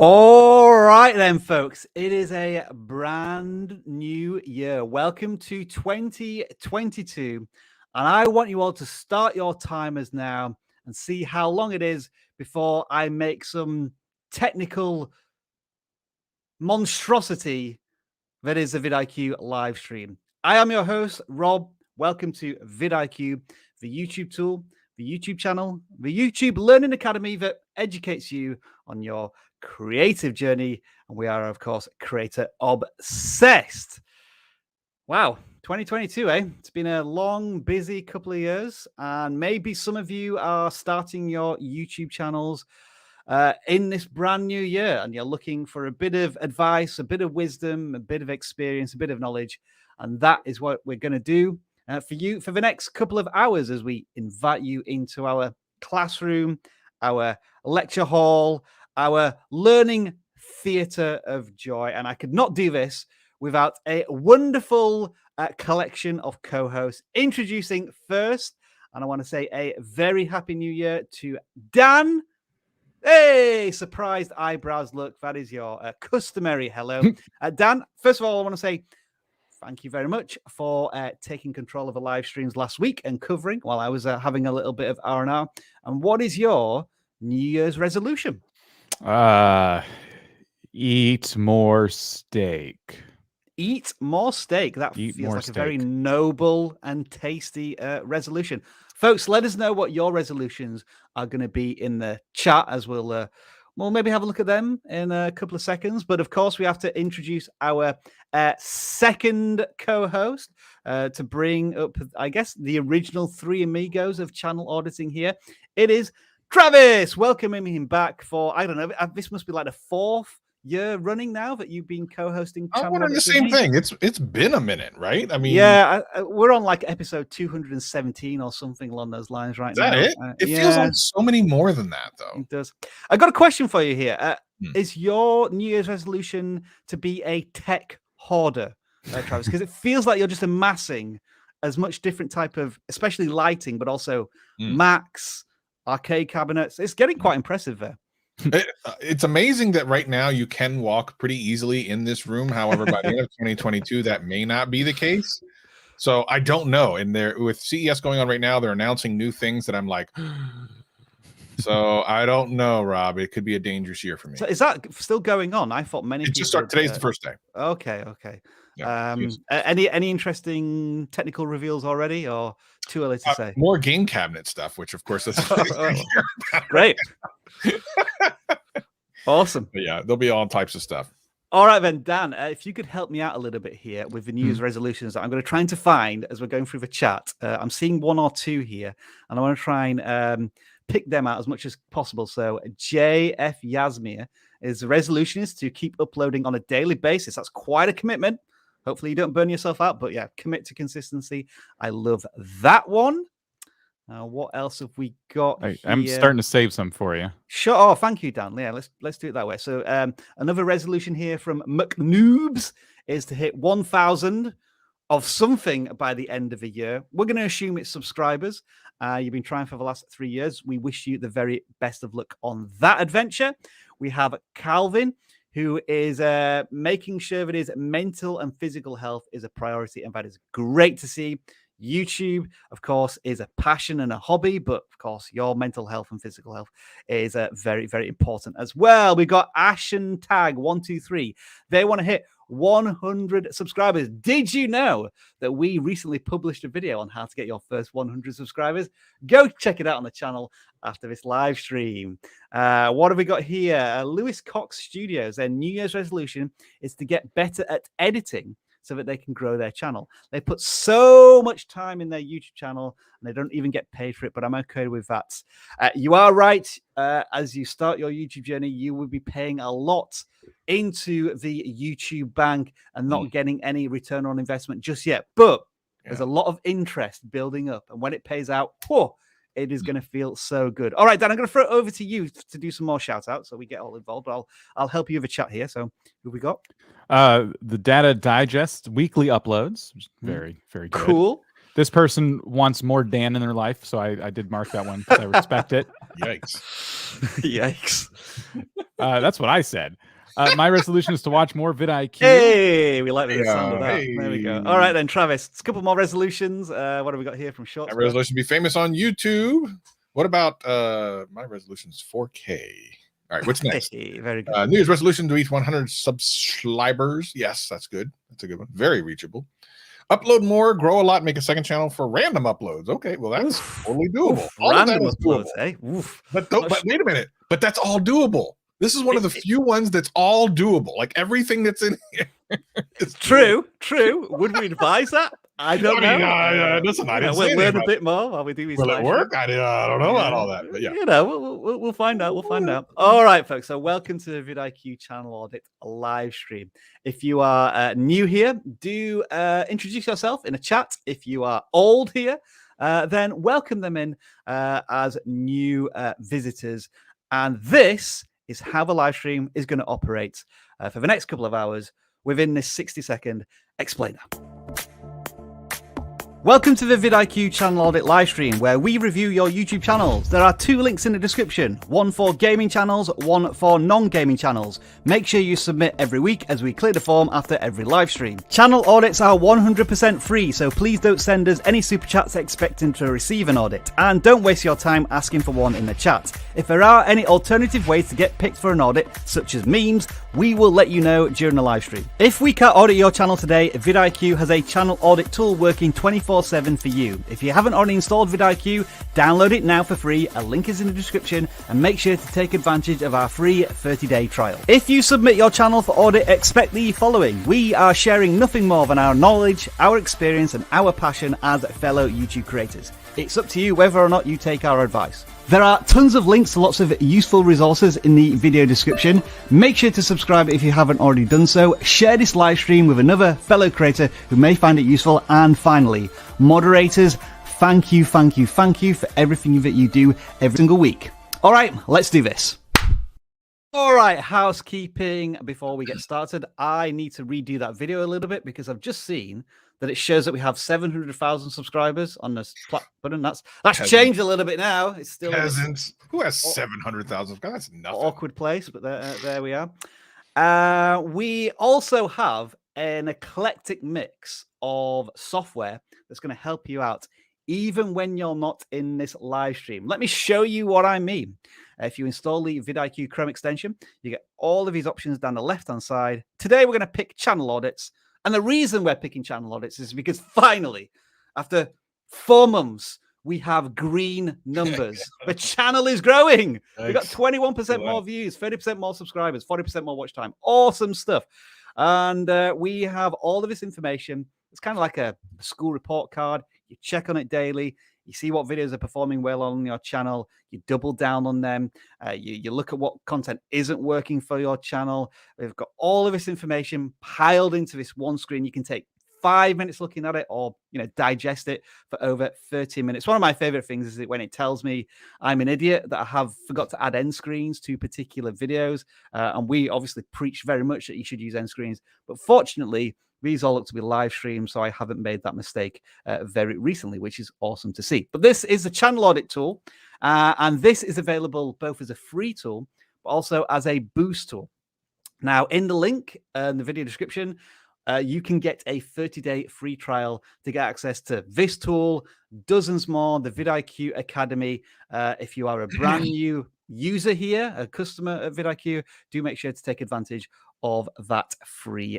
All right then, folks. It is a brand new year. Welcome to 2022. And I want you all to start your timers now and see how long it is before I make some technical monstrosity that is a vidIQ live stream. I am your host, Rob. Welcome to vidIQ, the YouTube tool, the YouTube channel, the YouTube Learning Academy that educates you on your creative journey. And we are, of course, creator obsessed. Wow, 2022, eh? It's been a long, busy couple of years. And maybe some of you are starting your YouTube channels in this brand new year, and you're looking for a bit of advice, a bit of wisdom, a bit of experience, a bit of knowledge. And that is what we're going to do for you for the next couple of hours as we invite you into our classroom, our lecture hall, our learning theater of joy. And I could not do this without a wonderful collection of co-hosts. Introducing first, and I want to say a very happy new year to Dan. Hey, surprised eyebrows look. That is your customary hello. Dan, first of all, I want to say thank you very much for taking control of the live streams last week and covering while I was having a little bit of R&R. And what is your New Year's resolution? Eat more steak. Eat more steak. That feels like a very noble and tasty resolution. Folks, let us know what your resolutions are going to be in the chat as we'll maybe have a look at them in a couple of seconds. But of course, we have to introduce our second co-host to bring up, I guess, the original three amigos of channel auditing here. It is Travis. Welcoming him back for, I don't know, this must be like the fourth year running now that you've been co-hosting. I'm wondering the same thing. It's been a minute, right? I mean, yeah, we're on like episode 217 or something along those lines right now. Is that it? It feels like so many more than that, though. It does. I got a question for you here. Is your New Year's resolution to be a tech hoarder, Travis? Because it feels like you're just amassing as much different type of, especially lighting, but also Macs, arcade cabinets. It's getting quite impressive there. It's amazing that right now you can walk pretty easily in this room. However, by the end of 2022, that may not be the case. So I don't know. And with CES going on right now, they're announcing new things that I'm like, so I don't know, Rob. It could be a dangerous year for me. So is that still going on? I thought many. It just started. Today's the first day. Okay. Yeah, any interesting technical reveals already, or too early to say? More game cabinet stuff, which of course is great. Awesome. But yeah, there'll be all types of stuff. All right then, Dan, if you could help me out a little bit here with the New Year's resolutions that I'm going to try to find as we're going through the chat. I'm seeing one or two here, and I want to try and pick them out as much as possible. So JF Yasmir, his resolution is to keep uploading on a daily basis. That's quite a commitment. Hopefully you don't burn yourself out, but yeah, commit to consistency. I love that one. What else have we got? I'm starting to save some for you. Sure. Oh, thank you, Dan. Yeah, let's do it that way. So another resolution here from McNoobs is to hit 1,000 of something by the end of the year. We're going to assume it's subscribers. You've been trying for the last 3 years. We wish you the very best of luck on that adventure. We have Calvin, who is making sure that his mental and physical health is a priority, and that is great to see. YouTube, of course, is a passion and a hobby, but of course, your mental health and physical health is very, very important as well. We've got Ashen Tag 123. They want to hit 100 subscribers. Did you know that we recently published a video on how to get your first 100 subscribers? Go check it out on the channel after this live stream. What have we got here? Lewis Cox Studios. Their New Year's resolution is to get better at editing so that they can grow their channel. They put so much time in their YouTube channel and they don't even get paid for it, but I'm okay with that. You are right. As you start your YouTube journey, you will be paying a lot into the YouTube bank and not getting any return on investment just yet. But there's a lot of interest building up. And when it pays out, it is going to feel so good. All right, Dan, I'm going to throw it over to you to do some more shout outs so we get all involved. But I'll help you with a chat here. So who we got? The Data Digest weekly uploads. Very, very good. Cool. This person wants more Dan in their life, so I did mark that one because I respect it. Yikes. Yikes. That's what I said. My resolution is to watch more vidIQ. Hey, we like the sound of that. Hey. There we go. All right then, Travis. A couple more resolutions. What have we got here from Shorts? My resolution to be famous on YouTube. What about my resolution's 4K? All right, what's next? Hey, very good. New Year's resolution to reach 100 subscribers. Yes, that's good. That's a good one. Very reachable. Upload more, grow a lot, make a second channel for random uploads. Okay, well, that's totally doable. Oof, All of that random is uploads, doable. eh? Oof. But wait a minute. But that's all doable. This is one of the few ones that's all doable. Like everything that's in here. Is True. Would we advise that? I don't know. Listen, I didn't we'll say learn anything a bit more while we do these. Will it live work? streams. I don't know about all that. But yeah. You know, we'll find out. We'll find out. All right, folks. So welcome to the vidIQ channel audit live stream. If you are new here, do introduce yourself in a chat. If you are old here, then welcome them in as new visitors. And this is how the live stream is going to operate for the next couple of hours within this 60-second explainer. Welcome to the vidIQ channel audit live stream, where we review your YouTube channels. There are 2 links in the description, one for gaming channels, one for non-gaming channels. Make sure you submit every week as we clear the form after every live stream. Channel audits are 100% free, so please don't send us any super chats expecting to receive an audit. And don't waste your time asking for one in the chat. If there are any alternative ways to get picked for an audit, such as memes, we will let you know during the live stream. If we can't audit your channel today, vidIQ has a channel audit tool working 24/7 for you. If you haven't already installed vidIQ, download it now for free. A link is in the description, and make sure to take advantage of our free 30-day trial. If you submit your channel for audit, expect the following. We are sharing nothing more than our knowledge, our experience, and our passion as fellow YouTube creators. It's up to you whether or not you take our advice. There are tons of links to lots of useful resources in the video description. Make sure to subscribe if you haven't already done so. Share this live stream with another fellow creator who may find it useful. And finally, moderators, thank you for everything that you do every single week. All right, let's do this. All right, housekeeping before we get started. I need to redo that video a little bit because I've just seen that it shows that we have 700,000 subscribers on this button. That's changed a little bit now. It's still peasants. Who has 700,000? That's nothing. Awkward place, but there we are. We also have an eclectic mix of software that's going to help you out even when you're not in this live stream. Let me show you what I mean. If you install the vidIQ Chrome extension, you get all of these options down the left-hand side. Today, we're going to pick channel audits. And the reason we're picking channel audits is because finally, after 4 months, we have green numbers. The channel is growing. We've got 21% more views, 30% more subscribers, 40% more watch time. Awesome stuff. And we have all of this information. It's kind of like a school report card. You check on it daily. You see what videos are performing well on your channel. You double down on them. You look at what content isn't working for your channel. We've got all of this information piled into this one screen. You can take 5 minutes looking at it, or digest it for over 30 minutes. One of my favorite things is that when it tells me I'm an idiot that I have forgot to add end screens to particular videos. And we obviously preach very much that you should use end screens, but fortunately, these all look to be live streams, so I haven't made that mistake very recently, which is awesome to see. But this is the channel audit tool, and this is available both as a free tool, but also as a boost tool. Now, in the link in the video description, you can get a 30-day free trial to get access to this tool, dozens more, the vidIQ Academy. If you are a brand new user here, a customer at vidIQ, do make sure to take advantage of that free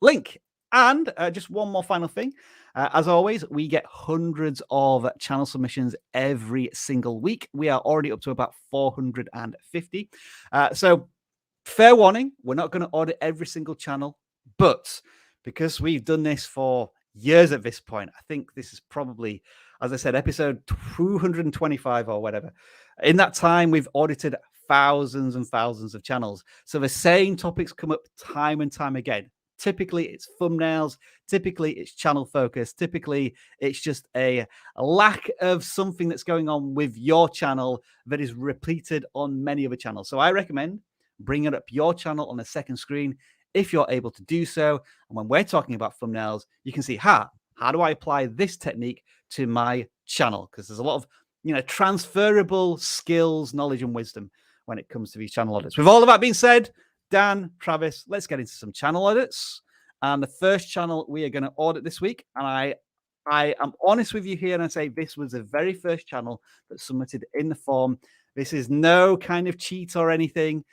link. And just one more final thing. As always, we get hundreds of channel submissions every single week. We are already up to about 450. So fair warning, we're not going to audit every single channel, but because we've done this for years at this point, I think this is probably, as I said, episode 225 or whatever. In that time, we've audited thousands and thousands of channels. So the same topics come up time and time again. Typically, it's thumbnails. Typically, it's channel focus. Typically, it's just a lack of something that's going on with your channel that is repeated on many other channels. So I recommend bringing up your channel on a second screen if you're able to do so. And when we're talking about thumbnails, you can see, how do I apply this technique to my channel? Because there's a lot of transferable skills, knowledge, and wisdom when it comes to these channel audits. With all of that being said, Dan, Travis, let's get into some channel audits. And the first channel we are going to audit this week, and I am honest with you here, and I say this was the very first channel that submitted in the form. This is no kind of cheat or anything.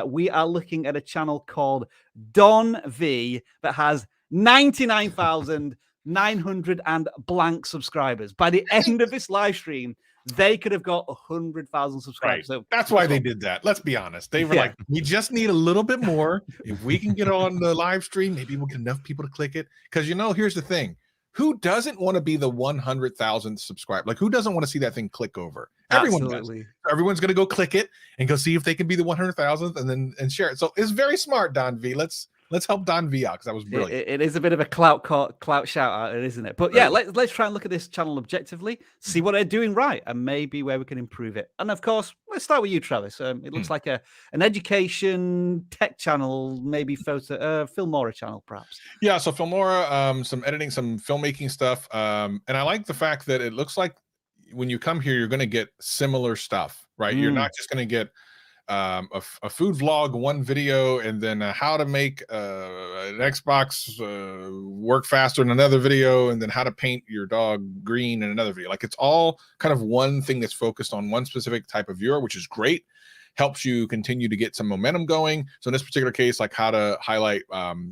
We are looking at a channel called DonV that has 99,900 and blank subscribers. By the end of this live stream, they could have got 100,000 subscribers. Right. So that's why they did that. Let's be honest. They were like, we just need a little bit more. If we can get on the live stream, maybe we'll get enough people to click it. Because, here's the thing. Who doesn't want to be the 100,000 subscriber? Like, who doesn't want to see that thing click over? Everyone Absolutely. does. Everyone's going to go click it and go see if they can be the 100,000th and share it. So it's very smart, DonV. Let's help DonV out because that was brilliant. It is a bit of a clout shout out, isn't it? But yeah, let's try and look at this channel objectively, see what they're doing right, and maybe where we can improve it. And of course, let's start with you, Travis. It looks like an education tech channel, maybe Filmora channel, perhaps. Yeah, so Filmora, some editing, some filmmaking stuff, and I like the fact that it looks like when you come here, you're going to get similar stuff, right? You're not just going to get a food vlog, one video, and then how to make an Xbox work faster in another video, and then how to paint your dog green in another video. Like, it's all kind of one thing that's focused on one specific type of viewer, which is great. Helps you continue to get some momentum going. So in this particular case, like how to highlight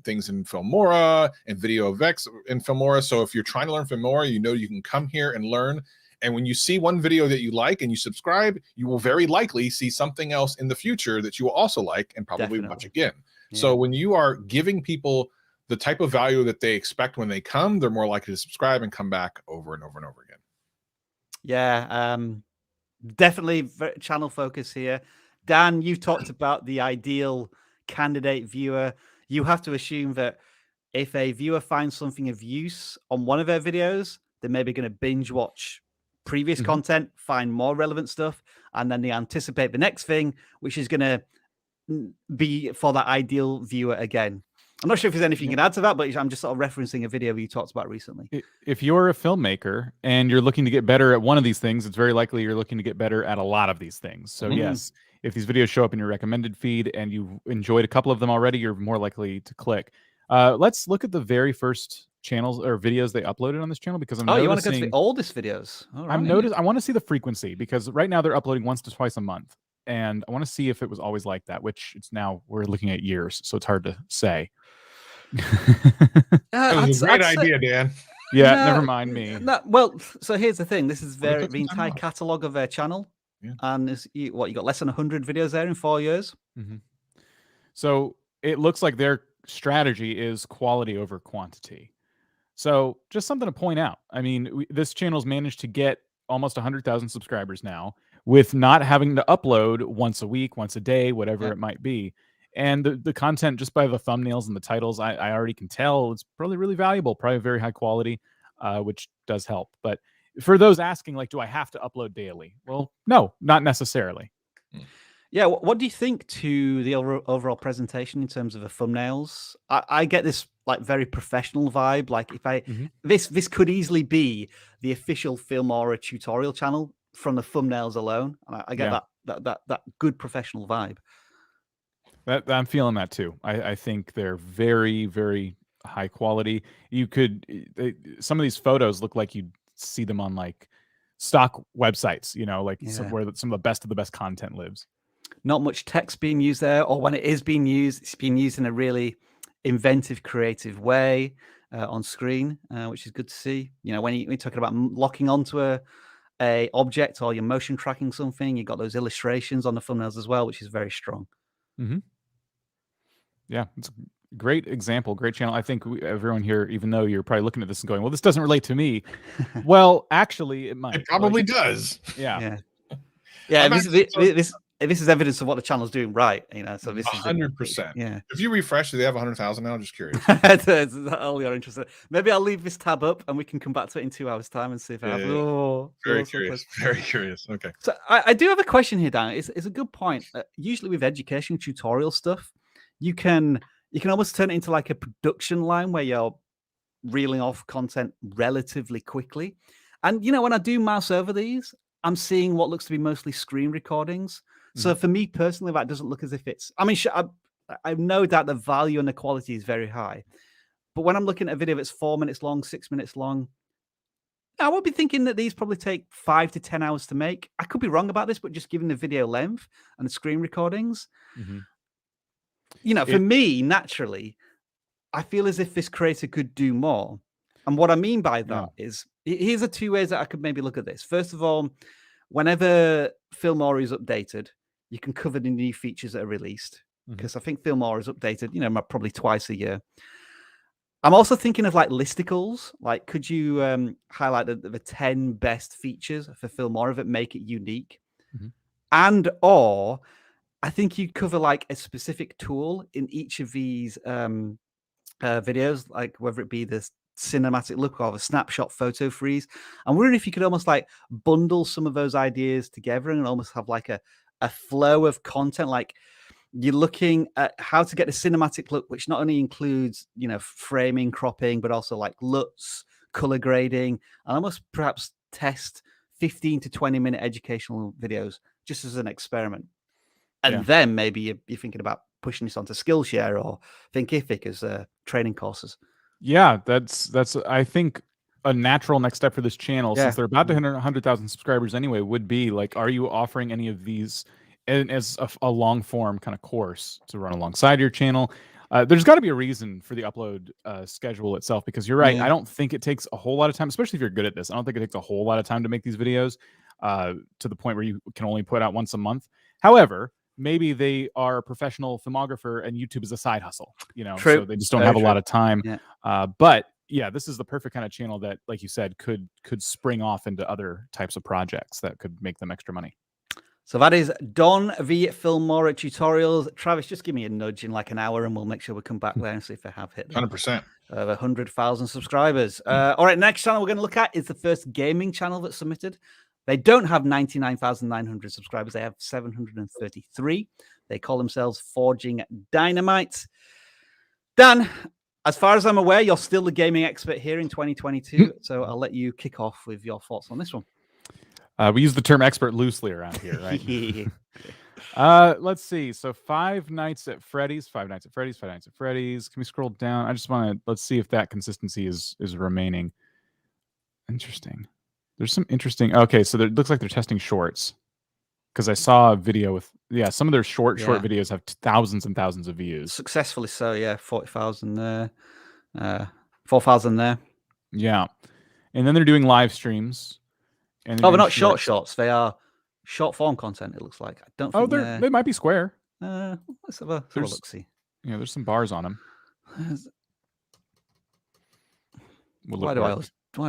things in Filmora and video effects in Filmora. So if you're trying to learn Filmora, you can come here and learn. And when you see one video that you like and you subscribe, you will very likely see something else in the future that you will also like and probably watch again. Yeah. So when you are giving people the type of value that they expect when they come, they're more likely to subscribe and come back over and over and over again. Yeah, definitely channel focus here. Dan, you talked about the ideal candidate viewer. You have to assume that if a viewer finds something of use on one of their videos, they're maybe going to binge watch previous content, find more relevant stuff, and then they anticipate the next thing, which is going to be for that ideal viewer again. I'm not sure if there's anything you can add to that, but I'm just sort of referencing a video you talked about recently. If you're a filmmaker and you're looking to get better at one of these things, it's very likely you're looking to get better at a lot of these things. So yes, if these videos show up in your recommended feed and you've enjoyed a couple of them already, you're more likely to click. Let's look at the very first channels or videos they uploaded on this channel, because I'm noticing... you want to go to the oldest videos? All right. I want to see the frequency, because right now they're uploading once to twice a month, and I want to see if it was always like that, which it's now we're looking at years, so it's hard to say. That was a great idea, Dan. Yeah, never mind me. Well, so here's the thing. This is the entire catalog of their channel, and you got less than 100 videos there in 4 years. So it looks like their strategy is quality over quantity. So just something to point out. I mean, this channel's managed to get almost 100,000 subscribers now with not having to upload once a week, once a day, whatever it might be. And the content, just by the thumbnails and the titles, I already can tell it's probably really valuable, probably very high quality, which does help. But for those asking, like, do I have to upload daily? Well, no, not necessarily. Yeah, what do you think to the overall presentation in terms of the thumbnails? I get this like very professional vibe. Like this could easily be the official Filmora tutorial channel from the thumbnails alone. And I get that good professional vibe. I'm feeling that too. I think they're very, very high quality. Some of these photos look like you'd see them on like stock websites, where some of the best content lives. Not much text being used there, or when it is being used, it's being used in a really inventive, creative way on screen, which is good to see. When you're talking about locking onto a object or you're motion tracking something, you've got those illustrations on the thumbnails as well, which is very strong. Yeah, it's a great example, great channel. I think everyone here, even though you're probably looking at this and going, well, this doesn't relate to me. Well, actually, it might. It probably does. Yeah. This is evidence of what the channel's doing right, So this 100%. Yeah. If you refresh, do they have 100,000 now? Just curious. That's all you're interested. Maybe I'll leave this tab up and we can come back to it in 2 hours' time and see if I have. Very curious. Very curious. Okay. So I do have a question here, Dan. It's a good point. Usually with education tutorial stuff, you can almost turn it into like a production line where you're reeling off content relatively quickly. And when I do mouse over these, I'm seeing what looks to be mostly screen recordings. So for me personally, that doesn't look as if it's. I mean, I have no doubt the value and the quality is very high. But when I'm looking at a video that's 4 minutes long, 6 minutes long, I would be thinking that these probably take 5 to 10 hours to make. I could be wrong about this, but just given the video length and the screen recordings, you know, for me, naturally, I feel as if this creator could do more. And what I mean by that is, here's the two ways that I could maybe look at this. First of all, whenever Filmora is updated, you can cover the new features that are released. Because I think Filmora is updated, you know, probably twice a year. I'm also thinking of like listicles. Like, could you highlight the 10 best features for Filmora that make it unique? And or I think you cover like a specific tool in each of these videos, like whether it be the cinematic look or the snapshot photo freeze. I'm wondering if you could almost like bundle some of those ideas together and almost have like a flow of content. Like, you're looking at how to get a cinematic look, which not only includes, you know, framing, cropping, but also like LUTs, color grading, and almost perhaps test 15 to 20-minute educational videos just as an experiment. And then maybe you're thinking about pushing this onto Skillshare or Thinkific as training courses. Yeah, that's I think a natural next step for this channel, since they're about to hit 100,000 subscribers anyway, would be like, are you offering any of these as a long form kind of course to run alongside your channel? There's got to be a reason for the upload schedule itself, because you're right. I don't think it takes a whole lot of time, especially if you're good at this. I don't think it takes a whole lot of time to make these videos to the point where you can only put out once a month. However, maybe they are a professional filmographer and YouTube is a side hustle, you know, so they just don't have a lot of time. But yeah, this is the perfect kind of channel that, like you said, could spring off into other types of projects that could make them extra money. So that is DonV Filmora tutorials. Travis, just give me a nudge in like an hour and we'll make sure we come back there and see if they have hit 100%. 100,000 subscribers. All right, next channel we're going to look at is the first gaming channel that's submitted. They don't have 99,900 subscribers. They have 733. They call themselves Forging Dynamite. Dan, as far as I'm aware, you're still the gaming expert here in 2022. So I'll let you kick off with your thoughts on this one. We use the term expert loosely around here, right? Let's see. So Five Nights at Freddy's. Can we scroll down? I just want to, let's see if that consistency is remaining. Interesting. There's some interesting. Okay, so it looks like they're testing shorts, because I saw a video with some of their short videos have thousands and thousands of views. Successfully so, 40,000 there, 4,000 there. Yeah, and then they're doing live streams. And they're not shorts. They are short form content. It looks like. I don't think they might be square. Let's have a look. See. Yeah, there's some bars on them. Why do I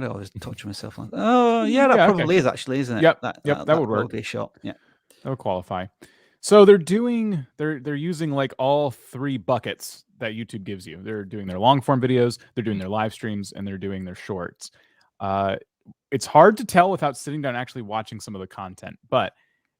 always touch myself on? Oh, yeah, that probably is actually, isn't it? Yep, that would work. Would be a shot. Yeah, that would qualify. So they're using like all three buckets that YouTube gives you. They're doing their long form videos, they're doing their live streams, and they're doing their shorts. It's hard to tell without sitting down and actually watching some of the content. But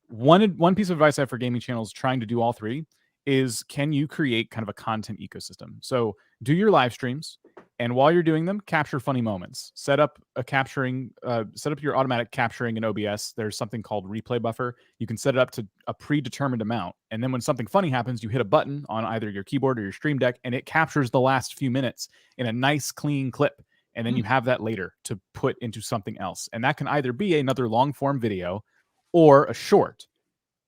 one piece of advice I have for gaming channels trying to do all three is, can you create kind of a content ecosystem? So do your live streams, and while you're doing them, capture funny moments. Set up your automatic capturing in OBS. There's something called replay buffer. You can set it up to a predetermined amount. And then when something funny happens, you hit a button on either your keyboard or your Stream Deck, and it captures the last few minutes in a nice, clean clip. And then you have that later to put into something else. And that can either be another long form video or a short.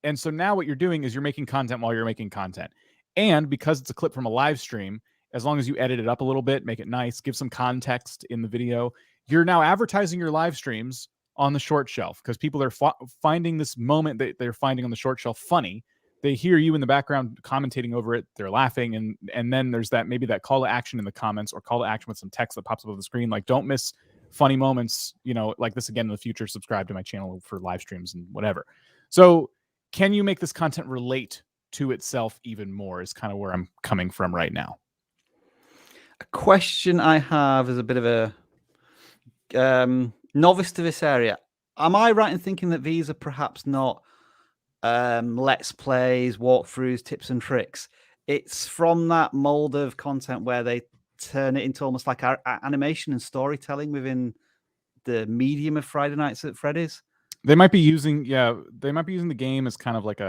And so now what you're doing is you're making content while you're making content. And because it's a clip from a live stream, as long as you edit it up a little bit, make it nice, give some context in the video, you're now advertising your live streams on the short shelf, because people are finding this moment that they're finding on the short shelf funny. They hear you in the background commentating over it. They're laughing. And then there's maybe that call to action in the comments, or call to action with some text that pops up on the screen. Like, don't miss funny moments, like this again in the future. Subscribe to my channel for live streams and whatever. So can you make this content relate to itself even more is kind of where I'm coming from right now. A question I have is a bit of a novice to this area. Am I right in thinking that these are perhaps not let's plays, walkthroughs, tips and tricks? It's from that mold of content where they turn it into almost like animation and storytelling within the medium of Friday Nights at Freddy's. They might be using the game as kind of like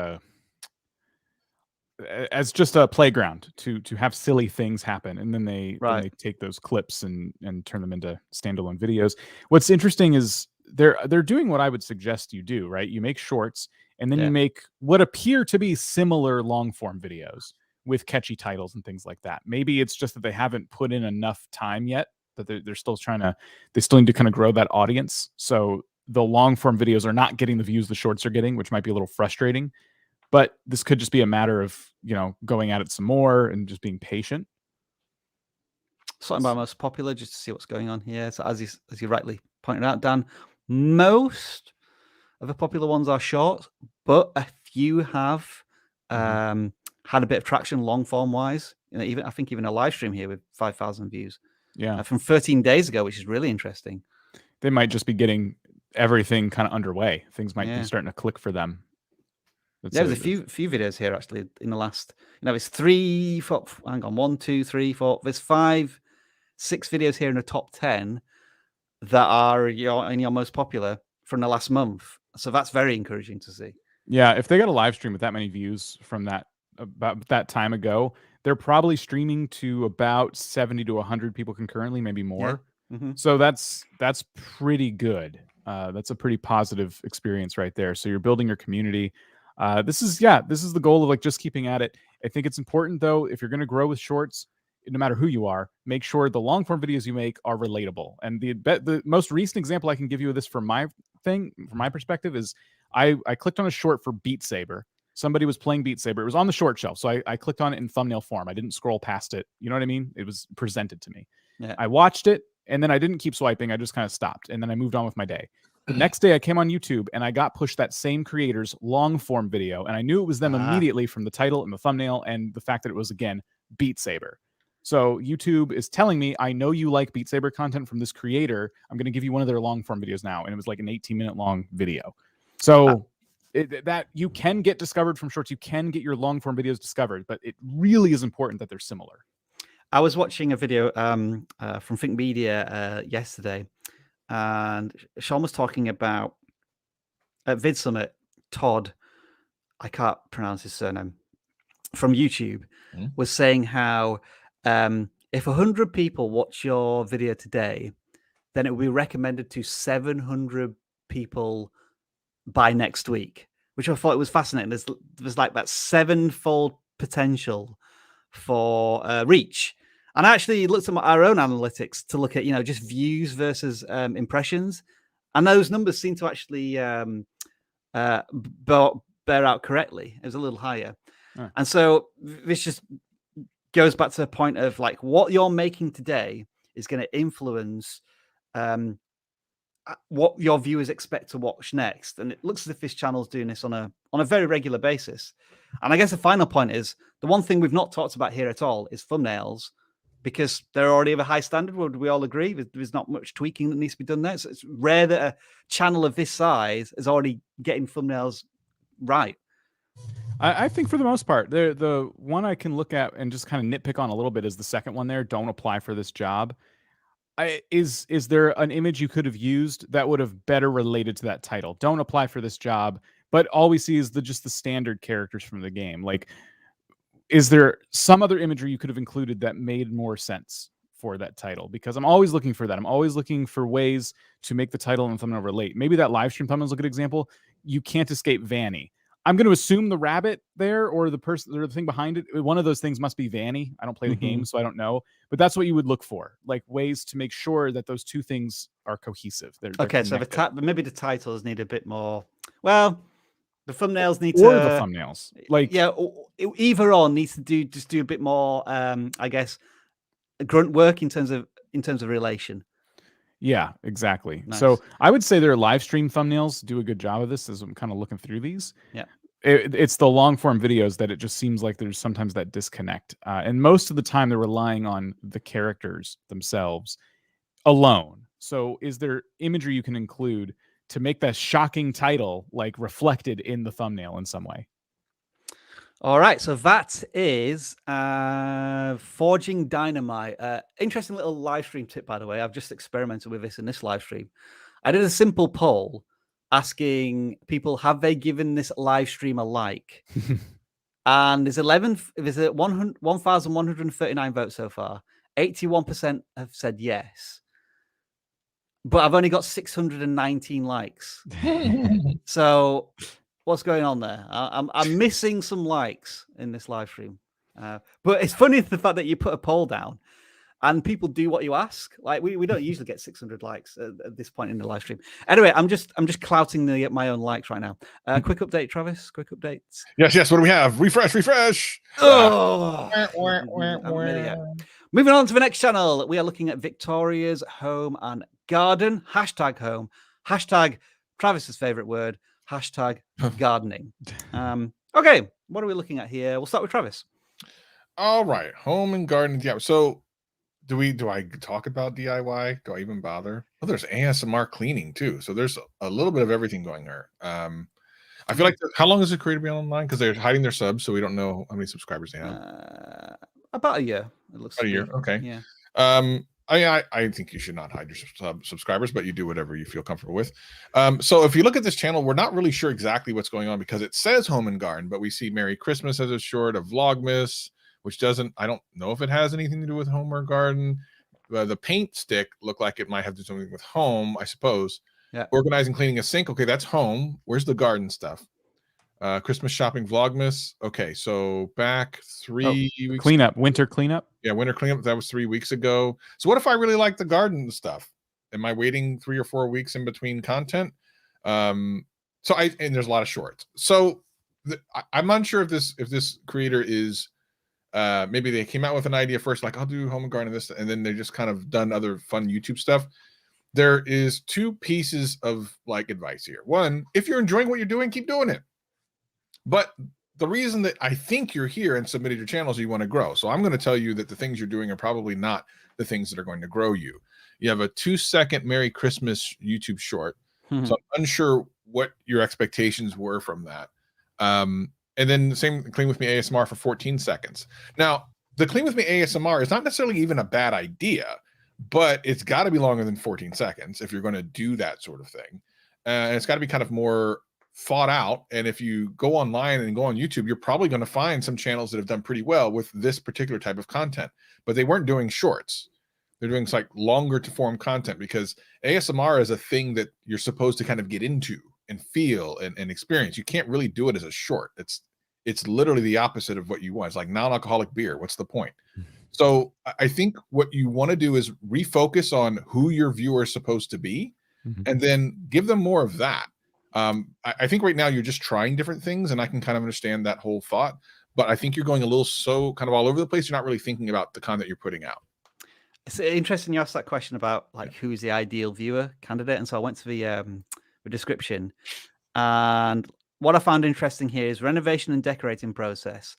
as just a playground to have silly things happen, and then they take those clips and turn them into standalone videos. What's interesting is they're doing what I would suggest you do, right? You make shorts, and then you make what appear to be similar long form videos with catchy titles and things like that. Maybe it's just that they haven't put in enough time yet, that they're still they still need to kind of grow that audience. So the long form videos are not getting the views the shorts are getting, which might be a little frustrating. But this could just be a matter of, going at it some more and just being patient. Something about most popular, just to see what's going on here. So as you rightly pointed out, Dan, most of the popular ones are short, but a few have had a bit of traction long form wise. I think even a live stream here with 5,000 views. Yeah, from 13 days ago, which is really interesting. They might just be getting everything kind of underway. Things might be starting to click for them. There's a few videos here actually in the last. It's 3, 4. Hang on, 1, 2, 3, 4. There's 5, 6 videos here in the top 10 that are in your most popular from the last month. So that's very encouraging to see. Yeah, if they got a live stream with that many views from about that time ago, they're probably streaming to about 70 to 100 people concurrently, maybe more. Yeah. So that's pretty good. That's a pretty positive experience right there. So you're building your community. This is the goal of just keeping at it. I think it's important though, if you're going to grow with shorts, no matter who you are, make sure the long form videos you make are relatable. And the most recent example I can give you of this from my perspective is I clicked on a short for Beat Saber. Somebody was playing Beat Saber. It was on the short shelf. So I clicked on it in thumbnail form. I didn't scroll past it. You know what I mean? It was presented to me. Yeah. I watched it and then I didn't keep swiping. I just kind of stopped and then I moved on with my day. The next day I came on YouTube and I got pushed that same creator's long form video. And I knew it was them immediately from the title and the thumbnail and the fact that it was, again, Beat Saber. So YouTube is telling me, I know you like Beat Saber content from this creator. I'm going to give you one of their long form videos now. And it was like an 18-minute long video. So that you can get discovered from shorts. You can get your long form videos discovered, but it really is important that they're similar. I was watching a video from Think Media yesterday, and Sean was talking about at Vid Summit, Todd, I can't pronounce his surname, from YouTube, was saying how if 100 people watch your video today, then it will be recommended to 700 people by next week, which I thought was fascinating. There's like that 7-fold potential for reach. And I actually looked at our own analytics to look at, just views versus impressions. And those numbers seem to actually bear out correctly. It was a little higher. And so this just goes back to the point of what you're making today is going to influence what your viewers expect to watch next. And it looks as if this channel is doing this on a very regular basis. And I guess the final point is the one thing we've not talked about here at all is thumbnails, because they're already of a high standard. Would we all agree? There's not much tweaking that needs to be done there. So it's rare that a channel of this size is already getting thumbnails right. I think for the most part, the one I can look at and just kind of nitpick on a little bit is the second one there. Don't apply for this job. Is there an image you could have used that would have better related to that title? Don't apply for this job. But all we see is just the standard characters from the game. Is there some other imagery you could have included that made more sense for that title? Because I'm always looking for that. I'm always looking for ways to make the title and thumbnail relate. Maybe that live stream thumbnail is a good example. You can't escape Vanny. I'm going to assume the rabbit there or the person or the thing behind it. One of those things must be Vanny. I don't play the game, so I don't know. But that's what you would look for, ways to make sure that those two things are cohesive. They're okay, connected. So maybe the titles need a bit more. Well, the thumbnails need or to. the thumbnails, either or needs to do a bit more. I guess grunt work in terms of relation. Yeah, exactly. Nice. So I would say their live stream thumbnails do a good job of this as I'm kind of looking through these. Yeah. It's the long form videos that it just seems like there's sometimes that disconnect. And most of the time they're relying on the characters themselves alone. So is there imagery you can include to make that shocking title reflected in the thumbnail in some way? All right, so that is Forging Dynamite. Interesting little live stream tip, by the way. I've just experimented with this in this live stream. I did a simple poll asking people, have they given this live stream a like? And there's 1,139 votes so far. 81% have said yes. But I've only got 619 likes. So what's going on there? I'm missing some likes in this live stream. But it's funny the fact that you put a poll down and people do what you ask. Like we don't usually get 600 likes at this point in the live stream. Anyway, I'm just clouting my own likes right now. Quick update, Travis. Quick updates. Yes. What do we have? Refresh. Oh, moving on to the next channel. We are looking at Victoria's Home and Garden. Hashtag home. Hashtag Travis's favorite word. Hashtag gardening. Okay, what are we looking at here? We'll start with Travis. All right, home and garden. Yeah. So do I talk about DIY? Do I even bother? Oh, there's ASMR cleaning too. So there's a little bit of everything going here. I feel like how long has the creator been online? Because they're hiding their subs, so we don't know how many subscribers they have. About a year. It looks about a year. Okay. Yeah. I think you should not hide your subscribers, but you do whatever you feel comfortable with. So if you look at this channel, we're not really sure exactly what's going on because it says home and garden, but we see Merry Christmas as a short, of Vlogmas, which I don't know if it has anything to do with home or garden. The paint stick looked like it might have to do something with home, I suppose. Yeah. Organizing, cleaning a sink. Okay, that's home. Where's the garden stuff? Christmas shopping Vlogmas. Okay, so back 3 weeks. Cleanup, winter cleanup. Yeah, winter cleanup. That was 3 weeks ago. So what if I really like the garden stuff? Am I waiting 3 or 4 weeks in between content? And there's a lot of shorts. So I'm unsure if this creator is maybe they came out with an idea first, like I'll do home and garden this, and then they just kind of done other fun YouTube stuff. There is 2 pieces of like advice here. One, if you're enjoying what you're doing, keep doing it. But the reason that I think you're here and submitted your channel is you want to grow. So I'm going to tell you that the things you're doing are probably not the things that are going to grow you. You have a 2-second Merry Christmas YouTube short. So I'm unsure what your expectations were from that. And then the same Clean With Me ASMR for 14 seconds. Now, the Clean With Me ASMR is not necessarily even a bad idea, but it's got to be longer than 14 seconds if you're going to do that sort of thing. And it's got to be kind of more thought out. And if you go online and go on YouTube, you're probably going to find some channels that have done pretty well with this particular type of content, but they weren't doing shorts. They're doing like longer to form content because ASMR is a thing that you're supposed to kind of get into and feel and experience. You can't really do it as a short. It's literally the opposite of what you want. It's like non-alcoholic beer. What's the point? So I think what you want to do is refocus on who your viewer is supposed to be and then give them more of that. I think right now you're just trying different things, and I can kind of understand that whole thought, but I think you're going a little so kind of all over the place. You're not really thinking about the content you're putting out. It's interesting you asked that question about like who's the ideal viewer candidate, and so I went to the description, and what I found interesting here is renovation and decorating process,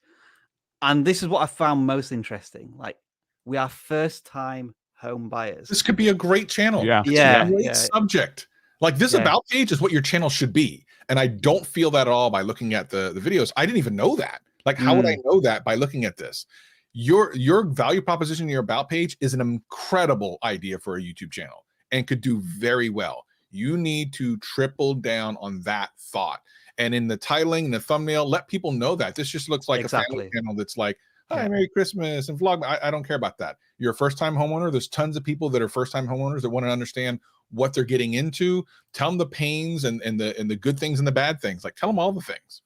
and this is what I found most interesting. Like we are first-time home buyers. This could be a great channel. Yeah, it's a great subject. Like this about page is what your channel should be. And I don't feel that at all by looking at the videos. I didn't even know that. Like, how would I know that by looking at this? Your value proposition in your about page is an incredible idea for a YouTube channel and could do very well. You need to triple down on that thought. And in the titling and the thumbnail, let people know that this just looks like a family channel that's like, hi, Merry Christmas and vlog. I don't care about that. You're a first-time homeowner. There's tons of people that are first-time homeowners that want to understand what they're getting into. Tell them the pains and the good things and the bad things. Like tell them all the things.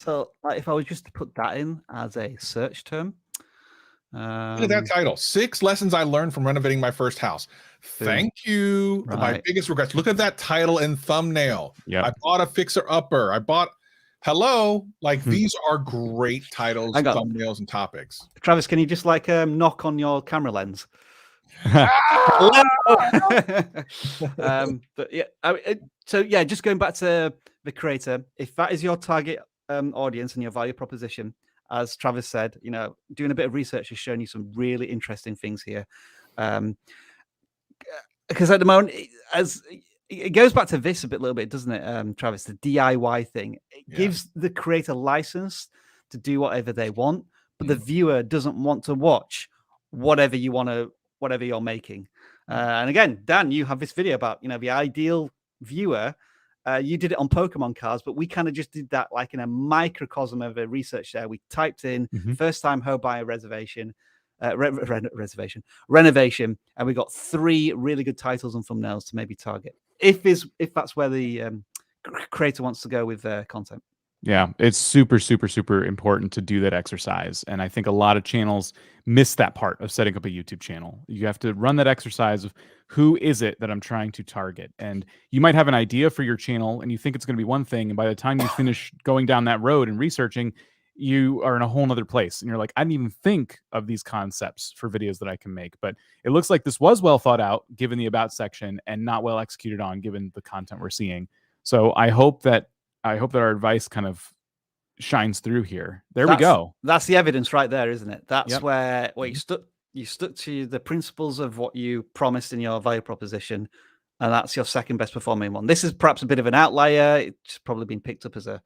So like, if I was just to put that in as a search term, look at that title: 6 lessons I learned from renovating my first house. Thank you. My biggest regrets. Look at that title and thumbnail. I bought a fixer-upper. I bought like these are great titles, thumbnails, and topics. Travis, can you just like knock on your camera lens? But yeah, so yeah, just going back to the creator, if that is your target audience and your value proposition, as Travis said, you know, doing a bit of research has shown you some really interesting things here. Because at the moment, as it goes back to this a little bit, doesn't it, Travis? The DIY thing. It gives the creator license to do whatever they want, but the viewer doesn't want to watch whatever you're making. And again, Dan, you have this video about, you know, the ideal viewer. You did it on Pokemon cards, but we kind of just did that like in a microcosm of a research there. We typed in first time home buyer reservation, renovation, and we got 3 really good titles and thumbnails to maybe target if that's where the creator wants to go with their content. Yeah, it's super, super, super important to do that exercise. And I think a lot of channels miss that part of setting up a YouTube channel. You have to run that exercise of who is it that I'm trying to target. And you might have an idea for your channel and you think it's going to be one thing. And by the time you finish going down that road and researching, you are in a whole nother place. And you're like, I didn't even think of these concepts for videos that I can make. But it looks like this was well thought out, given the about section, and not well executed on, given the content we're seeing. So I hope that our advice kind of shines through here. We go. That's the evidence right there, isn't it? That's where you stuck to the principles of what you promised in your value proposition, and that's your second best performing one. This is perhaps a bit of an outlier. It's probably been picked up as a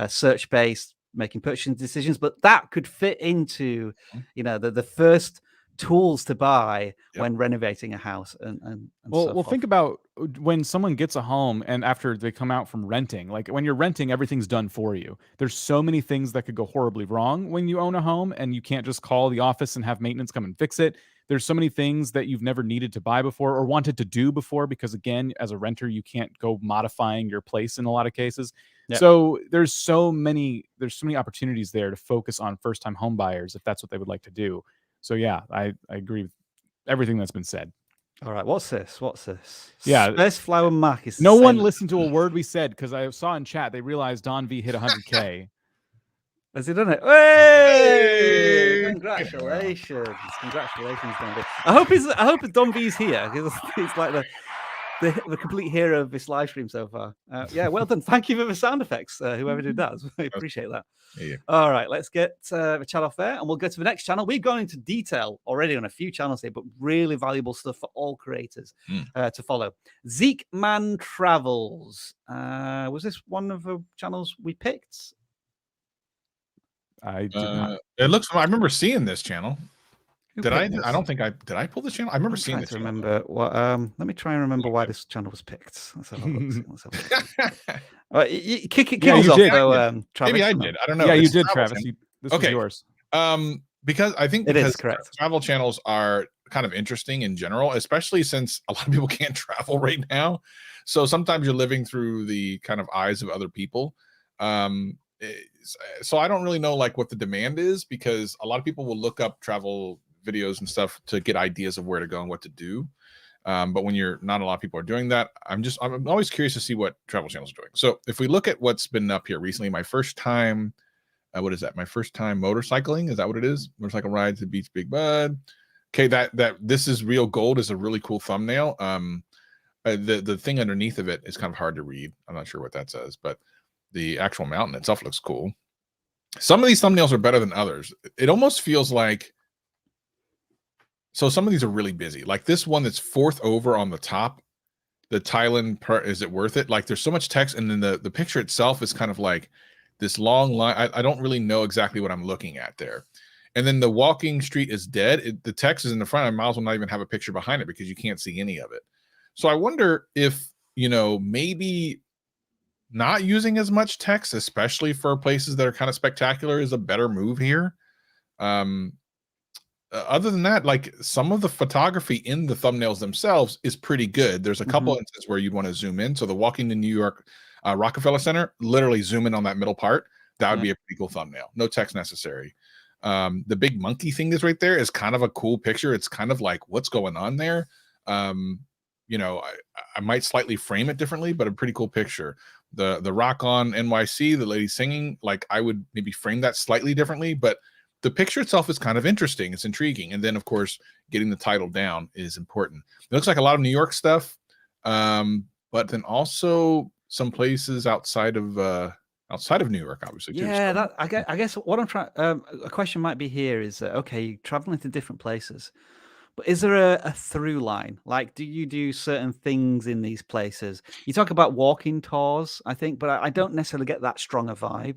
search based making purchasing decisions, but that could fit into, you know, the first tools to buy when renovating a house. And well, think about when someone gets a home and after they come out from renting. Like when you're renting, everything's done for you. There's so many things that could go horribly wrong when you own a home, and you can't just call the office and have maintenance come and fix it. There's so many things that you've never needed to buy before or wanted to do before, because again, as a renter, you can't go modifying your place in a lot of cases. So there's so many opportunities there to focus on first-time home buyers if that's what they would like to do. So yeah, I agree with everything that's been said. All right, what's this? Yeah, Space Flower Mark is no one listened to a word we said, because I saw in chat they realized DonV hit 100K. Has he done it? Hey! Congratulations, DonV. I hope DonV's here, because he's like the complete hero of this live stream so far. Yeah, well done. Thank you for the sound effects, whoever did that. I appreciate that. Yeah. All right, let's get the chat off there, and we'll go to the next channel. We've gone into detail already on a few channels here, but really valuable stuff for all creators to follow. Zeekman Travels. Was this one of the channels we picked? I did not. It looks. I remember seeing this channel. Did I? I don't think I did. I pull this channel. I remember seeing this. Remember what? Let me try and remember why this channel was picked. Let's have a look. All right, kick us off, though, Travis. Maybe I did. I don't know. Yeah, you did, Travis. This was yours. Because I think it is correct. Travel channels are kind of interesting in general, especially since a lot of people can't travel right now. So sometimes you're living through the kind of eyes of other people. So I don't really know like what the demand is, because a lot of people will look up travel videos and stuff to get ideas of where to go and what to do. But when you're not a lot of people are doing that, I'm always curious to see what travel channels are doing. So if we look at what's been up here recently, my first time, what is that? My first time motorcycling. Is that what it is? Motorcycle ride to Beach Big Bud. Okay. That this is real gold is a really cool thumbnail. The thing underneath of it is kind of hard to read. I'm not sure what that says, but the actual mountain itself looks cool. Some of these thumbnails are better than others. It almost feels like, so some of these are really busy. Like this one that's fourth over on the top, the Thailand part, is it worth it? Like there's so much text, and then the picture itself is kind of like this long line. I don't really know exactly what I'm looking at there. And then the walking street is dead. The text is in the front. I might as well not even have a picture behind it because you can't see any of it. So I wonder if, you know, maybe not using as much text, especially for places that are kind of spectacular, is a better move here. Other than that, like some of the photography in the thumbnails themselves is pretty good. There's a couple instances where you'd want to zoom in. So the walking to New York Rockefeller Center, literally zoom in on that middle part. That would be a pretty cool thumbnail. No text necessary. The big monkey thing that's right there is kind of a cool picture. It's kind of like, what's going on there? You know, I might slightly frame it differently, but a pretty cool picture. The rock on NYC, the lady singing, like I would maybe frame that slightly differently, but the picture itself is kind of interesting. It's intriguing. And then of course, getting the title down is important. It looks like a lot of New York stuff, but then also some places outside of New York, obviously. Yeah, too. I guess what I'm trying, a question might be here is, okay, you're traveling to different places, but is there a through line? Like, do you do certain things in these places? You talk about walking tours, I think, but I don't necessarily get that strong a vibe.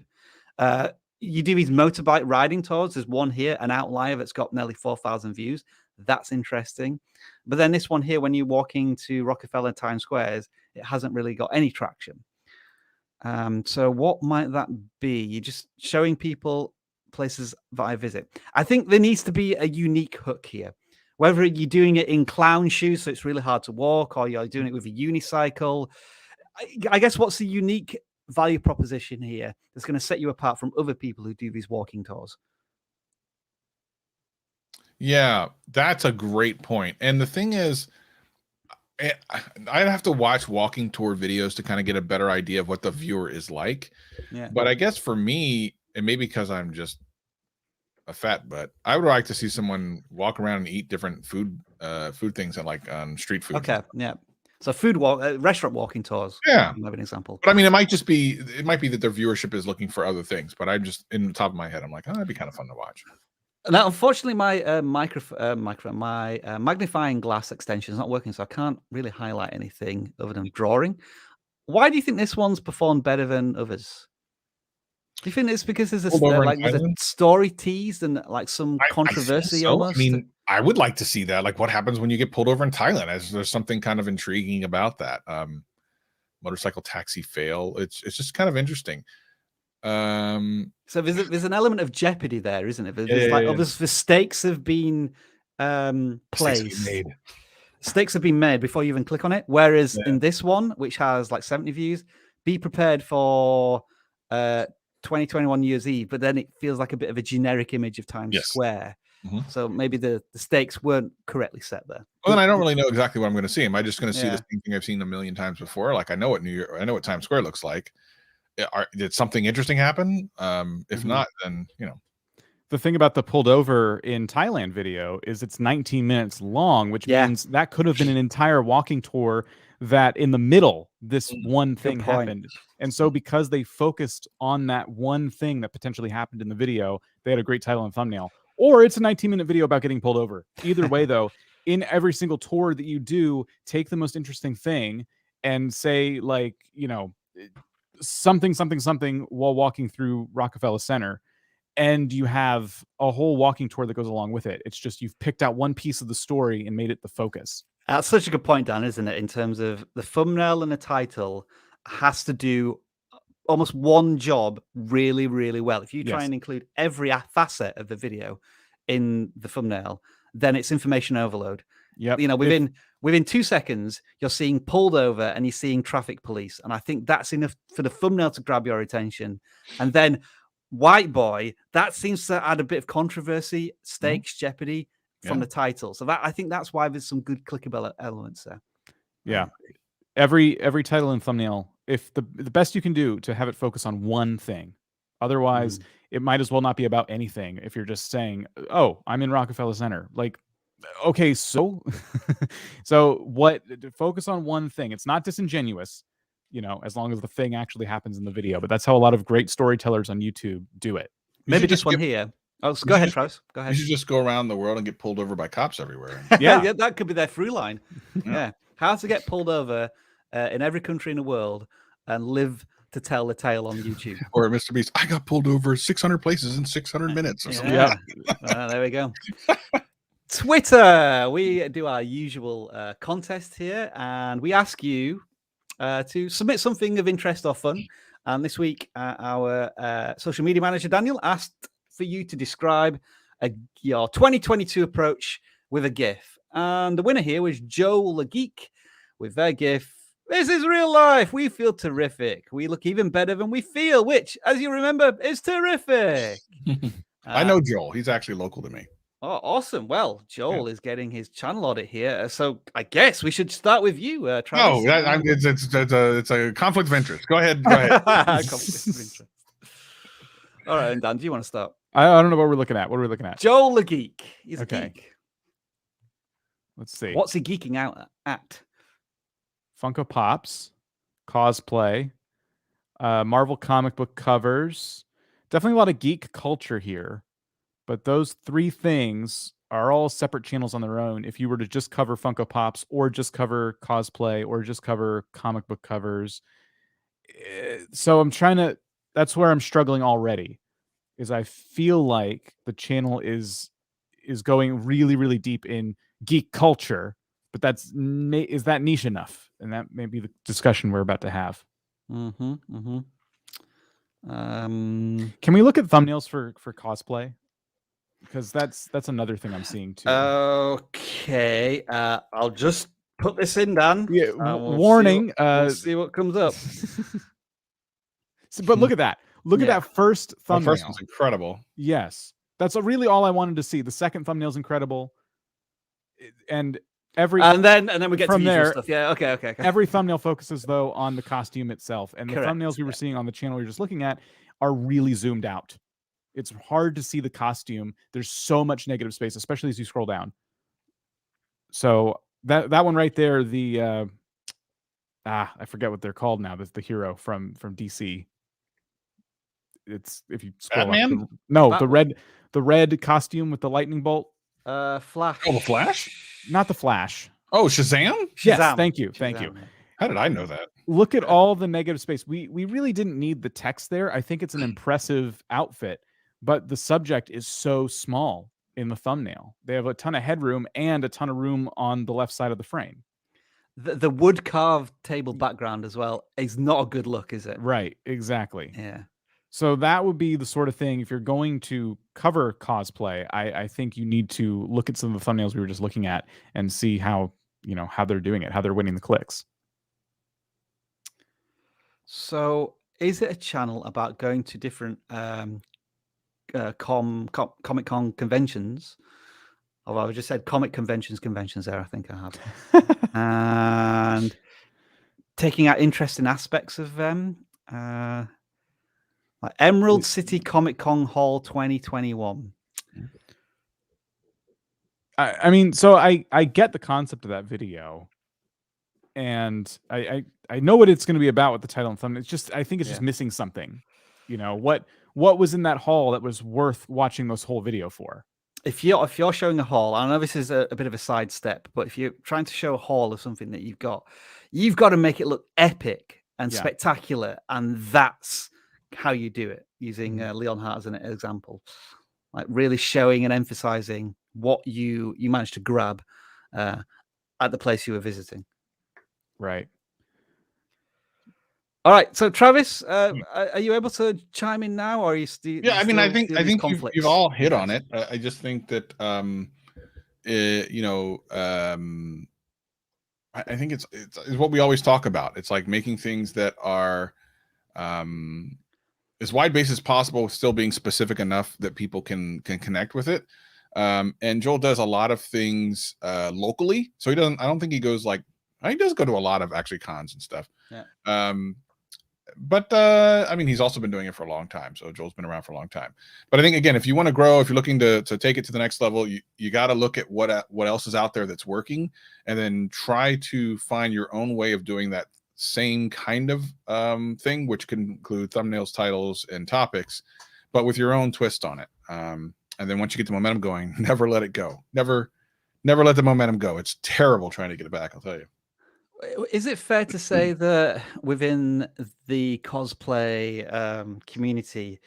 You do these motorbike riding tours. There's one here, an outlier that's got nearly 4,000 views. That's interesting. But then this one here, when you're walking to Rockefeller Times Squares, it hasn't really got any traction. So what might that be? You're just showing people places that I visit. I think there needs to be a unique hook here. Whether you're doing it in clown shoes, so it's really hard to walk, or you're doing it with a unicycle. I guess what's the unique value proposition here that's going to set you apart from other people who do these walking tours? Yeah, that's a great point. And the thing is, I'd have to watch walking tour videos to kind of get a better idea of what the viewer is like. Yeah. But I guess for me, and maybe because I'm just a fat butt, I would like to see someone walk around and eat different food things and like on street food. Okay, yeah. So restaurant walking tours. Yeah, have an example. But I mean, it might be that their viewership is looking for other things. But I'm just in the top of my head, I'm like, oh, that'd be kind of fun to watch. Now, unfortunately, my magnifying glass extension is not working, so I can't really highlight anything other than drawing. Why do you think this one's performed better than others? Do you think it's because there's a story teased and like some controversy almost? I mean, I would like to see that. Like, what happens when you get pulled over in Thailand? There's something kind of intriguing about that. Motorcycle taxi fail. It's just kind of interesting. So there's an element of jeopardy there, isn't it? There's the stakes have been placed. Stakes have been made before you even click on it. Whereas in this one, which has like 70 views, be prepared for 2021 New Year's Eve, but then it feels like a bit of a generic image of Times Square. So maybe the stakes weren't correctly set there. Well, then I don't really know exactly what I'm going to see. Am I just going to see the same thing I've seen a million times before? Like I know what Times Square looks like. Did something interesting happen? If not, then the thing about the pulled over in Thailand video is it's 19 minutes long, which means that could have been an entire walking tour that in the middle this one thing happened. And so because they focused on that one thing that potentially happened in the video, they had a great title and thumbnail. Or it's a 19-minute video about getting pulled over. Either way, though, in every single tour that you do, take the most interesting thing and say like, something while walking through Rockefeller Center, and you have a whole walking tour that goes along with it. It's just you've picked out one piece of the story and made it the focus. That's such a good point, Dan, isn't it? In terms of the thumbnail and the title has to do almost one job really, really well. If you try and include every facet of the video in the thumbnail, then it's information overload. Yeah, within 2 seconds, you're seeing pulled over and you're seeing traffic police. And I think that's enough for the thumbnail to grab your attention. And then white boy, that seems to add a bit of controversy, stakes, jeopardy from the title. So I think that's why there's some good clickable elements there. Yeah. Every title and thumbnail, if the best you can do to have it focus on one thing. Otherwise, it might as well not be about anything. If you're just saying, oh, I'm in Rockefeller Center, like, okay, so focus on one thing. It's not disingenuous, as long as the thing actually happens in the video. But that's how a lot of great storytellers on YouTube do it. Maybe just one here. Oh, go ahead, Travis. Go ahead. You should just go around the world and get pulled over by cops everywhere. Yeah, that could be their through line. Yeah. How to get pulled over in every country in the world and live to tell the tale on YouTube. Or Mr. Beast, I got pulled over 600 places in 600 minutes. Or something. Yeah. There we go. Twitter. We do our usual contest here, and we ask you to submit something of interest or fun. And this week, our social media manager, Daniel, asked for you to describe your 2022 approach with a GIF. And the winner here was JoeltheGeek with their GIF. This is real life. We feel terrific. We look even better than we feel, which, as you remember, is terrific. I know Joel. He's actually local to me. Oh, awesome. Well, Joel is getting his channel audit here. So I guess we should start with you, Travis. It's a conflict of interest. Go ahead. Conflict of interest. All right, and Dan, do you want to start? I don't know what we're looking at. What are we looking at? JoeltheGeek. He's a geek. Let's see. What's he geeking out at? Funko Pops, cosplay, Marvel comic book covers. Definitely a lot of geek culture here. But those three things are all separate channels on their own. If you were to just cover Funko Pops or just cover cosplay or just cover comic book covers. So that's where I'm struggling already, is I feel like the channel is going really, really deep in geek culture, but is that niche enough? And that may be the discussion we're about to have. Can Can we look at thumbnails for cosplay? Because that's another thing I'm seeing too. Okay, I'll just put this in, Dan. Yeah, We'll warning. We'll see what comes up. But look at that. Look at that first thumbnail. The first one's incredible. Yes, that's really all I wanted to see. The second thumbnail's incredible, and then we get from to there usual stuff. Yeah, okay. Every thumbnail focuses though on the costume itself, and the Correct. thumbnails we were seeing on the channel you're just looking at are really zoomed out. It's hard to see the costume. There's so much negative space, especially as you scroll down. So that one right there, the I forget what they're called now. That's the hero from DC. It's if you scroll Batman? up. The red costume with the lightning bolt. Flash. Oh, the Flash? Not the Flash. Oh, Shazam? Yes, Shazam. thank you. Shazam. How did I know that? Look at all the negative space. We really didn't need the text there. I think it's an impressive outfit, but the subject is so small in the thumbnail. They have a ton of headroom and a ton of room on the left side of the frame. The wood carved table background as well is not a good look, is it? Right, exactly. Yeah. So that would be the sort of thing, if you're going to cover cosplay, I think you need to look at some of the thumbnails we were just looking at and see how they're doing it, how they're winning the clicks. So is it a channel about going to different Comic-Con conventions? Although I just said comic conventions there, I think I have. And taking out interesting aspects of them. Like Emerald City Comic-Con Hall 2021. I mean, so I get the concept of that video, and I know what it's going to be about with the title and thumbnail. It's just I think it's just missing something. What was in that hall that was worth watching this whole video for? If you're showing a haul, I know this is a bit of a sidestep, but if you're trying to show a haul of something that you've got to make it look epic and spectacular, and that's how you do it, using Leon Hart as an example, like really showing and emphasizing what you managed to grab at the place you were visiting. Right. All right. So Travis, are you able to chime in now, or are you still? Yeah, I mean, I think you've all hit on it. I just think that I think it's what we always talk about. It's like making things that are as wide base as possible, still being specific enough that people can connect with it. And Joel does a lot of things locally, so he doesn't. I don't think he goes like he does go to a lot of actually cons and stuff. Yeah. But I mean, he's also been doing it for a long time. So Joel's been around for a long time. But I think again, if you want to grow, if you're looking to take it to the next level, you got to look at what else is out there that's working, and then try to find your own way of doing that same kind of thing, which can include thumbnails, titles, and topics, but with your own twist on it. And then once you get the momentum going, never let it go. Never let the momentum go. It's terrible trying to get it back, I'll tell you. Is it fair to say that within the cosplay community,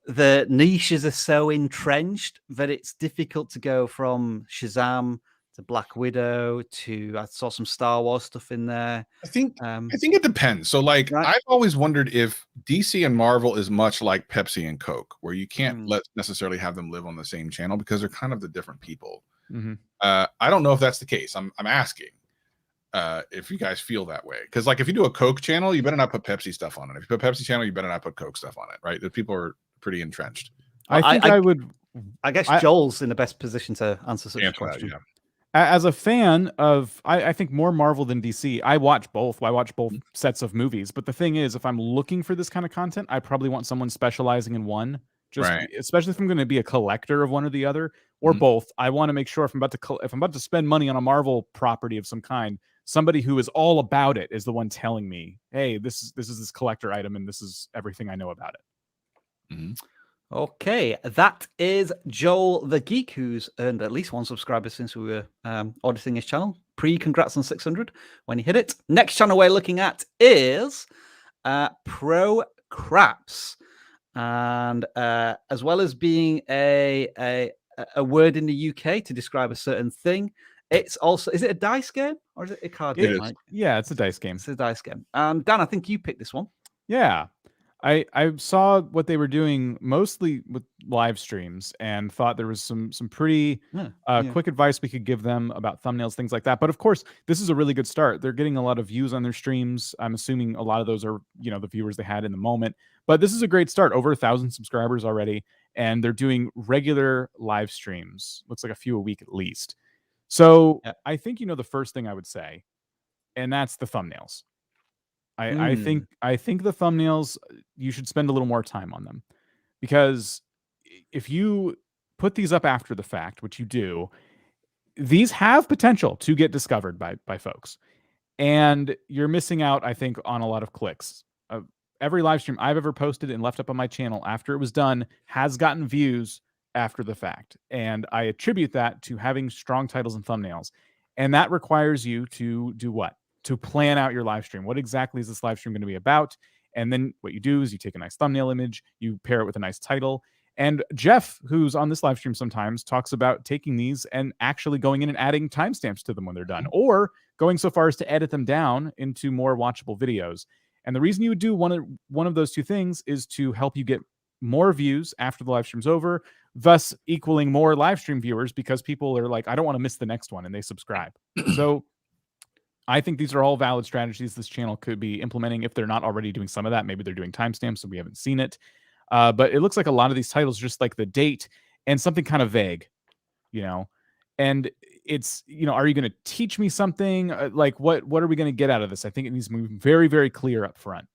the niches are so entrenched that it's difficult to go from Shazam to Black Widow to, I saw some Star Wars stuff in there. I think it depends. So like, right. I've always wondered if DC and Marvel is much like Pepsi and Coke, where you can't necessarily have them live on the same channel because they're kind of the different people. I don't know if that's the case. I'm asking if you guys feel that way, because like if you do a Coke channel, you better not put Pepsi stuff on it. If you put Pepsi channel, you better not put Coke stuff on it, right? The people are pretty entrenched. I guess Joel's in the best position to answer such a question. As a fan of, I think more Marvel than DC. I watch both. I watch both sets of movies. But the thing is, if I'm looking for this kind of content, I probably want someone specializing in one. Especially if I'm going to be a collector of one or the other, or both. I want to make sure if I'm about to spend money on a Marvel property of some kind, somebody who is all about it is the one telling me, "Hey, this is this collector item, and this is everything I know about it." Okay, that is JoeltheGeek, who's earned at least one subscriber since we were auditing his channel. Congrats on 600 when he hit it. Next channel we're looking at is Pro Craps. And as well as being a word in the UK to describe a certain thing, It's also, is it a dice game or is it a card game? is. Mike? Yeah, it's a dice game. It's a dice game. Dan, I think you picked this one. Yeah. I saw what they were doing mostly with live streams and thought there was some pretty quick advice we could give them about thumbnails, things like that. But of course, this is a really good start. They're getting a lot of views on their streams. I'm assuming a lot of those are, you know, the viewers they had in the moment. But this is a great start. Over 1,000 subscribers already, and they're doing regular live streams. Looks like a few a week at least. So I think, you know, the first thing I would say, and that's the thumbnails. I think the thumbnails, you should spend a little more time on them, because if you put these up after the fact, which you do, these have potential to get discovered by folks, and you're missing out, I think, on a lot of clicks. Every live stream I've ever posted and left up on my channel after it was done has gotten views after the fact, and I attribute that to having strong titles and thumbnails, and that requires you to do what? To plan out your live stream. What exactly is this live stream going to be about? And then what you do is you take a nice thumbnail image, you pair it with a nice title. And Jeff, who's on this live stream sometimes, talks about taking these and actually going in and adding timestamps to them when they're done, or going so far as to edit them down into more watchable videos. And the reason you would do one of those two things is to help you get more views after the live stream's over, thus equaling more live stream viewers, because people are like, I don't want to miss the next one, and they subscribe. So I think these are all valid strategies this channel could be implementing if they're not already doing some of that. Maybe they're doing timestamps, so we haven't seen it. But it looks like a lot of these titles, just like the date and something kind of vague, you know. And it's, you know, are you going to teach me something? Like, what are we going to get out of this? I think it needs to be very, very clear up front.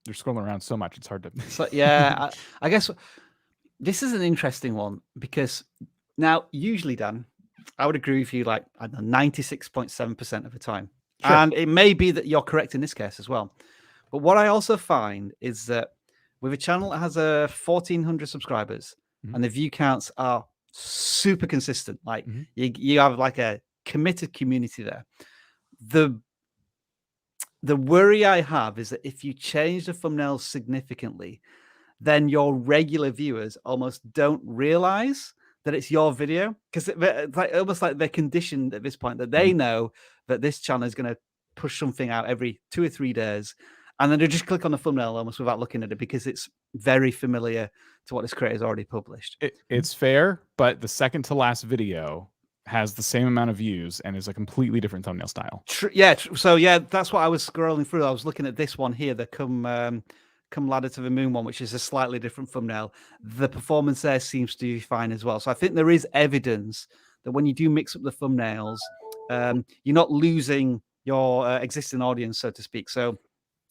They're scrolling around so much, it's hard to. So, yeah, I guess this is an interesting one, because now, usually, Dan, I would agree with you, like, I don't know, 96.7% of the time. Sure. And it may be that you're correct in this case as well. But what I also find is that with a channel that has 1,400 subscribers, and the view counts are super consistent, like you have like a committed community there. The worry I have is that if you change the thumbnails significantly, then your regular viewers almost don't realize that it's your video, because it's like, almost like they're conditioned at this point that they know that this channel is going to push something out every 2 or 3 days, and then they just click on the thumbnail almost without looking at it, because it's very familiar to what this creator's already published. It's fair, but the second to last video has the same amount of views and is a completely different thumbnail style. So yeah, that's what I was scrolling through. I was looking at this one here, the Come Ladder to the Moon one, which is a slightly different thumbnail. The performance there seems to be fine as well. So I think there is evidence that when you do mix up the thumbnails, you're not losing your existing audience, so to speak. So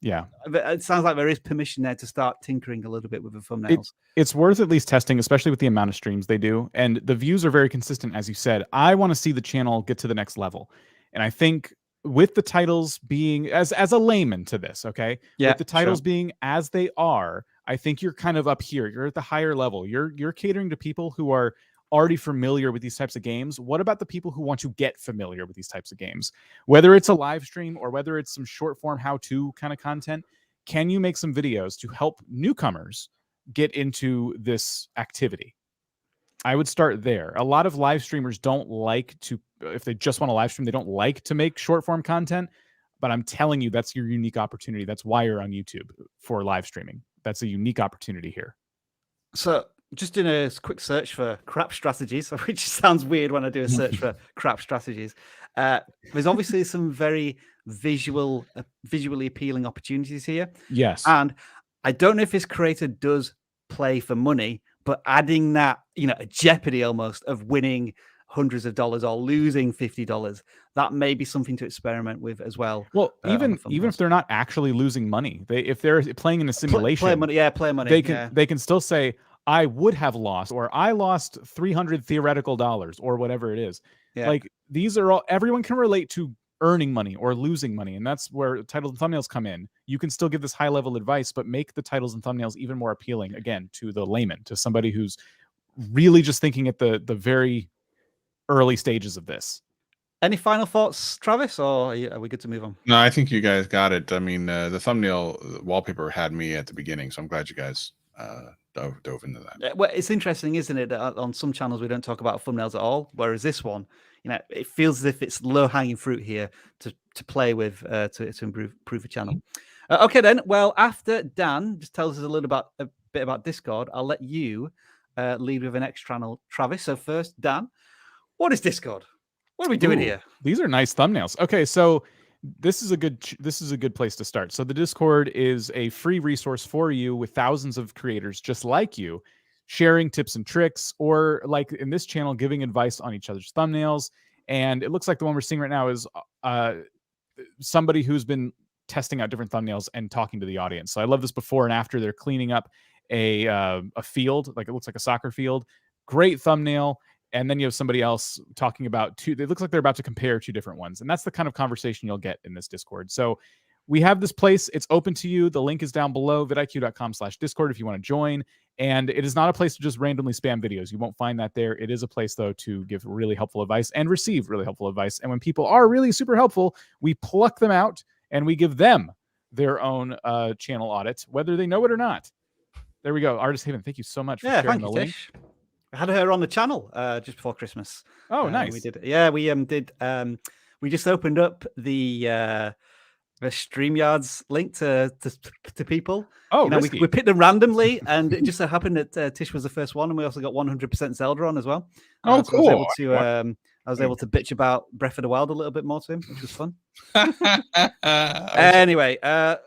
yeah, it sounds like there is permission there to start tinkering a little bit with the thumbnails. It's worth at least testing, especially with the amount of streams they do. And the views are very consistent, as you said. I want to see the channel get to the next level. And I think with the titles being, as a layman to this, okay? Yeah, with the titles being as they are, I think you're kind of up here. You're at the higher level. You're catering to people who are already familiar with these types of games. What about the people who want to get familiar with these types of games? Whether it's a live stream or whether it's some short form how-to kind of content, can you make some videos to help newcomers get into this activity? I would start there. A lot of live streamers don't like to, if they just want to live stream, they don't like to make short form content, but I'm telling you, that's your unique opportunity. That's why you're on YouTube, for live streaming. That's a unique opportunity here. So just doing a quick search for crap strategies, which sounds weird when I do a search for crap strategies. There's obviously some very visually appealing opportunities here. Yes. And I don't know if this creator does play for money, but adding that, you know, a jeopardy almost of winning hundreds of dollars or losing $50, that may be something to experiment with as well. Well, even if they're not actually losing money, if they're playing in a simulation, play money. They can still say, I would have lost, or I lost $300 theoretical dollars, or whatever it is. Yeah. Like, these are all, everyone can relate to earning money or losing money, and that's where titles and thumbnails come in. You can still give this high level advice, but make the titles and thumbnails even more appealing, again, to the layman, to somebody who's really just thinking at the very early stages of this. Any final thoughts, Travis, or are we good to move on? No, I think you guys got it. I mean, the thumbnail wallpaper had me at the beginning, so I'm glad you guys dove into that. Well, it's interesting, isn't it? That on some channels we don't talk about thumbnails at all, whereas this one, it feels as if it's low hanging fruit here to play with to improve the channel. Okay, then. Well, after Dan just tells us a bit about Discord, I'll let you lead with an X channel, Travis. So first, Dan, what is Discord? What are we doing here? These are nice thumbnails. Okay, so this is a good place to start. So the Discord is a free resource for you with thousands of creators just like you, sharing tips and tricks, or like in this channel, giving advice on each other's thumbnails. And it looks like the one we're seeing right now is somebody who's been testing out different thumbnails and talking to the audience. So I love this before and after. They're cleaning up a field, like it looks like a soccer field. Great thumbnail. And then you have somebody else talking about it looks like they're about to compare two different ones. And that's the kind of conversation you'll get in this Discord. So we have this place. It's open to you. The link is down below, vidiq.com/Discord if you want to join. And it is not a place to just randomly spam videos. You won't find that there. It is a place, though, to give really helpful advice and receive really helpful advice. And when people are really super helpful, we pluck them out and we give them their own channel audit, whether they know it or not. There we go. Artist Haven, thank you so much for sharing the link. Tish. I had her on the channel just before Christmas. Oh, nice. We did. Yeah, we did. We just opened up the StreamYard's link to people. Oh, we picked them randomly, and it just so happened that Tish was the first one, and we also got 100% Zelda on as well. Oh, cool. I was able to bitch about Breath of the Wild a little bit more to him, which was fun. Anyway,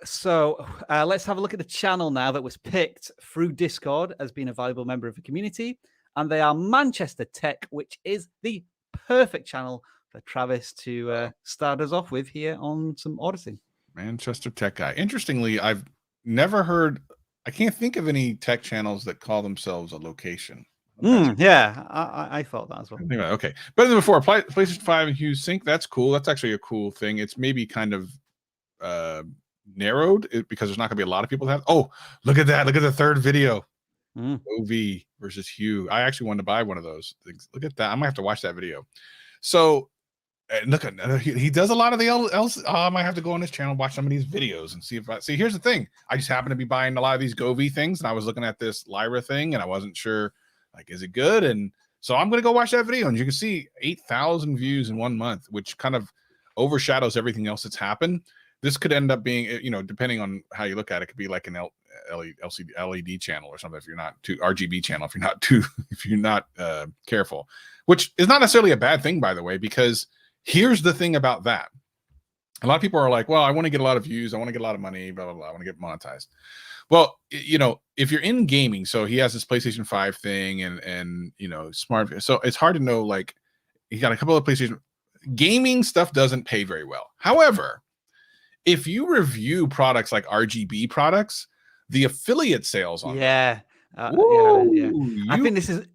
so let's have a look at the channel now that was picked through Discord as being a valuable member of the community. And they are Manchester Tech, which is the perfect channel for Travis to start us off with here on some auditing. Manchester Tech guy. Interestingly, I've never heard, I can't think of any tech channels that call themselves a location. Yeah, I thought that as well. Okay. Better than before. PlayStation 5 and Hughes Sync. That's cool. That's actually a cool thing. It's maybe kind of narrowed because there's not going to be a lot of people that have. Oh, look at that. Look at the third video. OV versus Hugh. I actually wanted to buy one of those things. Look at that. I might have to watch that video. So look at he does a lot of the else. I might have to go on his channel, watch some of these videos and see if I see. Here's the thing. I just happen to be buying a lot of these GoV things, and I was looking at this Lyra thing, and I wasn't sure, like, is it good? And so I'm gonna go watch that video, and you can see 8,000 views in 1 month, which kind of overshadows everything else that's happened. This could end up being, depending on how you look at it, could be like an LED channel or something if you're not too RGB channel if you're not careful, which is not necessarily a bad thing, by the way, because here's the thing about that. A lot of people are like, well, I want to get a lot of views, I want to get a lot of money, blah blah blah, I want to get monetized. Well, if you're in gaming, so he has this PlayStation 5 thing and smart, so it's hard to know, like, he got a couple of PlayStation gaming stuff doesn't pay very well. However, if you review products like RGB products, the affiliate sales on I think this is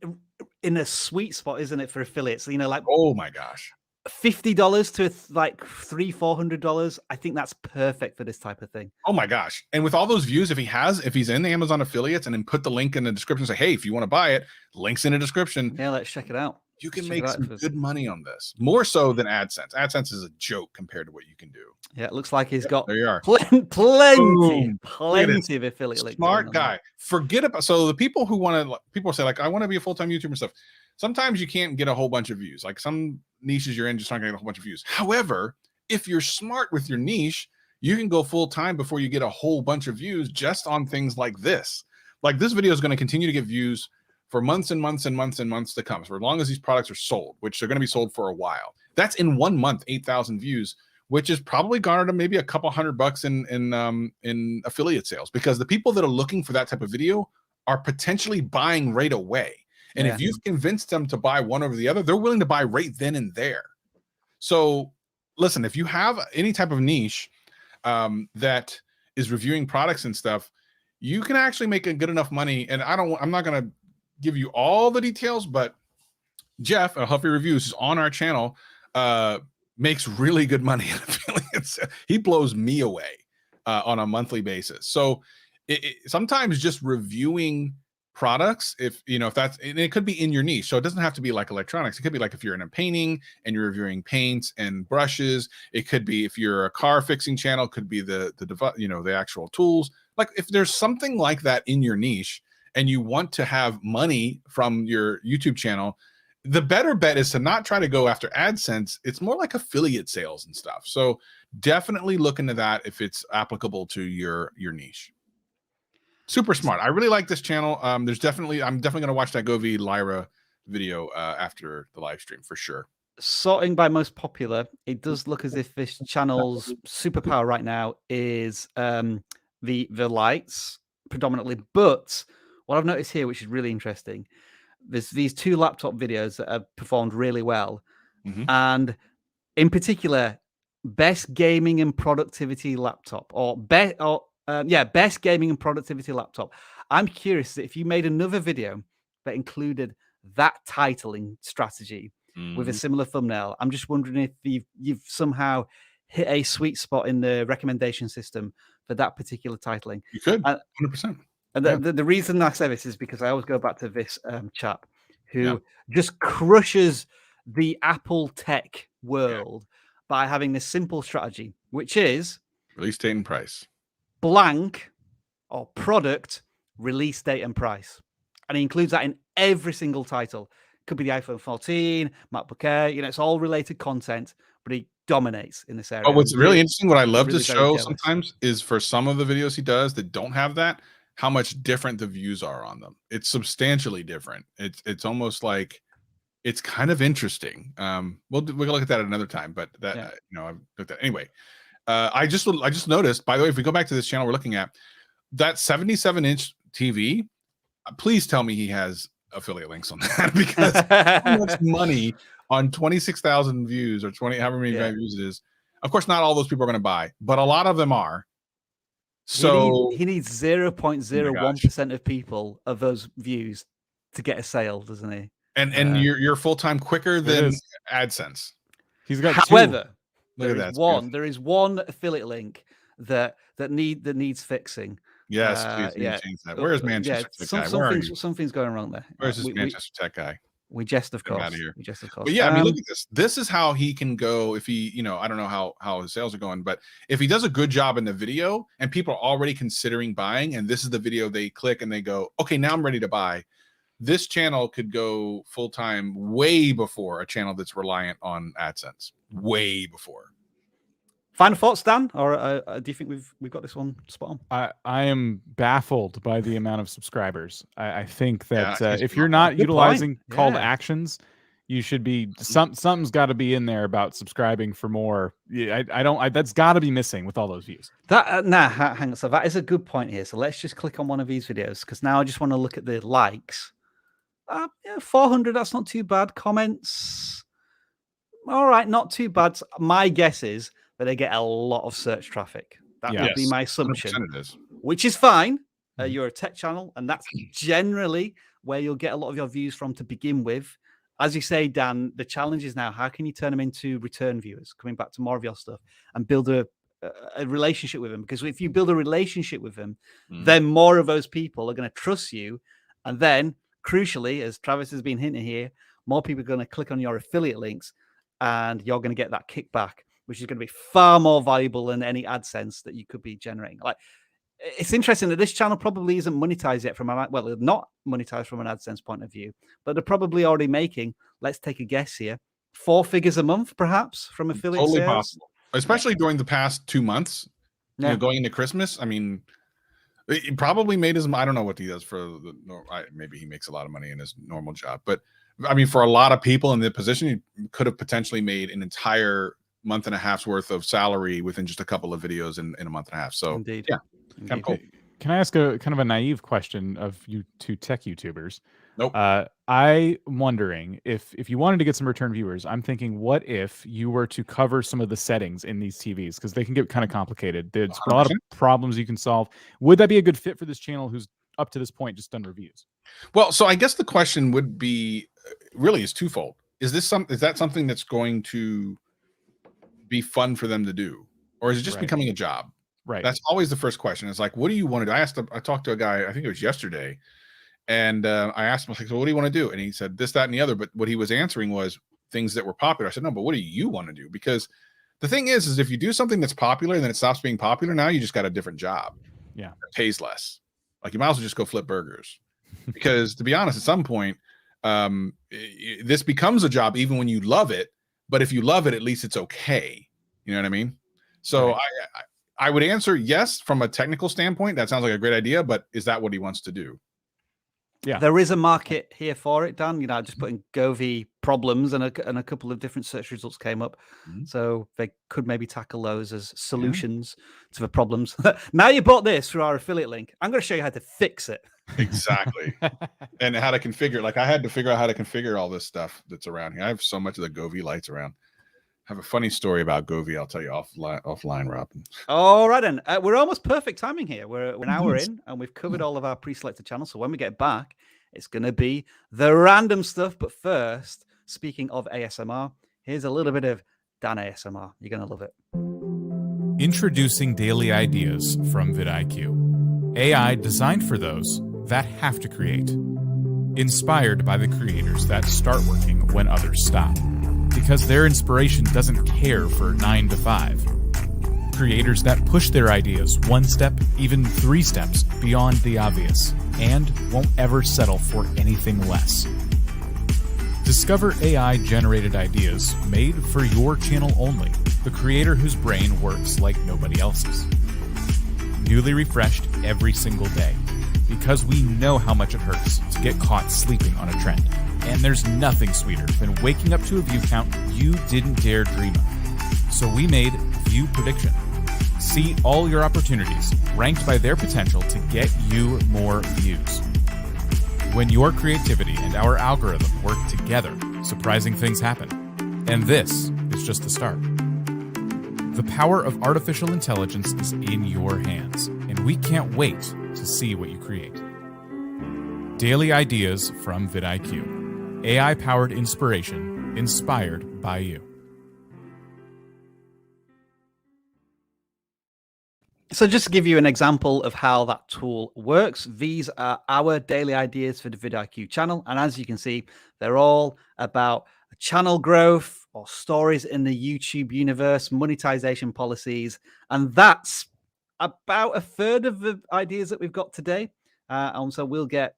in a sweet spot, isn't it, for affiliates? Like, oh my gosh, $50 to like $300-400. I think that's perfect for this type of thing. Oh my gosh. And with all those views, if he's in the Amazon affiliates and then put the link in the description, say, hey, if you want to buy it, links in the description. Yeah, let's check it out. You can make some good money on this, more so than AdSense. AdSense is a joke compared to what you can do. Yeah, it looks like he's got there you are. plenty of affiliate links. Smart guy. Forget about, so the people who want to, people say, like, I want to be a full-time YouTuber and stuff. Sometimes you can't get a whole bunch of views. Like some niches you're in just aren't going to get a whole bunch of views. However, if you're smart with your niche, you can go full-time before you get a whole bunch of views just on things like this. Like, this video is going to continue to get views for months and months and months and months to come, for as long as these products are sold, which they're going to be sold for a while. That's in 1 month, 8,000 views, which is probably garnered maybe a couple $100 in affiliate sales, because the people that are looking for that type of video are potentially buying right away. And if you've convinced them to buy one over the other, they're willing to buy right then and there. So listen, if you have any type of niche that is reviewing products and stuff, you can actually make a good enough money. And I'm not going to give you all the details, but Jeff at Huffy Reviews is on our channel, makes really good money in affiliates. He blows me away on a monthly basis. So sometimes just reviewing products, if that's, and it could be in your niche, so it doesn't have to be like electronics. It could be like if you're in a painting and you're reviewing paints and brushes. It could be if you're a car fixing channel, could be the actual tools. Like if there's something like that in your niche and you want to have money from your YouTube channel, the better bet is to not try to go after AdSense. It's more like affiliate sales and stuff. So definitely look into that if it's applicable to your niche. Super smart. I really like this channel. I'm definitely going to watch that GoV Lyra video after the live stream for sure. Sorting by most popular, it does look as if this channel's superpower right now is the lights predominantly. But what I've noticed here, which is really interesting, there's these 2 laptop videos that have performed really well, and in particular, best gaming and productivity laptop, best gaming and productivity laptop. I'm curious if you made another video that included that titling strategy with a similar thumbnail. I'm just wondering if you've somehow hit a sweet spot in the recommendation system for that particular titling. You could, 100%. And the reason I say this is because I always go back to this chap who just crushes the Apple tech world by having this simple strategy, which is release date and price. Blank or product, release date and price. And he includes that in every single title. Could be the iPhone 14, MacBook Air, it's all related content, but he dominates in this area. But what's really interesting, what I love really to show sometimes is for some of the videos he does that don't have that, how much different the views are on them. It's substantially different. It's almost like it's kind of interesting. We'll look at that at another time, but that I've looked at anyway. I just noticed, by the way, if we go back to this channel we're looking at, that 77-inch TV, please tell me he has affiliate links on that, because how much money on 26,000 views or 20, however many views it is. Of course, not all those people are going to buy, but a lot of them are. So he needs 0.01% of people of those views to get a sale, doesn't he? And you're full-time quicker than AdSense. He's got however, there is one affiliate link that needs fixing. Yes, please change that. Where is Manchester Tech guy? Something's going wrong there. Where's this Manchester Tech guy? We jest, of course. Out of here. We jest, of course. But yeah, I mean, look at this. This is how he can go if he, I don't know how his sales are going, but if he does a good job in the video and people are already considering buying, and this is the video they click and they go, okay, now I'm ready to buy. This channel could go full-time way before a channel that's reliant on AdSense. Way before. Final thoughts, Dan? Or do you think we've got this one spot on? I am baffled by the amount of subscribers. I think that if you're not utilizing call to actions, you should be something's got to be in there about subscribing for more. That's got to be missing with all those views. Hang on. So that is a good point here. So let's just click on one of these videos, because now I just want to look at the likes. 400. That's not too bad. Comments. All right, not too bad. My guess is that they get a lot of search traffic. That would be my assumption, which is fine. You're a tech channel, and that's generally where you'll get a lot of your views from to begin with. As you say, Dan, the challenge is now, how can you turn them into return viewers, coming back to more of your stuff and build a relationship with them? Because if you build a relationship with them, then more of those people are going to trust you. And then, crucially, as Travis has been hinting here, more people are going to click on your affiliate links, and you're going to get that kickback, which is going to be far more valuable than any AdSense that you could be generating. Like, it's interesting that this channel probably isn't monetized yet not monetized from an AdSense point of view, but they're probably already making, let's take a guess here, 4 figures a month, perhaps, from affiliate sales. Possible, especially during the past 2 months, going into Christmas. I mean, he probably made I don't know what he does maybe he makes a lot of money in his normal job, but I mean, for a lot of people in the position, he could have potentially made an entire month and a half's worth of salary within just a couple of videos in a month and a half. So indeed. Yeah, kind of cool. Can I ask a kind of a naive question of you two tech YouTubers? Nope. I'm wondering if you wanted to get some return viewers, I'm thinking, what if you were to cover some of the settings in these TVs? Because they can get kind of complicated. There's a lot of problems you can solve. Would that be a good fit for this channel who's up to this point just done reviews? Well, so I guess the question would be really is twofold. Is that something that's going to be fun for them to do, or is it just becoming a job? Right. That's always the first question. It's like, what do you want to do? I talked to a guy, I think it was yesterday, And I asked him, I was like, so what do you want to do? And he said this, that, and the other. But what he was answering was things that were popular. I said, no, but what do you want to do? Because the thing is if you do something that's popular and then it stops being popular, now you just got a different job. Yeah. It pays less. Like you might as well just go flip burgers. Because to be honest, at some point, this becomes a job even when you love it. But if you love it, at least it's okay. You know what I mean? So Right. I would answer yes from a technical standpoint. That sounds like a great idea, but is that what he wants to do? Yeah. There is a market here for it, Dan. You know, I just put in GoV problems and a couple of different search results came up. So they could maybe tackle those as solutions to the problems. Now you bought this through our affiliate link. I'm going to show you how to fix it. Exactly. And how to configure. Like I had to figure out how to configure all this stuff that's around here. I have so much of the GoV lights around. I have a funny story about GoV. I'll tell you offline, Rob. All right, then. We're almost perfect timing here. We're an hour in, and we've covered all of our pre-selected channels. So when we get back, it's going to be the random stuff. But first, speaking of ASMR, here's a little bit of Dan ASMR. You're going to love it. Introducing daily ideas from vidIQ. AI designed for those that have to create. Inspired by the creators that start working when others stop. Because their inspiration doesn't care for 9 to 5. Creators that push their ideas 1 step, even 3 steps beyond the obvious, and won't ever settle for anything less. Discover AI-generated ideas made for your channel only, the creator whose brain works like nobody else's. Newly refreshed every single day, because we know how much it hurts to get caught sleeping on a trend. And there's nothing sweeter than waking up to a view count you didn't dare dream of. So we made View Prediction. See all your opportunities ranked by their potential to get you more views. When your creativity and our algorithm work together, surprising things happen. And this is just the start. The power of artificial intelligence is in your hands, and we can't wait to see what you create. Daily ideas from vidIQ. AI-powered inspiration, inspired by you. So just to give you an example of how that tool works, these are our daily ideas for the vidIQ channel. And as you can see, they're all about channel growth or stories in the YouTube universe, monetization policies. And that's about a third of the ideas that we've got today. And so we'll get,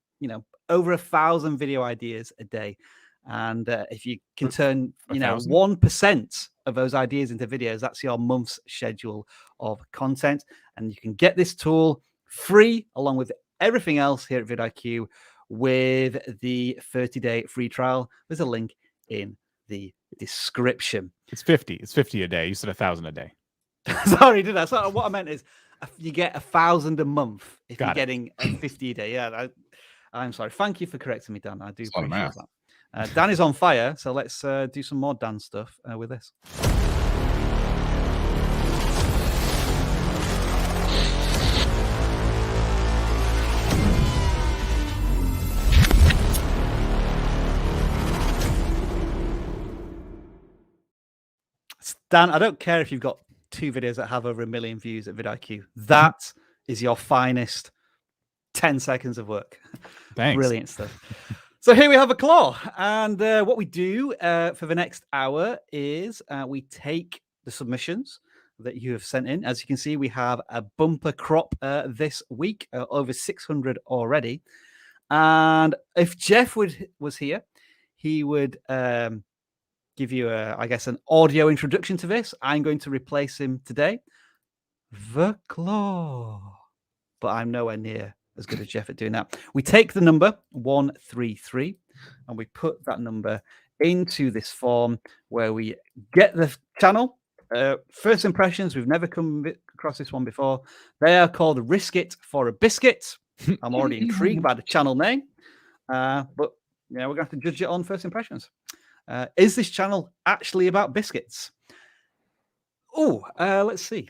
over 1,000 video ideas a day. And if you can turn, 1% of those ideas into videos, that's your month's schedule of content. And you can get this tool free along with everything else here at vidIQ with the 30-day free trial. There's a link in the description. It's 50. It's 50 a day. You said 1,000 a day. Sorry, did I? So what I meant is you get 1,000 a month if Got you're it. getting 50 a day. Yeah, I'm sorry. Thank you for correcting me, Dan. I do It's a lot of appreciate math. that. Dan is on fire, so let's do some more Dan stuff with this. Dan, I don't care if you've got 2 videos that have over 1 million views at vidIQ. That is your finest 10 seconds of work. Thanks. Brilliant stuff. So here we have a claw. And what we do for the next hour is we take the submissions that you have sent in. As you can see, we have a bumper crop this week, over 600 already. And if Jeff was here, he would give you, I guess, an audio introduction to this. I'm going to replace him today. The claw. But I'm nowhere near as good as Jeff at doing that. We take the number 133 and we put that number into this form where we get the channel. First impressions, we've never come across this one before. They are called Risk It for a Biscuit. I'm already intrigued by the channel name. But we're going to have to judge it on first impressions. Is this channel actually about biscuits? Oh, let's see.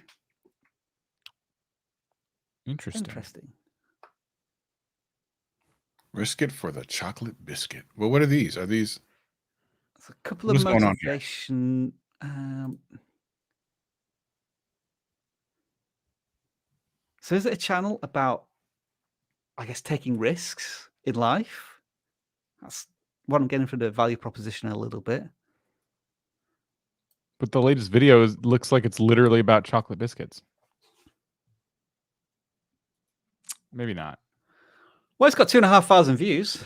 Interesting. Risk it for the chocolate biscuit. Well, what are these? Are these? It's a couple of What's going on here? motivation. So is it a channel about, I guess, taking risks in life. That's what I'm getting from the value proposition a little bit. But the latest video looks like it's literally about chocolate biscuits. Maybe not. Well, it's got 2,500 views.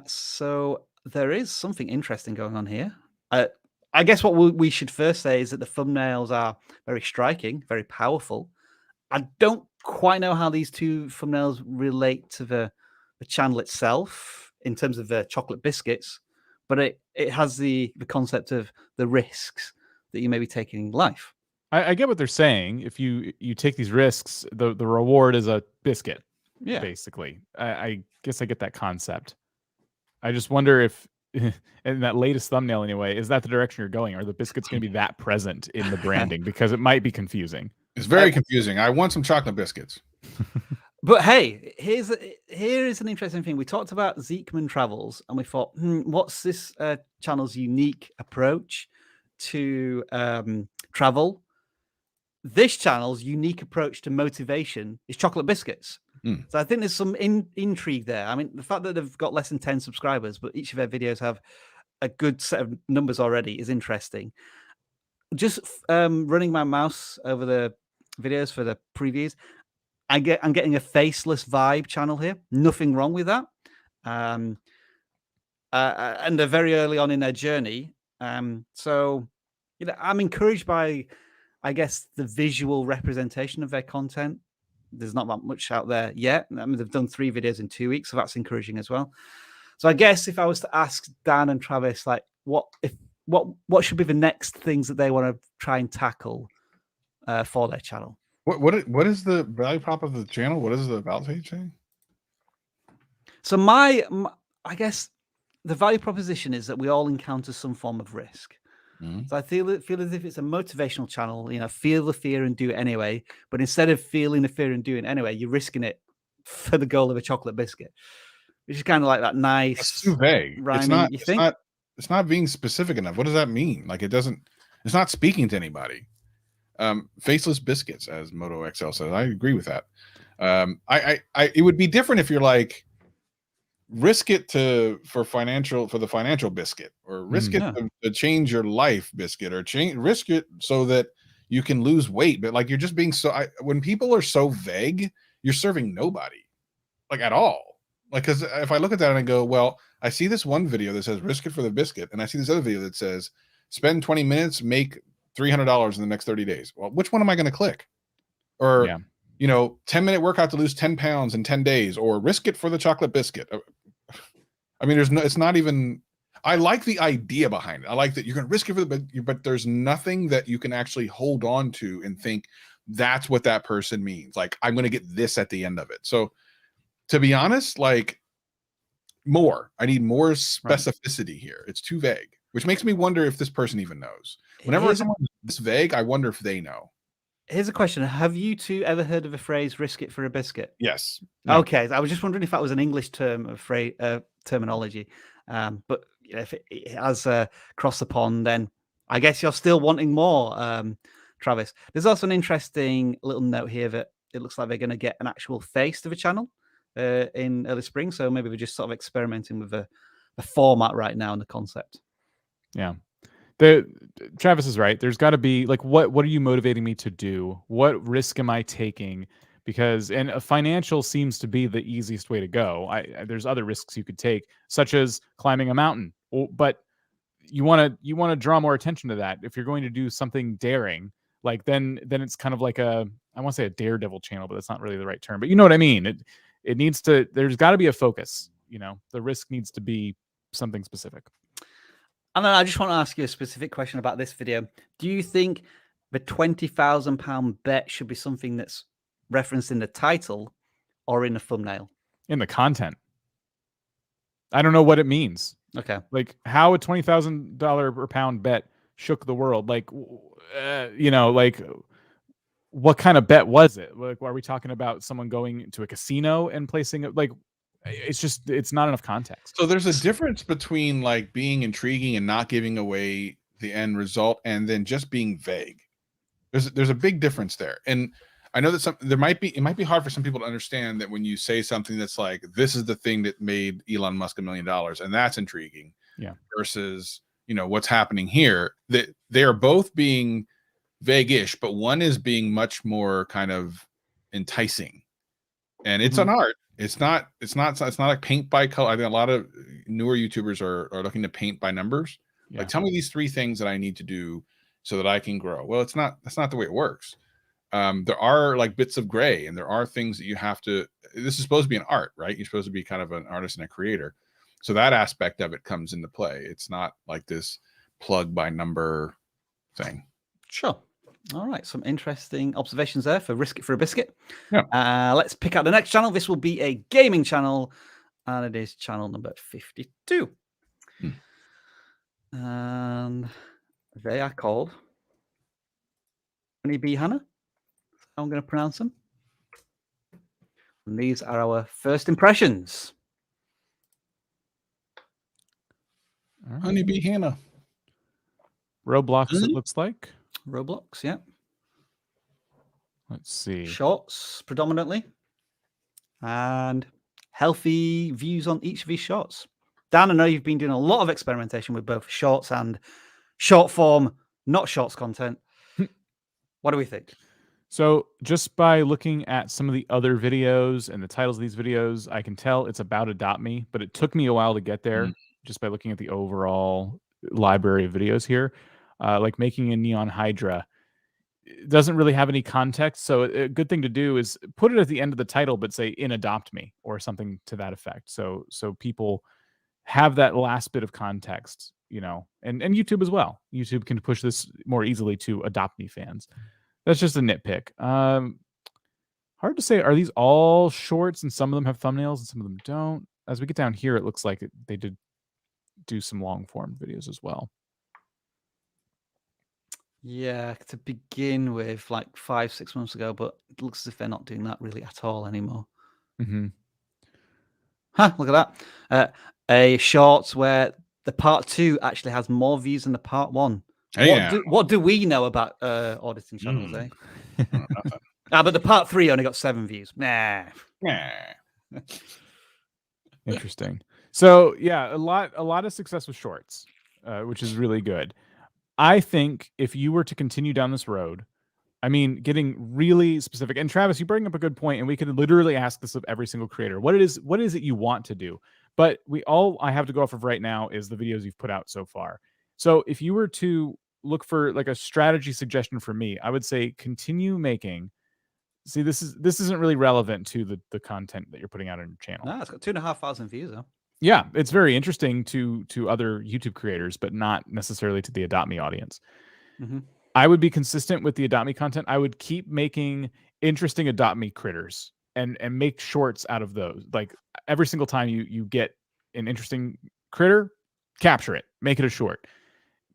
So there is something interesting going on here. I guess what we should first say is that the thumbnails are very striking, very powerful. I don't quite know how these two thumbnails relate to the channel itself in terms of the chocolate biscuits, but it has the concept of the risks that you may be taking in life. I get what they're saying. If you take these risks, the reward is a biscuit. Yeah. Basically. I guess I get that concept. I just wonder if, in that latest thumbnail anyway, is that the direction you're going? Are the biscuits going to be that present in the branding? Because it might be confusing. It's very confusing. I want some chocolate biscuits. But hey, here is an interesting thing. We talked about Zeekman Travels, and we thought, what's this channel's unique approach to travel? This channel's unique approach to motivation is chocolate biscuits. So I think there's some intrigue there. I mean, the fact that they've got less than 10 subscribers, but each of their videos have a good set of numbers already is interesting. Just running my mouse over the videos for the previews, I'm getting a faceless vibe channel here. Nothing wrong with that. And they're very early on in their journey. So, you know, I'm encouraged by, I guess, the visual representation of their content. There's not that much out there yet. I mean, they've done 3 videos in 2 weeks, so that's encouraging as well. So I guess if I was to ask Dan and Travis, like, what should be the next things that they want to try and tackle for their channel? What is the value prop of the channel? What is the about page saying? So my I guess the value proposition is that we all encounter some form of risk. So I feel as if it's a motivational channel, you know, feel the fear and do it anyway. But instead of feeling the fear and doing it anyway, you're risking it for the goal of a chocolate biscuit, which is kind of like that nice. It's too vague. Rhyming, It's not being specific enough. What does that mean? Like it's not speaking to anybody. Faceless biscuits, as Moto XL says. I agree with that. It would be different if you're like, risk it for the financial biscuit, or risk it to change your life biscuit, or risk it so that you can lose weight. But like, you're just being when people are so vague, you're serving nobody, like, at all. Like, because if I look at that and I go, well, I see this one video that says risk it for the biscuit, and I see this other video that says spend 20 minutes, make $300 in the next 30 days. Well, which one am I going to click? Or, you know, 10-minute workout to lose 10 pounds in 10 days, or risk it for the chocolate biscuit. I mean, it's not even, I like the idea behind it. I like that you're going to risk it for but there's nothing that you can actually hold on to and think that's what that person means. Like, I'm going to get this at the end of it. So to be honest, like, I need more specificity here. It's too vague, which makes me wonder if this person even knows. Whenever someone's this vague, I wonder if they know. Here's a question. Have you two ever heard of the phrase risk it for a biscuit? Yes. No. Okay. I was just wondering if that was an English term of terminology. But you know, if it has crossed the pond, then I guess you're still wanting more, Travis. There's also an interesting little note here that it looks like they're going to get an actual face to the channel in early spring. So maybe we're just sort of experimenting with the format right now and the concept. Yeah. Travis is right. There's got to be like, what are you motivating me to do? What risk am I taking? Because a financial seems to be the easiest way to go. There's other risks you could take, such as climbing a mountain. But you want to draw more attention to that. If you're going to do something daring, like then it's kind of like I want to say a daredevil channel, but that's not really the right term. But you know what I mean. It needs to. There's got to be a focus. You know, the risk needs to be something specific. And then I just want to ask you a specific question about this video. Do you think the £20,000 bet should be something that's referenced in the title or in the thumbnail? In the content. I don't know what it means. Okay. Like how a $20,000 per pound bet shook the world. Like, you know, like what kind of bet was it? Like, are we talking about someone going to a casino and placing it? Like, it's not enough context. So there's a difference between like being intriguing and not giving away the end result, and then just being vague. There's a big difference there. And I know that it might be hard for some people to understand that when you say something that's like, this is the thing that made Elon Musk $1 million, and that's intriguing. Yeah. Versus, what's happening here, that they are both being vague-ish, but one is being much more kind of enticing. And it's an art. It's not like paint by color. I think a lot of newer YouTubers are looking to paint by numbers. Yeah. Like, tell me these 3 things that I need to do so that I can grow. Well, that's not the way it works. There are like bits of gray, and there are things that you have to. This is supposed to be an art, right? You're supposed to be kind of an artist and a creator. So that aspect of it comes into play. It's not like this plug by number thing. Sure. All right, some interesting observations there for Risk It for a Biscuit. Yeah. Let's pick out the next channel. This will be a gaming channel, and it is channel number 52. And they are called HUNYBHana. I'm going to pronounce them. And these are our first impressions. HUNYBHana. Roblox, it looks like. Roblox, yeah. Let's see. Shorts predominantly. And healthy views on each of these shorts. Dan, I know you've been doing a lot of experimentation with both shorts and short form, not shorts content. What do we think? So just by looking at some of the other videos and the titles of these videos, I can tell it's about Adopt Me, but it took me a while to get there just by looking at the overall library of videos here. Like making a neon hydra, it doesn't really have any context. So a good thing to do is put it at the end of the title, but say in Adopt Me or something to that effect. So people have that last bit of context, and YouTube as well. YouTube can push this more easily to Adopt Me fans. That's just a nitpick. Hard to say. Are these all shorts and some of them have thumbnails and some of them don't? As we get down here, it looks like they did do some long form videos as well. Yeah, to begin with, like 5-6 months ago, but it looks as if they're not doing that really at all anymore. Look at that. A short where the part 2 actually has more views than the part 1. What do we know about auditing channels, eh? But the part 3 only got 7 views. Nah. Interesting. So yeah, a lot of success with shorts, which is really good. I think if you were to continue down this road, I mean, getting really specific, and Travis, you bring up a good point, and we could literally ask this of every single creator. What is it you want to do? But I have to go off of right now is the videos you've put out so far. So if you were to look for like a strategy suggestion for me, I would say continue making. See, this isn't really relevant to the content that you're putting out on your channel. No, it's got 2,500 views though. Yeah, it's very interesting to other YouTube creators, but not necessarily to the Adopt Me audience. I would be consistent with the Adopt Me content. I would keep making interesting Adopt Me critters and make shorts out of those. Like every single time you get an interesting critter, capture it, make it a short.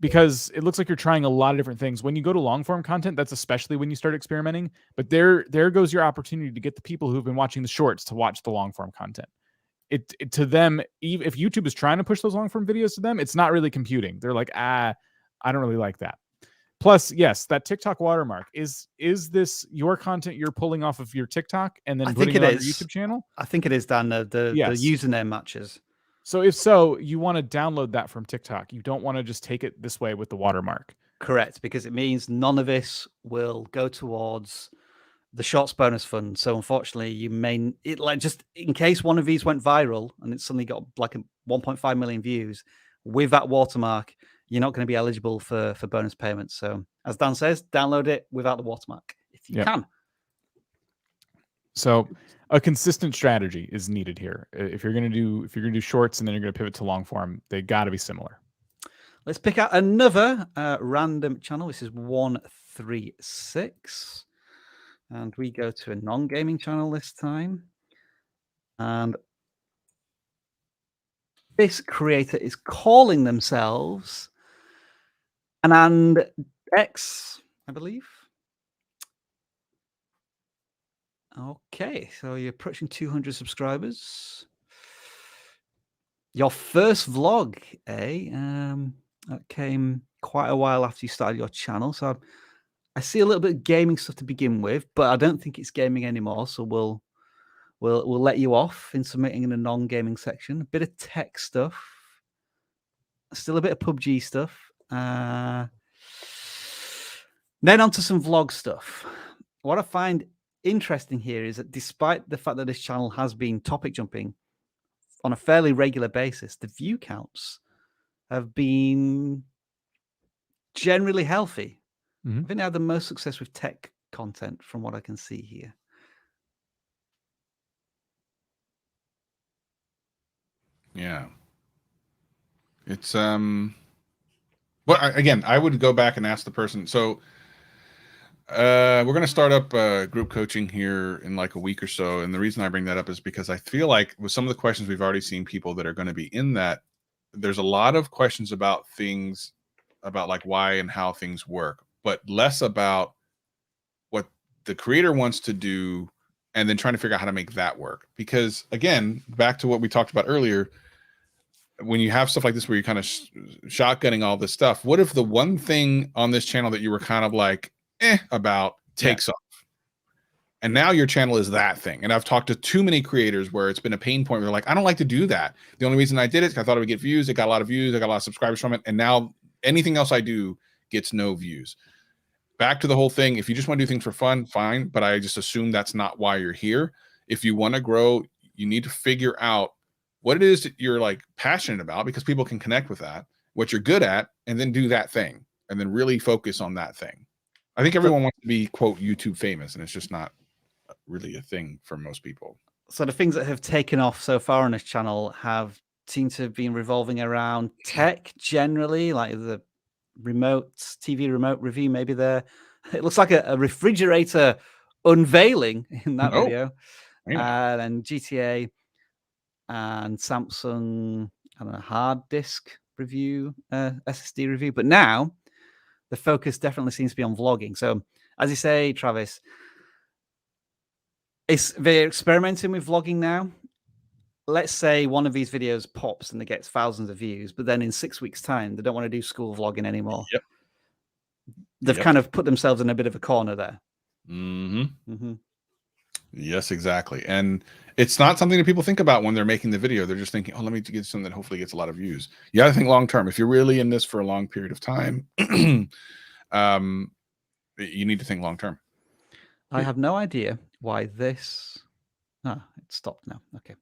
Because it looks like you're trying a lot of different things. When you go to long form content, that's especially when you start experimenting. But there goes your opportunity to get the people who've been watching the shorts to watch the long form content. It to them, even if YouTube is trying to push those long form videos to them, it's not really computing. They're like, I don't really like that. Plus, yes, that TikTok watermark is this your content you're pulling off of your TikTok and then putting it on your YouTube channel? I think it is, Dan. The username matches. So if so, you want to download that from TikTok. You don't want to just take it this way with the watermark. Correct, because it means none of this will go towards the Shorts bonus fund. So unfortunately, just in case one of these went viral and it suddenly got like 1.5 million views with that watermark, you're not going to be eligible for bonus payments. So as Dan says, download it without the watermark if you can. So a consistent strategy is needed here. If you're going to do shorts and then you're going to pivot to long form, they got to be similar. Let's pick out another random channel. This is 136. And we go to a non-gaming channel this time. And this creator is calling themselves AnandX, I believe. Okay, so you're approaching 200 subscribers. Your first vlog, that came quite a while after you started your channel. So I see a little bit of gaming stuff to begin with, but I don't think it's gaming anymore. So we'll let you off in submitting in a non-gaming section. A bit of tech stuff, still a bit of PUBG stuff. Then onto some vlog stuff. What I find interesting here is that despite the fact that this channel has been topic jumping on a fairly regular basis, the view counts have been generally healthy. I think they had the most success with tech content from what I can see here. Yeah. It's well, again, I would go back and ask the person. So we're going to start up group coaching here in like a week or so. And the reason I bring that up is because I feel like with some of the questions we've already seen people that are going to be in that, there's a lot of questions about things about like why and how things work, but less about what the creator wants to do and then trying to figure out how to make that work. Because again, back to what we talked about earlier, when you have stuff like this where you're kind of shotgunning all this stuff, what if the one thing on this channel that you were kind of like about takes off, and now your channel is that thing? And I've talked to too many creators where it's been a pain point where they're like, I don't like to do that. The only reason I did it is I thought it would get views. It got a lot of views. I got a lot of subscribers from it, and now anything else I do gets no views. Back to the whole thing. If you just want to do things for fun, fine, but I just assume that's not why you're here. If you want to grow, you need to figure out what it is that you're like passionate about, because people can connect with that, what you're good at, and then do that thing, and then really focus on that thing. I think everyone wants to be, quote, YouTube famous, and it's just not really a thing for most people. So the things that have taken off so far on this channel have seemed to have been revolving around tech generally, like the TV remote review maybe there. It looks like a refrigerator unveiling in that video. And GTA and Samsung, I don't know, hard disk review, SSD review. But now the focus definitely seems to be on vlogging. So as you say, Travis, they're experimenting with vlogging now. Let's say one of these videos pops and it gets thousands of views, but then in 6 weeks' time, they don't want to do school vlogging anymore. Yep. They've kind of put themselves in a bit of a corner there. Yes, exactly. And it's not something that people think about when they're making the video. They're just thinking, oh, let me get something that hopefully gets a lot of views. You got to think long term. If you're really in this for a long period of time, you need to think long term. I have no idea why this. Ah, it stopped now. Okay.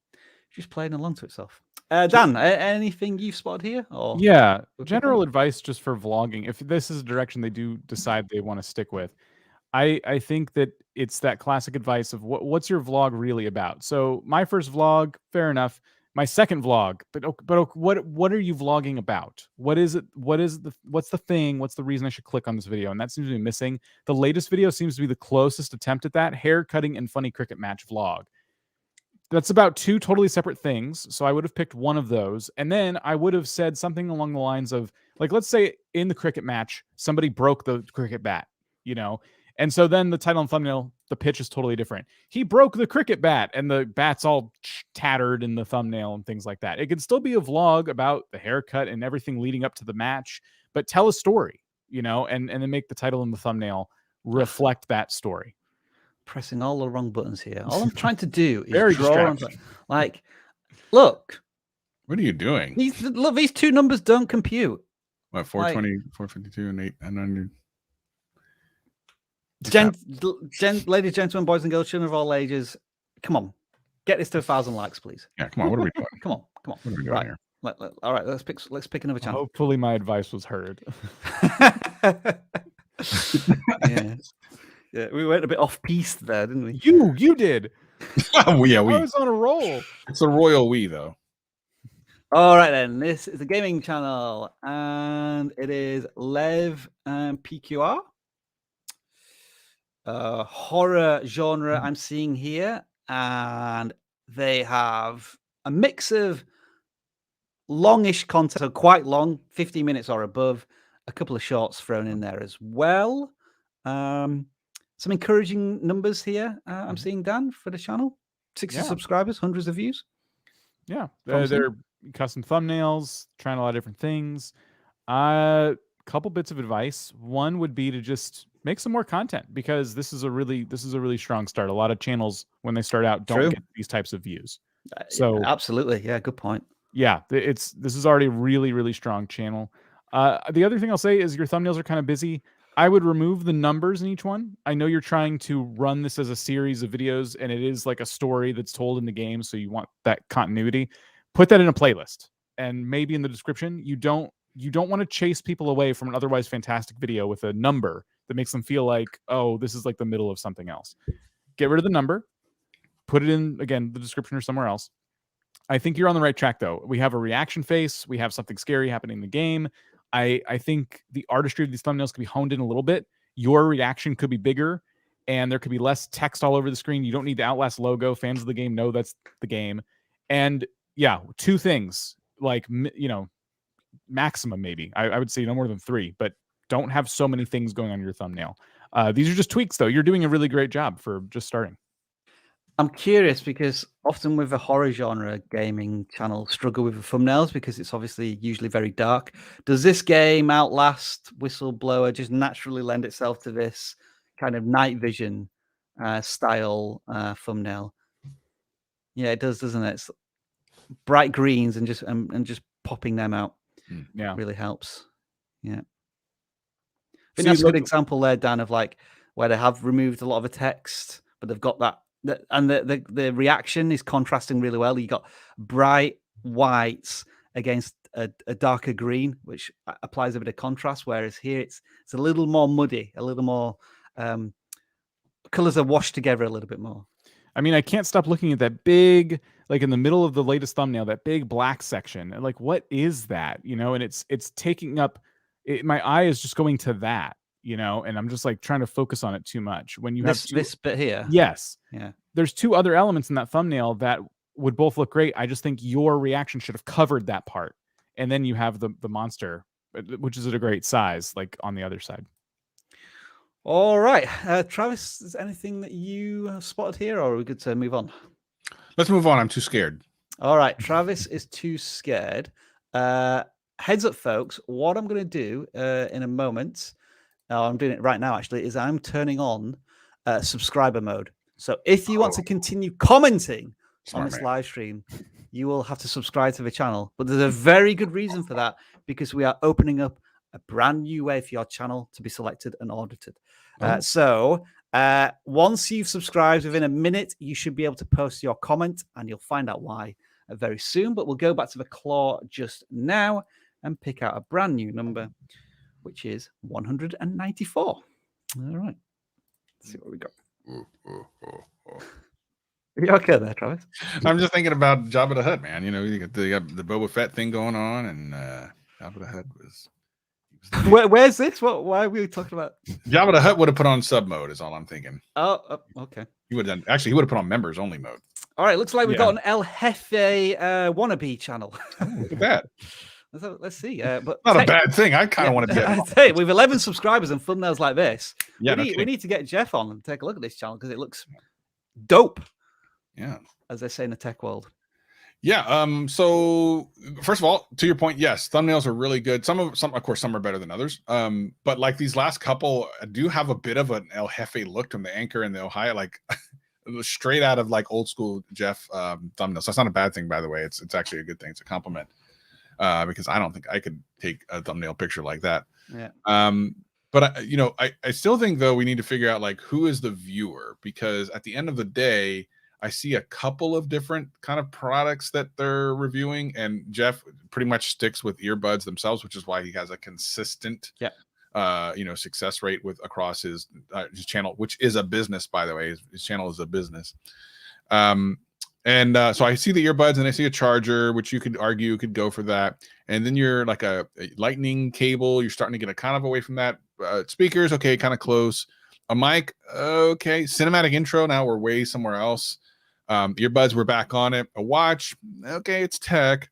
Just playing along to itself. Dan, anything you've spotted here? Or yeah, general advice just for vlogging. If this is a direction they do decide they want to stick with, I think that it's that classic advice of what's your vlog really about? So my first vlog, fair enough. My second vlog, but what are you vlogging about? What is it? What's the thing? What's the reason I should click on this video? And that seems to be missing. The latest video seems to be the closest attempt at that: hair cutting and funny cricket match vlog. That's about two totally separate things. So I would have picked one of those. And then I would have said something along the lines of, like, let's say in the cricket match, somebody broke the cricket bat, you know? And so then the title and thumbnail, the pitch is totally different. He broke the cricket bat and the bat's all tattered in the thumbnail and things like that. It could still be a vlog about the haircut and everything leading up to the match, but tell a story, you know, and then make the title and the thumbnail reflect that story. Pressing all the wrong buttons here. All I'm trying to do is Very draw on, like, look. What are you doing? These two numbers don't compute. What, 420, 452, and 800? Ladies, gentlemen, boys and girls, children of all ages, come on. Get this to 1,000 likes, please. Yeah, come on. What are we doing? Come on. What are we doing here? All right, let's pick another channel. Hopefully my advice was heard. Yeah, we went a bit off piste there, didn't we? You did. Oh, yeah, I was on a roll. It's a royal we, though. All right, then. This is a gaming channel, and it is Lev PQR. Horror genre I'm seeing here, and they have a mix of longish content, so quite long, 50 minutes or above, a couple of shorts thrown in there as well. Some encouraging numbers here I'm seeing, Dan, for the channel. 60 subscribers, hundreds of views. Yeah, they're custom thumbnails, trying a lot of different things. Couple bits of advice. One would be to just make some more content, because this is a really strong start. A lot of channels when they start out don't get these types of views. So absolutely, yeah, good point. Yeah, this is already a really strong channel. The other thing I'll say is your thumbnails are kind of busy. I would remove the numbers in each one. I know you're trying to run this as a series of videos, and it is like a story that's told in the game, so you want that continuity. Put that in a playlist, and maybe in the description. You don't want to chase people away from an otherwise fantastic video with a number that makes them feel like, oh, this is like the middle of something else. Get rid of the number. Put it in, again, the description or somewhere else. I think you're on the right track, though. We have a reaction face. We have something scary happening in the game. I think the artistry of these thumbnails could be honed in a little bit. Your reaction could be bigger, and there could be less text all over the screen. You don't need the Outlast logo. Fans of the game know that's the game. And yeah, 2 things, like, maximum maybe. I would say no more than 3, but don't have so many things going on your thumbnail. These are just tweaks, though. You're doing a really great job for just starting. I'm curious because often with a horror genre gaming channel struggle with the thumbnails because it's obviously usually very dark. Does this game, Outlast, Whistleblower, just naturally lend itself to this kind of night vision style thumbnail? Yeah, it does, doesn't it? It's bright greens and just popping them out. Yeah, really helps. Yeah, I think that's a good example there, Dan, of like where they have removed a lot of the text, but they've got that. And the reaction is contrasting really well. You got bright whites against a darker green, which applies a bit of contrast. Whereas here it's a little more muddy, a little more colors are washed together a little bit more. I mean, I can't stop looking at that big, like in the middle of the latest thumbnail, that big black section. And like, what is that? And it's taking up. My eye is just going to that. And I'm just like trying to focus on it too much. When you have this bit here. Yes. Yeah. There's 2 other elements in that thumbnail that would both look great. I just think your reaction should have covered that part. And then you have the monster, which is at a great size, like on the other side. All right. Travis, is anything that you spotted here, or are we good to move on? Let's move on. I'm too scared. All right. Travis is too scared. Heads up, folks. What I'm going to do in a moment, I'm doing it right now, actually, is I'm turning on subscriber mode. So if you want to continue commenting on this live stream, you will have to subscribe to the channel. But there's a very good reason for that, because we are opening up a brand new way for your channel to be selected and audited. So once you've subscribed, within a minute, you should be able to post your comment, and you'll find out why very soon. But we'll go back to the claw just now and pick out a brand new number, which is 194. All right. Let's see what we got. Are you okay there, Travis? I'm just thinking about Jabba the Hutt, man. You got the Boba Fett thing going on, and Jabba the Hutt was. Where's this? Why are we talking about? Jabba the Hutt would have put on sub mode, is all I'm thinking. Oh, okay. He would have done. Actually, he would have put on members only mode. All right. Looks like we've got an El Jefe wannabe channel. Look at that. Let's see. But not a bad thing. I kind of want to get. Hey, with 11 subscribers and thumbnails like this, yeah, we need to get Jeff on and take a look at this channel because it looks dope. Yeah, as they say in the tech world. Yeah. So first of all, to your point, yes, thumbnails are really good. Some of course, some are better than others. But like these last couple do have a bit of an El Jefe look to them, the Anchor and the Ohio, like straight out of like old school Jeff thumbnails. So that's not a bad thing, by the way. It's actually a good thing. It's a compliment. Because I don't think I could take a thumbnail picture like that. Yeah. But I still think though we need to figure out like who is the viewer, because at the end of the day, I see a couple of different kind of products that they're reviewing, and Jeff pretty much sticks with earbuds themselves, which is why he has a consistent, success rate across his channel, which is a business, by the way. His channel is a business. And so I see the earbuds and I see a charger, which you could argue could go for that. And then you're like a lightning cable. You're starting to get a kind of away from that. Speakers, okay, kind of close. A mic, okay. Cinematic intro, now we're way somewhere else. Earbuds, we're back on it. A watch, okay, it's tech.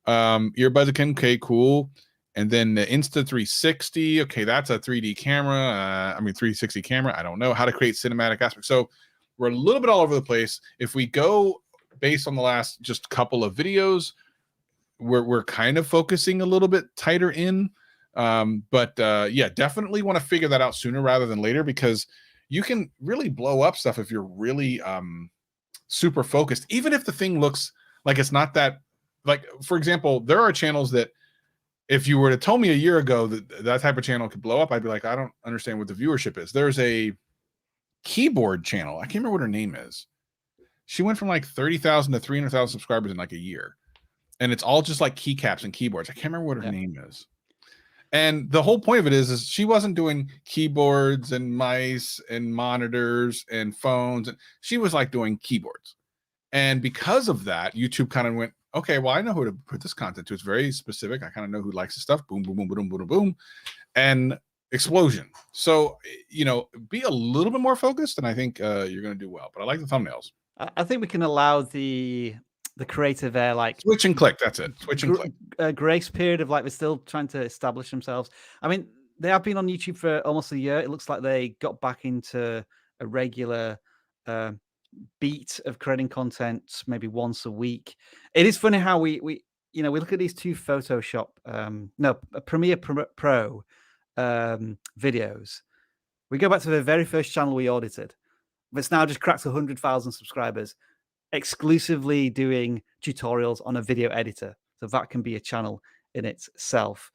Earbuds again, okay, cool. And then the Insta360, okay, that's a 3D camera. 360 camera. I don't know how to create cinematic aspects. So we're a little bit all over the place. If we go based on the last just couple of videos, we're kind of focusing a little bit tighter in. Yeah, definitely want to figure that out sooner rather than later, because you can really blow up stuff if you're really super focused, even if the thing looks like it's not that, like, for example, there are channels that if you were to tell me a year ago that that type of channel could blow up, I'd be like, I don't understand what the viewership is. There's a keyboard channel. I can't remember what her name is. She went from like 30,000 to 300,000 subscribers in like a year. And it's all just like keycaps and keyboards. I can't remember what her name is. And the whole point of it is she wasn't doing keyboards and mice and monitors and phones. She was like doing keyboards. And because of that, YouTube kind of went, okay, well, I know who to put this content to. It's very specific. I kind of know who likes the stuff. Boom, boom, boom, boom, boom, boom, and explosion. So, you know, be a little bit more focused, and I think you're going to do well. But I like the thumbnails. I think we can allow the creator there, like switch and click. That's it. Switch and click. A grace period of like they're still trying to establish themselves. I mean, they have been on YouTube for almost a year. It looks like they got back into a regular beat of creating content maybe once a week. It is funny how we look at these two Photoshop Premiere Pro videos. We go back to the very first channel we audited. It's now just cracked 100,000 subscribers, exclusively doing tutorials on a video editor. So that can be a channel in itself.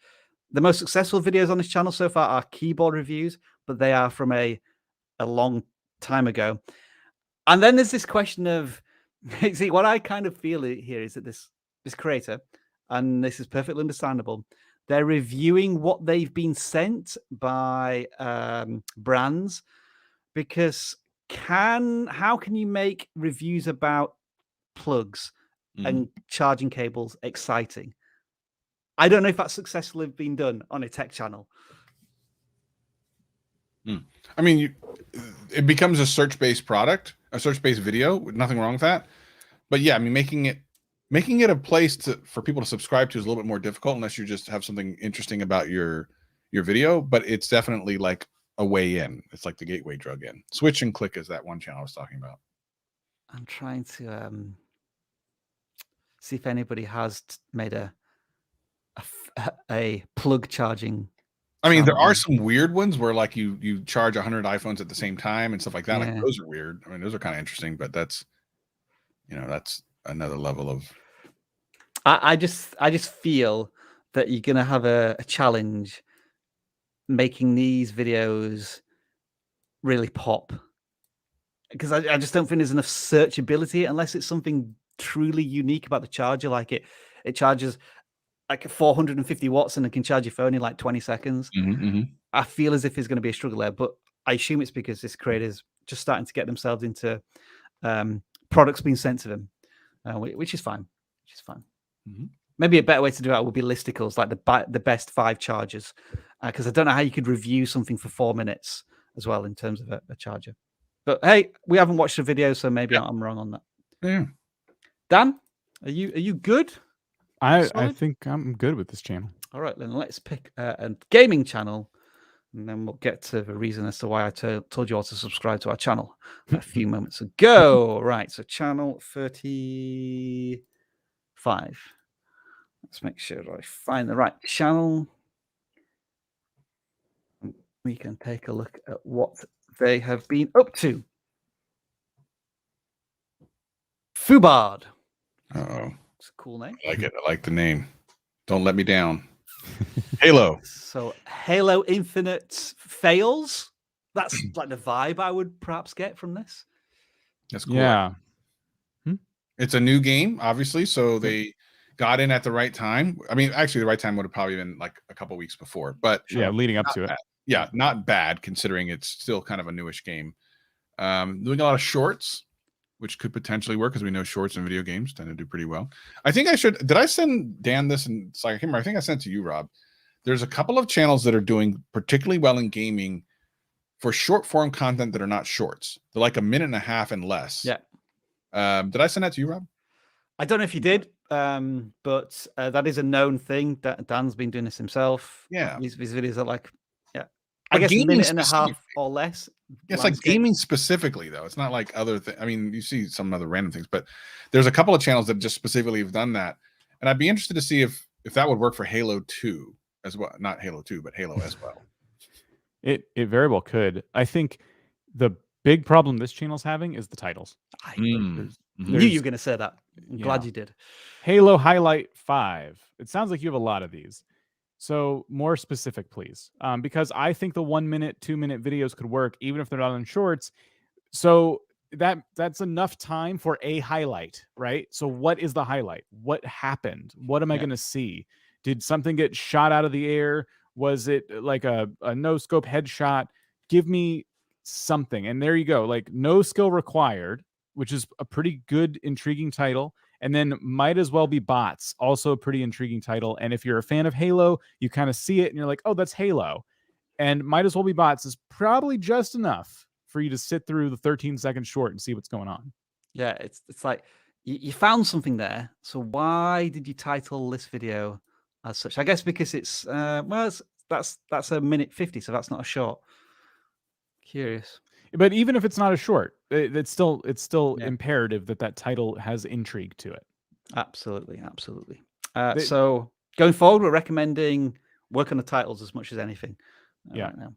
The most successful videos on this channel so far are keyboard reviews, but they are from a long time ago. And then there's this question of, see, what I kind of feel here is that this creator, and this is perfectly understandable, they're reviewing what they've been sent by brands, because how can you make reviews about plugs and charging cables exciting? I don't know if that's successfully been done on a tech channel. I mean, it becomes a search-based product, a search-based video. Nothing wrong with that. But yeah, I mean, making it a place for people to subscribe to is a little bit more difficult unless you just have something interesting about your video. But it's definitely like a way in. It's like the gateway drug in. Switch and click is that one channel I was talking about. I'm trying to see if anybody has made a plug charging. I mean, there are some weird ones where like you charge 100 iPhones at the same time and stuff like that. Yeah. Like those are weird. I mean, those are kind of interesting, but that's another level of. I just feel that you're gonna have a challenge making these videos really pop, because I just don't think there's enough searchability unless it's something truly unique about the charger. Like it charges like 450 watts and it can charge your phone in like 20 seconds. I feel as if there's going to be a struggle there, but I assume it's because this creator's just starting to get themselves into products being sent to them, which is fine. Maybe a better way to do it would be listicles, like the best 5 chargers, because I don't know how you could review something for 4 minutes as well in terms of a charger. But hey, we haven't watched the video, so maybe I'm wrong on that. Yeah. Dan, are you good? I think I'm good with this channel. All right, then let's pick a gaming channel, and then we'll get to the reason as to why I told you all to subscribe to our channel a few moments ago. Right, so channel 35. Let's make sure I find the right channel. We can take a look at what they have been up to. FUBARED. Uh-oh. It's a cool name. I like it. I like the name. Don't let me down. Halo. So Halo Infinite fails. That's like the vibe I would perhaps get from this. That's cool. Yeah. It's a new game, obviously, so they got in at the right time. I mean, actually, the right time would have probably been like a couple weeks before, but yeah, leading up to it. Yeah, not bad considering it's still kind of a newish game. Doing a lot of shorts, which could potentially work because we know shorts in video games tend to do pretty well. I think I should. Did I send Dan this? And I can't remember. I think I sent it to you, Rob. There's a couple of channels that are doing particularly well in gaming for short form content that are not shorts. They're like 1.5 minutes and less. Yeah. Did I send that to you, Rob? I don't know if you did, but that is a known thing. Dan's been doing this himself. Yeah. These videos are like, I guess 1.5 minutes or less. It's like gaming specifically, though. It's not like other things. I mean, you see some other random things, but there's a couple of channels that just specifically have done that. And I'd be interested to see if that would work for Halo 2. as well. Not Halo 2, but Halo as well. It very well could. I think the big problem this channel's having is the titles. I Mm. knew you were going to say that. I'm glad you did. Halo Highlight 5. It sounds like you have a lot of these. So more specific, please. Because I think the 1 minute, 2 minute videos could work, even if they're not on shorts. So that's enough time for a highlight, right? So what is the highlight? What happened? What am I going to see? Did something get shot out of the air? Was it like a no scope headshot? Give me something. And there you go. Like no skill required, which is a pretty good, intriguing title. And then Might As Well Be Bots, also a pretty intriguing title. And if you're a fan of Halo, you kind of see it and you're like, oh, that's Halo. And Might As Well Be Bots is probably just enough for you to sit through the 13-second short and see what's going on. Yeah, it's like you found something there. So why did you title this video as such? I guess because it's that's a minute 50, so that's not a short. Curious. But even if it's not a short, it's still imperative that title has intrigue to it. Absolutely. So going forward, we're recommending work on the titles as much as anything. Right now.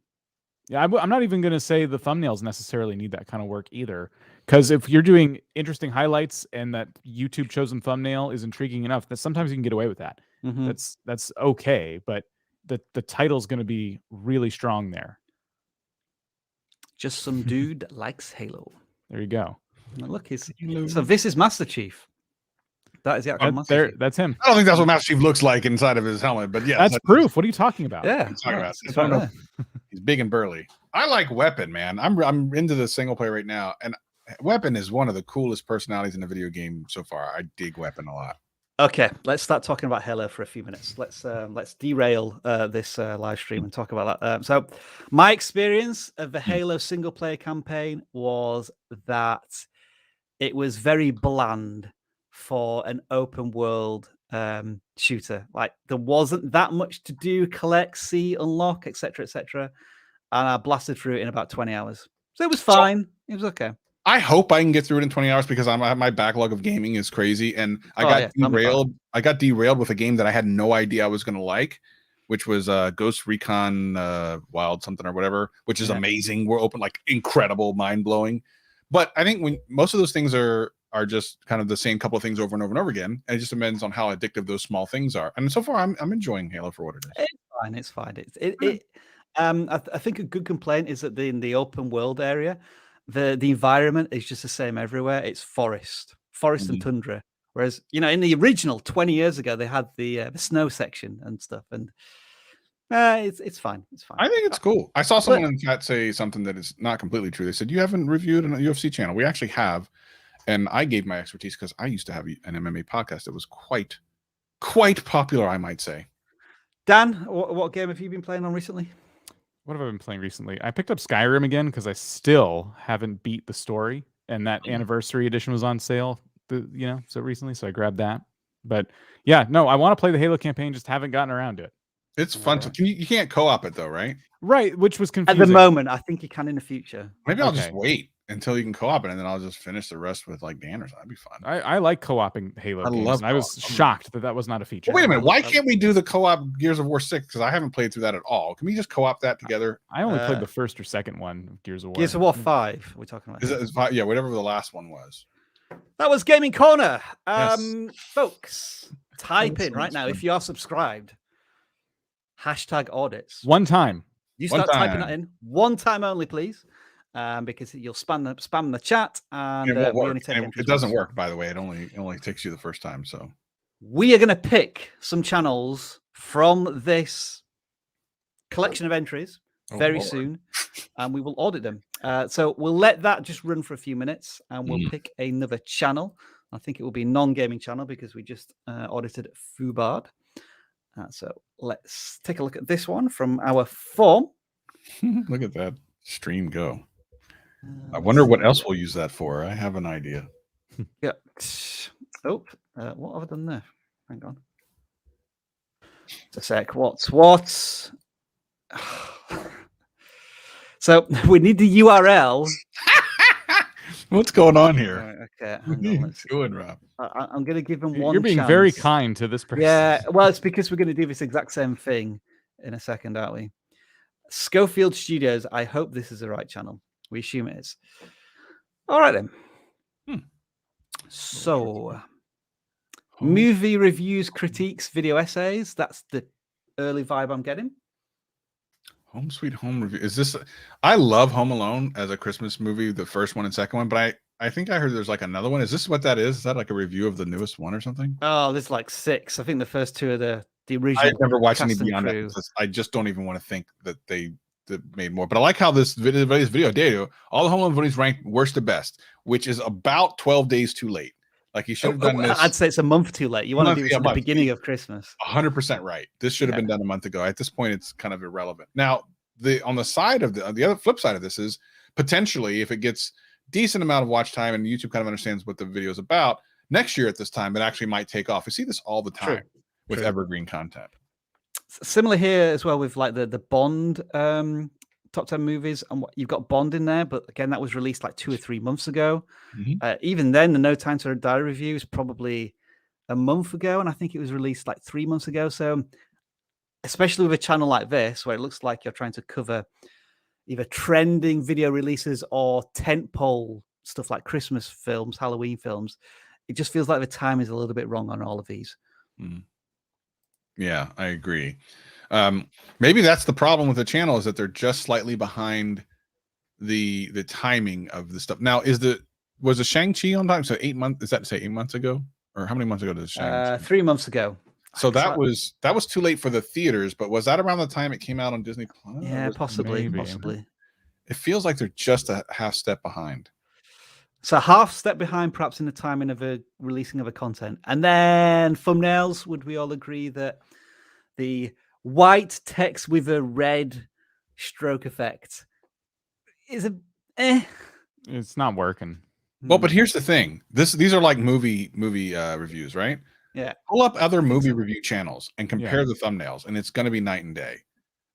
Yeah, I'm not even going to say the thumbnails necessarily need that kind of work either. Because if you're doing interesting highlights and that YouTube chosen thumbnail is intriguing enough, that sometimes you can get away with that. Mm-hmm. That's okay, but the title's going to be really strong there. Just some dude that likes Halo. There you go. Now look, so this is Master Chief. That is the actual Master Chief. That's him. I don't think that's what Master Chief looks like inside of his helmet, but yeah, that's proof. What are you talking about? Yeah, it's right there. He's big and burly. I like Weapon, man. I'm into the single player right now, and Weapon is one of the coolest personalities in the video game so far. I dig Weapon a lot. Okay, let's start talking about Halo for a few minutes. Let's derail this live stream and talk about that. So, my experience of the Halo single player campaign was that it was very bland for an open world shooter. Like there wasn't that much to do, collect, see, unlock, etc., etc. And I blasted through it in about 20 hours. So it was fine. It was okay. I hope I can get through it in 20 hours because my backlog of gaming is crazy, and I got derailed. I got derailed with a game that I had no idea I was going to like, which was Ghost Recon Wild something or whatever, which is amazing. We're open, like incredible, mind blowing. But I think when most of those things are just kind of the same couple of things over and over and over again, and it just depends on how addictive those small things are. And so far, I'm enjoying Halo for what it is. It's fine. I think a good complaint is that in the open world area, the environment is just the same everywhere. It's forest and tundra. Whereas, in the original 20 years ago, they had the snow section and stuff. And it's fine. It's fine. I think it's cool. I saw someone in chat say something that is not completely true. They said, you haven't reviewed a UFC channel. We actually have. And I gave my expertise because I used to have an MMA podcast that was quite popular, I might say. Dan, what game have you been playing on recently? What have I been playing recently? I picked up Skyrim again because I still haven't beat the story, and that anniversary edition was on sale, so recently, so I grabbed that. But yeah, no, I want to play the Halo campaign, just haven't gotten around to it. It's fun. You can't co-op it though, right? Right, which was confusing. At the moment, I think you can in the future. Maybe I'll just wait until you can co-op it, and then I'll just finish the rest with like Dan or something. That'd be fun. I like co-oping Halo games, and I was shocked that was not a feature. Well, wait a minute, why can't we do the co-op Gears of War 6? Because I haven't played through that at all. Can we just co-op that together? I only played the first or second one of Gears of War. Gears of War 5, we're talking about. Is 5? Yeah, whatever the last one was. That was Gaming Corner. Yes. Folks, type in right now if you are subscribed. #audits. One time. You start typing that in. One time only, please. Because you'll spam the chat, and it doesn't work, by the way. It only takes you the first time. So we are going to pick some channels from this collection of entries very soon, and we will audit them. So we'll let that just run for a few minutes, and we'll pick another channel. I think it will be a non-gaming channel because we just audited FUBARED. So let's take a look at this one from our form. Look at that stream go. I wonder what else we'll use that for. I have an idea. Yeah. Oh, what have I done there? Hang on. Just a sec. What? So we need the URL. What's going on here? Okay. What are you doing, Rob? I'm going to give them one. You're being chance. very kind to this person. Yeah. Well, it's because we're going to do this exact same thing in a second, aren't we? Schofield Studios. I hope this is the right channel. We assume it is. All right, then. So, movie reviews, critiques, video essays. That's the early vibe I'm getting. Home Sweet Home review. Is this? I love Home Alone as a Christmas movie, the first one and second one, but I think I heard there's like another one. Is this what that is? Is that like a review of the newest one or something? Oh, there's like 6. I think the first 2 are the original. I've never watched any cast and beyond crew. that. I just don't even want to think that they made more. But I like how this video, all the Home Alone movies ranked worst to best, which is about 12 days too late. Like you should have done this. I'd say it's a month too late. You want to do this at the beginning of Christmas. 100% right. This should have been done a month ago. At this point, it's kind of irrelevant. Now, on the side of the other flip side of this is potentially if it gets decent amount of watch time and YouTube kind of understands what the video is about, next year at this time, it actually might take off. We see this all the time with evergreen content. Similar here as well with like the Bond top 10 movies, and you've got Bond in there, but again, that was released like 2 or 3 months ago. Even then, the No Time to Die review is probably a month ago, and I think it was released like 3 months ago. So, especially with a channel like this, where it looks like you're trying to cover either trending video releases or tentpole stuff like Christmas films, Halloween films, it just feels like the time is a little bit wrong on all of these. Yeah, I agree. Maybe that's the problem with the channel, is that they're just slightly behind the timing of the stuff. Now, was the Shang-Chi on time? So 8 months, is that to say 8 months ago? Or how many months ago did Shang-Chi? 3 months ago. So that was too late for the theaters, but was that around the time it came out on Disney Plus? Yeah, possibly. It feels like they're just a half step behind. So half step behind, perhaps, in the timing of a releasing of a content. And then thumbnails, would we all agree that the white text with a red stroke effect is It's not working. Well, but here's the thing. These are like movie reviews, right? Yeah. Pull up other movie review channels and compare the thumbnails, and it's going to be night and day.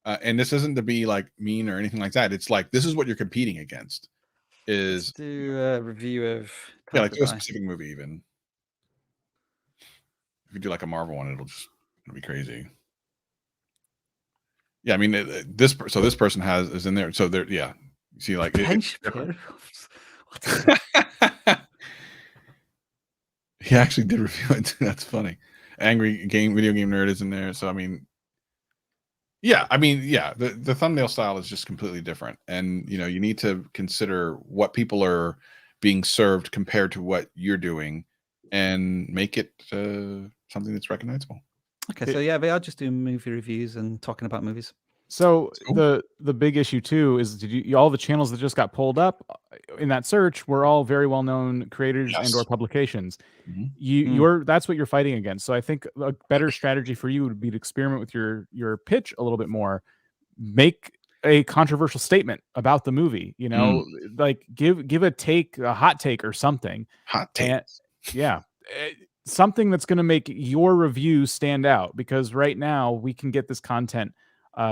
And this isn't to be like mean or anything like that. It's like this is what you're competing against. Let's do a review of do a specific movie. Even if you do like a Marvel one, it'll be crazy. Yeah, I mean this person is in there. So there, yeah. You see, like he actually did review it. That's funny. Angry video game nerd is in there. So I mean, the thumbnail style is just completely different, and you need to consider what people are being served compared to what you're doing, and make it something that's recognizable. Okay, so yeah, they are just doing movie reviews and talking about movies. So the big issue too is all the channels that just got pulled up in that search were all very well-known creators and or publications. That's what you're fighting against. So I think a better strategy for you would be to experiment with your pitch a little bit more. Make a controversial statement about the movie. Like give a hot take or something. Hot take. Something that's going to make your review stand out, because right now we can get this content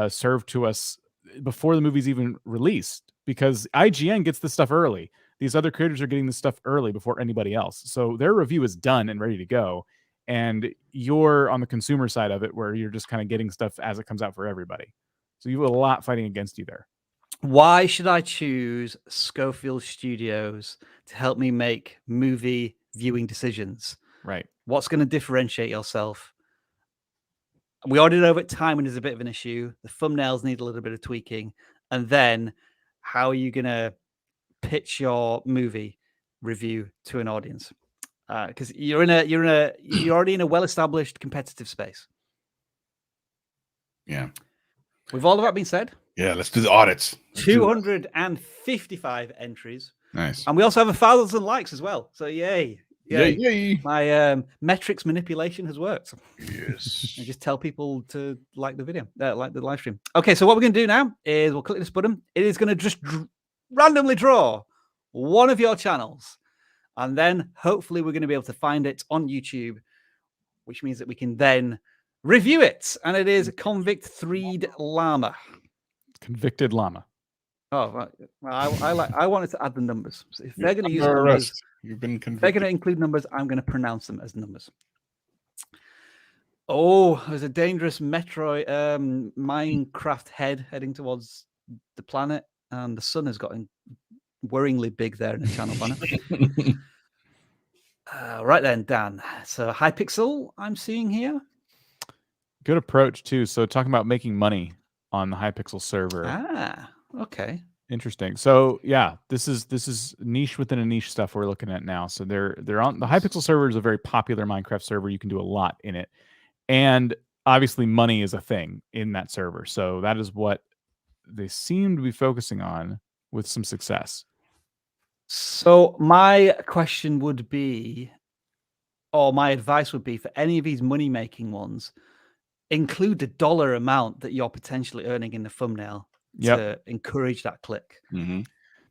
served to us before the movie's even released, because IGN gets this stuff early. These other creators are getting this stuff early before anybody else. So their review is done and ready to go. And you're on the consumer side of it, where you're just kind of getting stuff as it comes out for everybody. So you have a lot fighting against you there. Why should I choose Schofield Studios to help me make movie viewing decisions? Right. What's going to differentiate yourself? We already know that timing is a bit of an issue. The thumbnails need a little bit of tweaking. And then how are you going to pitch your movie review to an audience? Because you're already in a well-established competitive space. Yeah. With all of that being said, let's do the audits. 255 entries. Nice. And we also have 1,000 likes as well. So yay. Yay. My metrics manipulation has worked. Yes. I just tell people to like the video, like the live stream. Okay, so what we're going to do now is we'll click this button. It is going to just randomly draw one of your channels. And then hopefully we're going to be able to find it on YouTube, which means that we can then review it. And it is Convict-3'd Llama. Convicted Llama. Oh, right. Well, I wanted to add the numbers. So if they're going to use numbers, you've been convicted. They're going to include numbers. I'm going to pronounce them as numbers. Oh, there's a dangerous Metroid Minecraft head heading towards the planet, and the sun has gotten worryingly big there in the channel banner. Right then, Dan. So Hypixel, I'm seeing here. Good approach too. So talking about making money on the Hypixel server. Ah, okay. Interesting. So yeah, this is niche within a niche stuff we're looking at now. So they're on the Hypixel server is a very popular Minecraft server. You can do a lot in it, and obviously money is a thing in that server. So that is what they seem to be focusing on with some success. So my question would be, or my advice would be for any of these money-making ones, include the dollar amount that you're potentially earning in the thumbnail to encourage that click. Mm-hmm.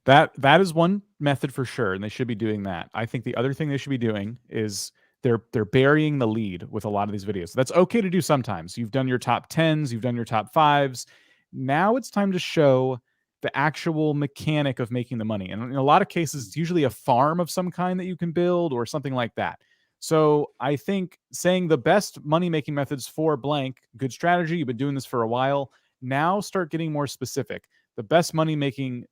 That is one method for sure, and they should be doing that. I think the other thing they should be doing is they're burying the lead with a lot of these videos. That's okay to do sometimes. You've done your top 10s, you've done your top 5s. Now it's time to show the actual mechanic of making the money. And in a lot of cases, it's usually a farm of some kind that you can build or something like that. So I think saying the best money-making methods for blank, good strategy. You've been doing this for a while. Now start getting more specific. The best money-making,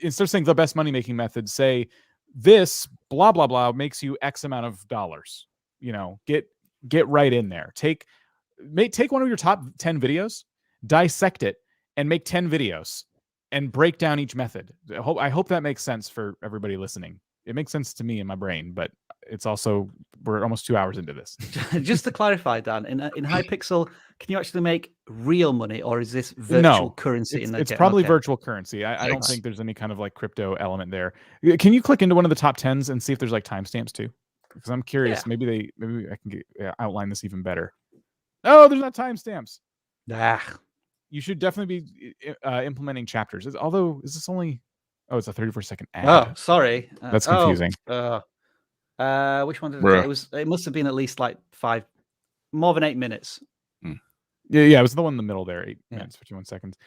instead of saying the best money-making method, say this blah, blah, blah makes you X amount of dollars. You know, get right in there. Take one of your top 10 videos, dissect it, and make 10 videos and break down each method. I hope that makes sense for everybody listening. It makes sense to me in my brain, but it's also, we're almost 2 hours into this. Just to clarify, Dan, in Hypixel, can you actually make real money, or is this virtual currency? It's probably virtual currency. I don't think there's any kind of like crypto element there. Can you click into one of the top 10s and see if there's like timestamps too? Because I'm curious. Yeah. Maybe I can outline this even better. Oh, there's not timestamps. You should definitely be implementing chapters. Although, is this only? Oh, it's a 34-second ad. Oh, sorry. That's confusing. Which one did it? It must have been at least like more than 8 minutes. Yeah, it was the one in the middle there. 8 minutes, 51 seconds.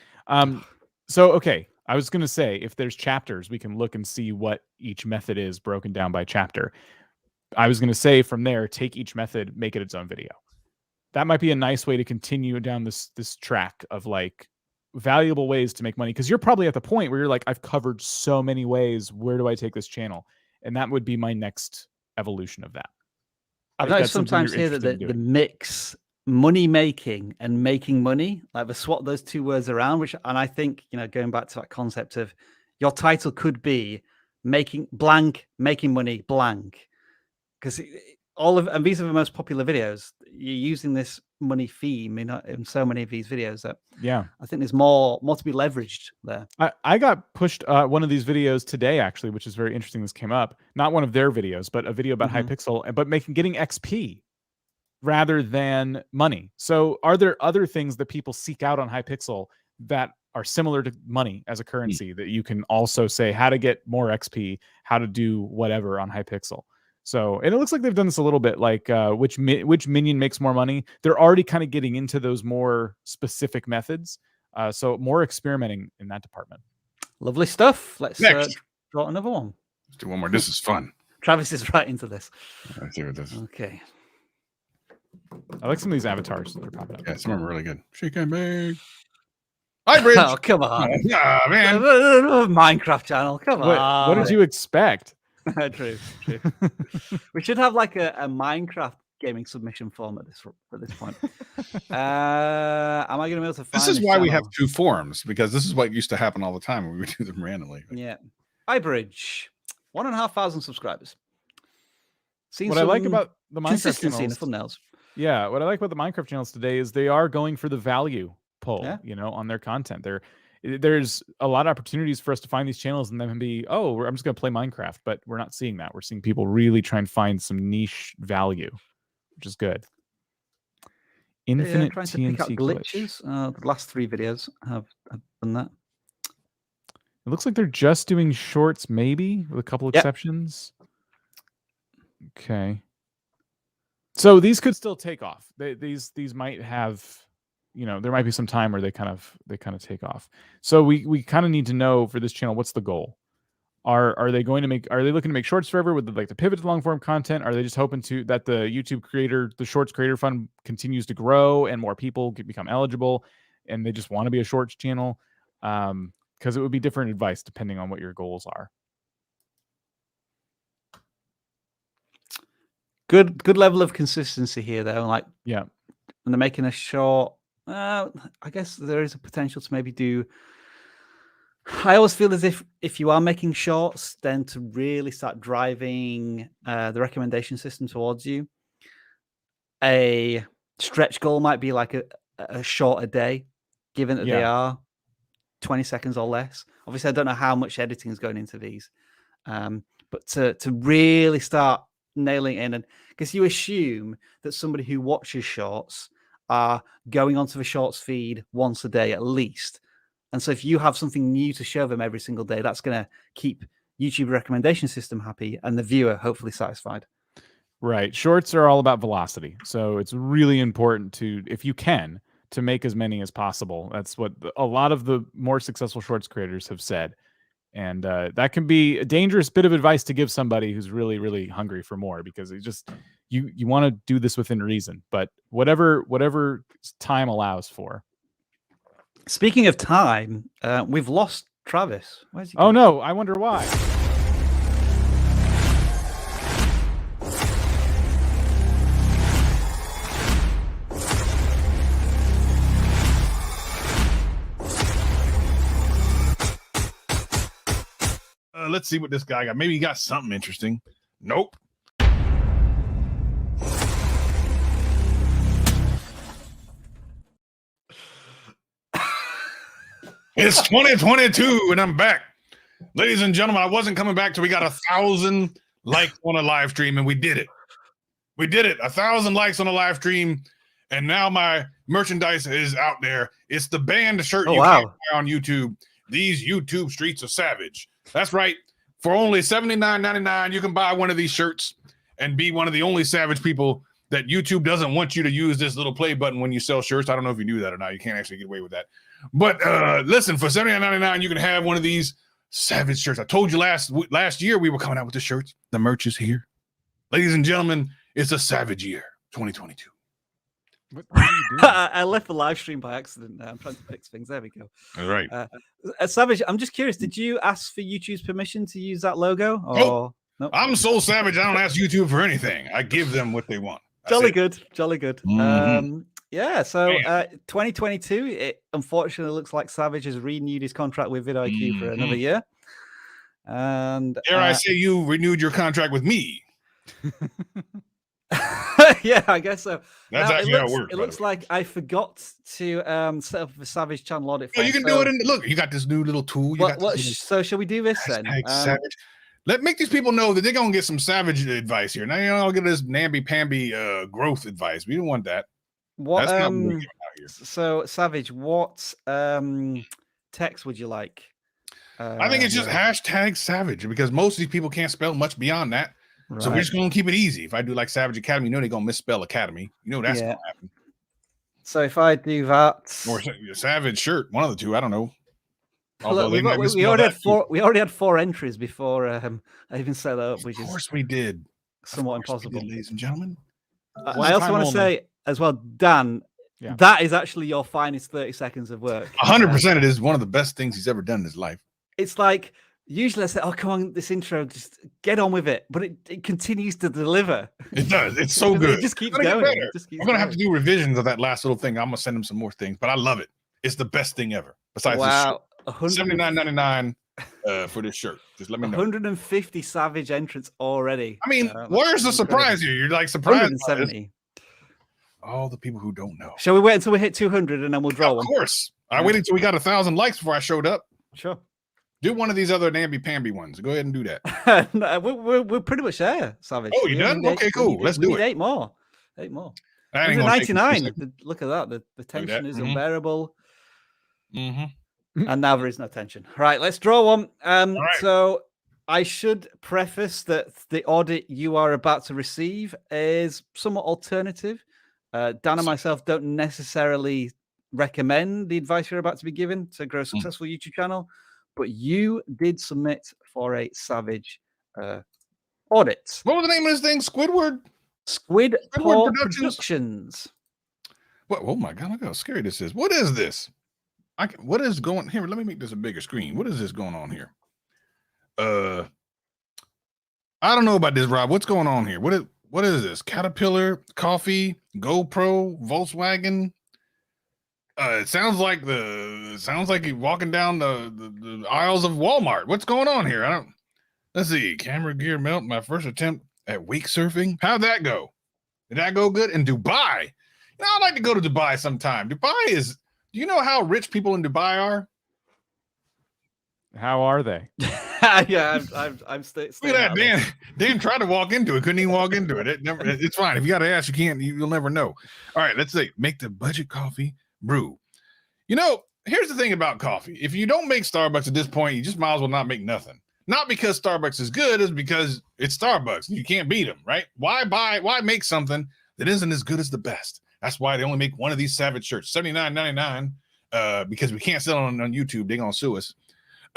So okay, I was gonna say if there's chapters, we can look and see what each method is broken down by chapter. I was gonna say from there, take each method, make it its own video. That might be a nice way to continue down this track of like valuable ways to make money, because you're probably at the point where you're like, I've covered so many ways. Where do I take this channel? And that would be my next evolution of that. I've noticed sometimes here that the mix money making and making money, like they swap those two words around, and I think, you know, going back to that concept of your title could be making blank, making money blank, because and these are the most popular videos. You're using this money theme in so many of these videos that I think there's more to be leveraged there. I got pushed one of these videos today actually, which is very interesting. This came up, not one of their videos, but a video about Hypixel, but getting XP rather than money. So are there other things that people seek out on Hypixel that are similar to money as a currency that you can also say how to get more XP, how to do whatever on Hypixel? So, and it looks like they've done this a little bit, like which minion makes more money. They're already kind of getting into those more specific methods. So more experimenting in that department. Lovely stuff. Let's draw another one. Let's do one more. This is fun. Travis is right into this. Let's see what this is. Okay. I like some of these avatars that are popping up. Yeah, some of them are really good. Shake and bake. iBridge. Oh, come on. Man. Minecraft channel. Come on. What did you expect? True. We should have like a Minecraft gaming submission form at this point. Am I going to be able to find this is why we have two forums, because this is what used to happen all the time when we would do them randomly. Yeah. iBridge, 1,500 subscribers. What I like about the Minecraft channels, in the thumbnails. Yeah, what I like about the Minecraft channels today is they are going for the value pull, you know, on their content. There's a lot of opportunities for us to find these channels and then be, I'm just going to play Minecraft, but we're not seeing that. We're seeing people really try and find some niche value, which is good. Infinite trying to TNT pick out glitches. The last 3 videos have done that. It looks like they're just doing shorts, maybe with a couple exceptions. Okay. So these could still take off. These might have, you know, there might be some time where they kind of take off. So we kind of need to know for this channel, what's the goal? Are they going to make? Are they looking to make shorts forever with the pivot to long form content? Are they just hoping that the YouTube creator, the Shorts Creator Fund continues to grow and more people become eligible, and they just want to be a shorts channel? Because it would be different advice depending on what your goals are. Good level of consistency here, though. Like, yeah, when they're making a short, I guess there is a potential to maybe do. I always feel as if you are making shorts, then to really start driving the recommendation system towards you, a stretch goal might be like a short a day, given that they are 20 seconds or less. Obviously, I don't know how much editing is going into these, but to really start nailing in, and because you assume that somebody who watches shorts are going onto the shorts feed once a day at least. And so if you have something new to show them every single day, that's going to keep YouTube recommendation system happy and the viewer hopefully satisfied. Right. Shorts are all about velocity. So it's really important to, if you can, to make as many as possible. That's what a lot of the more successful shorts creators have said. And that can be a dangerous bit of advice to give somebody who's really, really hungry for more, because it just, you want to do this within reason, but whatever time allows for. Speaking of time, we've lost Travis. Where's he going? Oh no, I wonder why. Let's see what this guy got. Maybe he got something interesting. Nope. It's 2022 and I'm back. Ladies and gentlemen, I wasn't coming back till we got 1,000 likes on a live stream, and we did it. We did it. 1,000 likes on a live stream, and now my merchandise is out there. It's the band shirt you can buy on YouTube. These YouTube streets are savage. That's right. For only $79.99, you can buy one of these shirts and be one of the only savage people that YouTube doesn't want you to use this little play button when you sell shirts. I don't know if you knew that or not. You can't actually get away with that. But listen, for $79.99, you can have one of these savage shirts. I told you last year we were coming out with the shirts. The merch is here. Ladies and gentlemen, it's a savage year, 2022. What are you doing? I left the live stream by accident. I'm trying to fix things. There we go. All right. Savage, I'm just curious. Did you ask for YouTube's permission to use that logo? Or nope. I'm so savage, I don't ask YouTube for anything. I give them what they want. Jolly good. Mm-hmm. Yeah, so 2022, it unfortunately looks like Savage has renewed his contract with vidIQ for another year. And dare I say you renewed your contract with me? Yeah, I guess so. That's now, actually how it works. It looks like I forgot to set up a Savage channel audit. Oh, you can do it in look. You got this new little tool. So shall we do this then? Savage. Let make these people know that they're gonna get some savage advice here. Now you don't get this namby-pamby growth advice. We don't want that. What? So Savage, what text would you like? I think it's just hashtag savage, because most of these people can't spell much beyond that. Right. So we're just gonna keep it easy. If I do like Savage Academy, you know they're gonna misspell Academy. You know that's gonna happen. So if I do that, or Savage shirt, one of the two, I don't know. Look, we already had 4 entries before I even set that up, which of course we did. Somewhat impossible, ladies and gentlemen. I also want to say as well, Dan, that is actually your finest 30 seconds of work. 100%. It is one of the best things he's ever done in his life. It's like usually I say, "Oh, come on, this intro, just get on with it," but it continues to deliver. It does. It's so good. It just keeps going. I'm gonna have to do revisions of that last little thing. I'm gonna send him some more things, but I love it. It's the best thing ever. Besides $79.99 for this shirt. Just let me know. 150 Savage entrants already. I mean, where's the surprise here? You're like surprised. 170. All the people who don't know. Shall we wait until we hit 200 and then we'll draw one? Of course. I waited until we got 1,000 likes before I showed up. Sure. Do one of these other namby-pamby ones. Go ahead and do that. No, we're pretty much there, Savage. Oh, you done? Okay, cool. Let's do it. 8 more. 8 more. 199. Look at that. The tension is unbearable. And now there is no tension. Right, let's draw one. So I should preface that the audit you are about to receive is somewhat alternative. Dan and myself don't necessarily recommend the advice you're about to be given to grow a successful YouTube channel, but you did submit for a Savage audit. What was the name of this thing? Squidward SquidPaw Productions? Productions. What? Oh my God! Look how scary this is. What is this? What is going here? Let me make this a bigger screen. What is this going on here? I don't know about this, Rob. What's going on here? What is this? Caterpillar, coffee, GoPro, Volkswagen. It sounds like you're walking down the aisles of Walmart. What's going on here? Let's see. Camera gear melt. My first attempt at wake surfing. How'd that go? Did that go good? In Dubai. You know, I'd like to go to Dubai sometime. Dubai is. Do you know how rich people in Dubai are? How are they? Yeah, I'm staying. Look at that. Dan tried to walk into it. Couldn't even walk into it. It's fine. If you got to ask, you can't. You'll never know. All right. Let's see. Make the budget coffee brew. You know, here's the thing about coffee. If you don't make Starbucks at this point, you just might as well not make nothing. Not because Starbucks is good, it's because it's Starbucks. You can't beat them, right? Why make something that isn't as good as the best? That's why they only make one of these Savage shirts, $79.99, because we can't sell it on YouTube. They're going to sue us.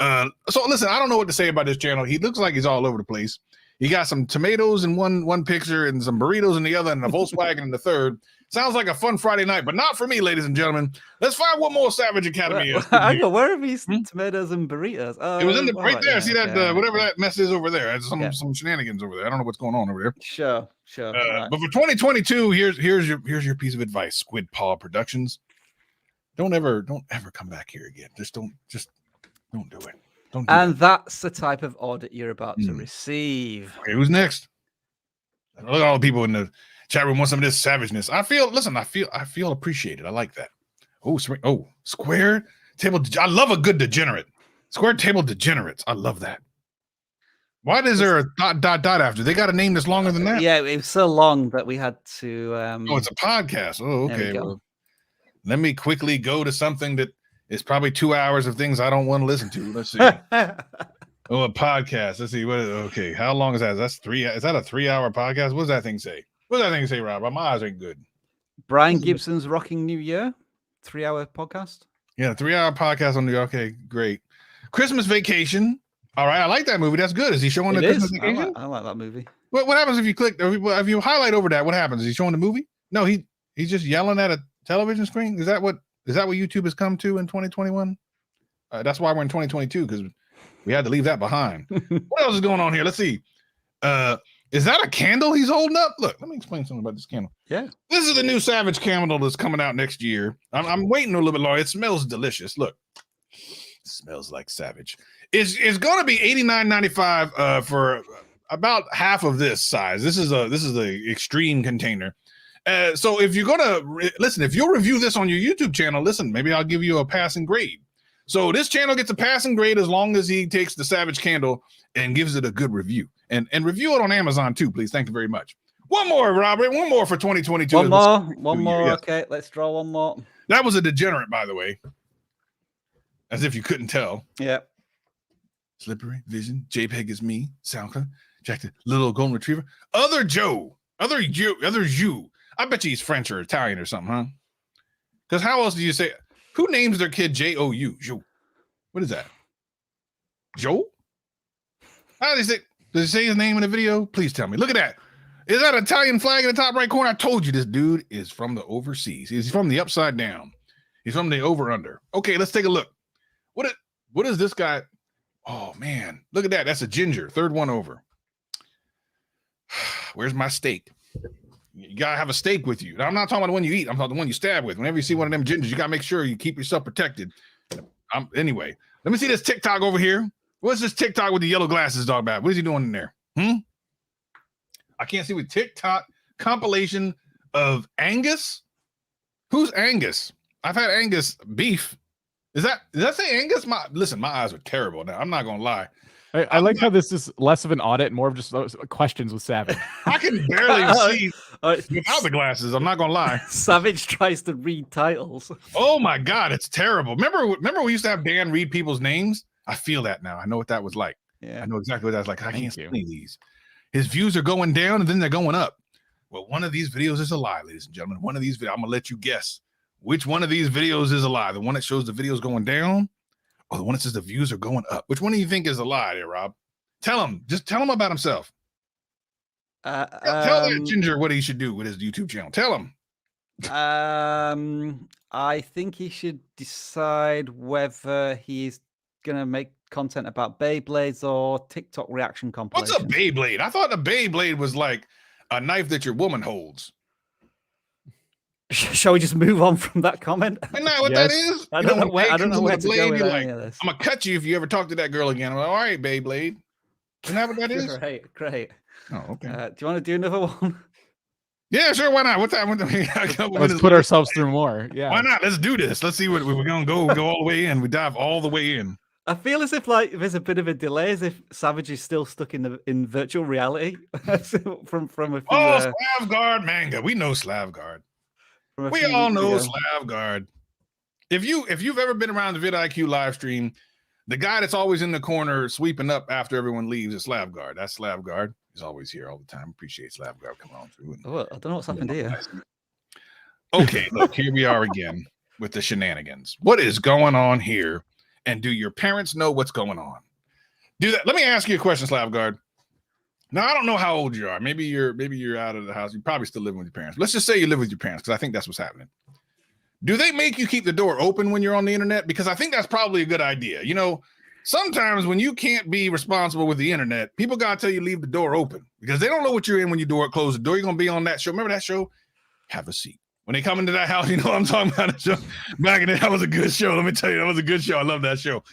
So listen, I don't know what to say about this channel. He looks like he's all over the place. He got some tomatoes in one picture and some burritos in the other and a Volkswagen in the third. Sounds like a fun Friday night, but not for me, ladies and gentlemen. Let's find what more Savage Academy is. Where are these tomatoes and burritos? It was in the right there. Yeah, see that whatever that mess is over there. There's some shenanigans over there. I don't know what's going on over there. Sure. Right. But for 2022, here's your piece of advice. SquidPaw Productions. Don't ever come back here again. Just don't do it. Don't do and that's the type of audit you're about to receive. Okay, who's next? Look at all the people in the chat room want some of this savageness. I feel appreciated. I like that. Square table. I love a good degenerate. Square table degenerates. I love that. Why is there a dot after? They got a name that's longer than that. Yeah, it was so long that we had to. It's a podcast. Oh, okay. Well, let me quickly go to something that is probably 2 hours of things I don't want to listen to. Let's see. A podcast. Let's see. Okay. How long is that? That's 3. Is that a 3-hour podcast? What does that thing say? What does that thing say, Rob? My eyes ain't good. Brian Gibson's Rocking New Year, 3-hour podcast. Yeah, 3-hour podcast on the. Okay, great. Christmas Vacation. All right, I like that movie. That's good. Is he showing the Christmas Vacation? I like that movie. What happens if you click? If you highlight over that, what happens? Is he showing the movie? No, he's just yelling at a television screen. Is that what YouTube has come to in 2021? That's why we're in 2022, because we had to leave that behind. What else is going on here? Let's see. Is that a candle he's holding up? Look, let me explain something about this candle. Yeah. This is the new Savage candle that's coming out next year. I'm waiting a little bit longer. It smells delicious. Look. It smells like Savage. It's going to be $89.95 for about half of this size. This is the extreme container. So if you're gonna listen, if you'll review this on your YouTube channel, listen, maybe I'll give you a passing grade. So this channel gets a passing grade as long as he takes the Savage candle and gives it a good review, and review it on Amazon too, please. Thank you very much. One more, Robert. One more for 2022. One more. Yes. Okay, let's draw one more. That was a degenerate, by the way. As if you couldn't tell. Yeah. Slippery Vision. JPEG is me. SoundCloud. Jack the little golden retriever. OtherJou. I bet you he's French or Italian or something, huh? Because how else do you say? Who names their kid J-O-U? Jou. What is that? Joel? How does it? Does it say his name in the video? Please tell me. Look at that. Is that an Italian flag in the top right corner? I told you this dude is from the overseas. He's from the upside down. He's from the over under. Okay, let's take a look. What is this guy? Oh man, look at that. That's a ginger. Third one over. Where's my steak? You gotta have a steak with you. Now, I'm not talking about the one you eat. I'm talking the one you stab with. Whenever you see one of them gingers, you gotta make sure you keep yourself protected. Anyway, let me see this TikTok over here. What's this TikTok with the yellow glasses dog about? What is he doing in there? I can't see with TikTok compilation of Angus. Who's Angus? I've had Angus beef. Does that say Angus? My eyes are terrible now. I'm not gonna lie. I like how this is less of an audit, more of just questions with Savage. I can barely see without the glasses. I'm not gonna lie. Savage tries to read titles. Oh my God, it's terrible. Remember we used to have Dan read people's names? I feel that now. I know what that was like. Yeah, I know exactly what that's like. I can't see any of these. His views are going down and then they're going up. Well, one of these videos is a lie, ladies and gentlemen. One of these videos, I'm gonna let you guess which one of these videos is a lie. The one that shows the videos going down, Oh, the one that says the views are going up. Which one do you think is a lie there, Rob? Tell him. Just tell him about himself. Tell that ginger what he should do with his YouTube channel. Tell him. I think he should decide whether he's gonna make content about Beyblades or TikTok reaction What's compilation. a Beyblade? I thought a Beyblade was like a knife that your woman holds. Shall we just move on from that comment? Isn't that what that is? I don't know where to go with you're any like, of this. I'm gonna cut you if you ever talk to that girl again. I'm like, all right, Beyblade. Isn't that what that is? Great. Oh, okay. Do you want to do another one? Yeah, sure. Why not? What time? Let's put ourselves through more. Yeah. Why not? Let's do this. Let's see what we're gonna go all the way in. We dive all the way in. I feel as if like there's a bit of a delay, as if Savage is still stuck in virtual reality from a few. Slaavgaard Manga. We know Slaavgaard. We all know Slaavgaard. If you've ever been around the vidIQ live stream, the guy that's always in the corner sweeping up after everyone leaves is Slaavgaard. That's Slaavgaard. He's always here all the time. Appreciate Slaavgaard coming on through. Oh, I don't know what's happened here. Okay, look, here we are again with the shenanigans. What is going on here? And do your parents know what's going on? Do that. Let me ask you a question, Slaavgaard. Now, I don't know how old you are. Maybe you're out of the house. You're probably still living with your parents. Let's just say you live with your parents, because I think that's what's happening. Do they make you keep the door open when you're on the internet? Because I think that's probably a good idea. You know, sometimes when you can't be responsible with the internet, people got to tell you leave the door open because they don't know what you're in when you close the door. You're going to be on that show. Remember that show? Have a seat. When they come into that house, you know what I'm talking about. The show. Back in the day, that was a good show. Let me tell you, that was a good show. I love that show.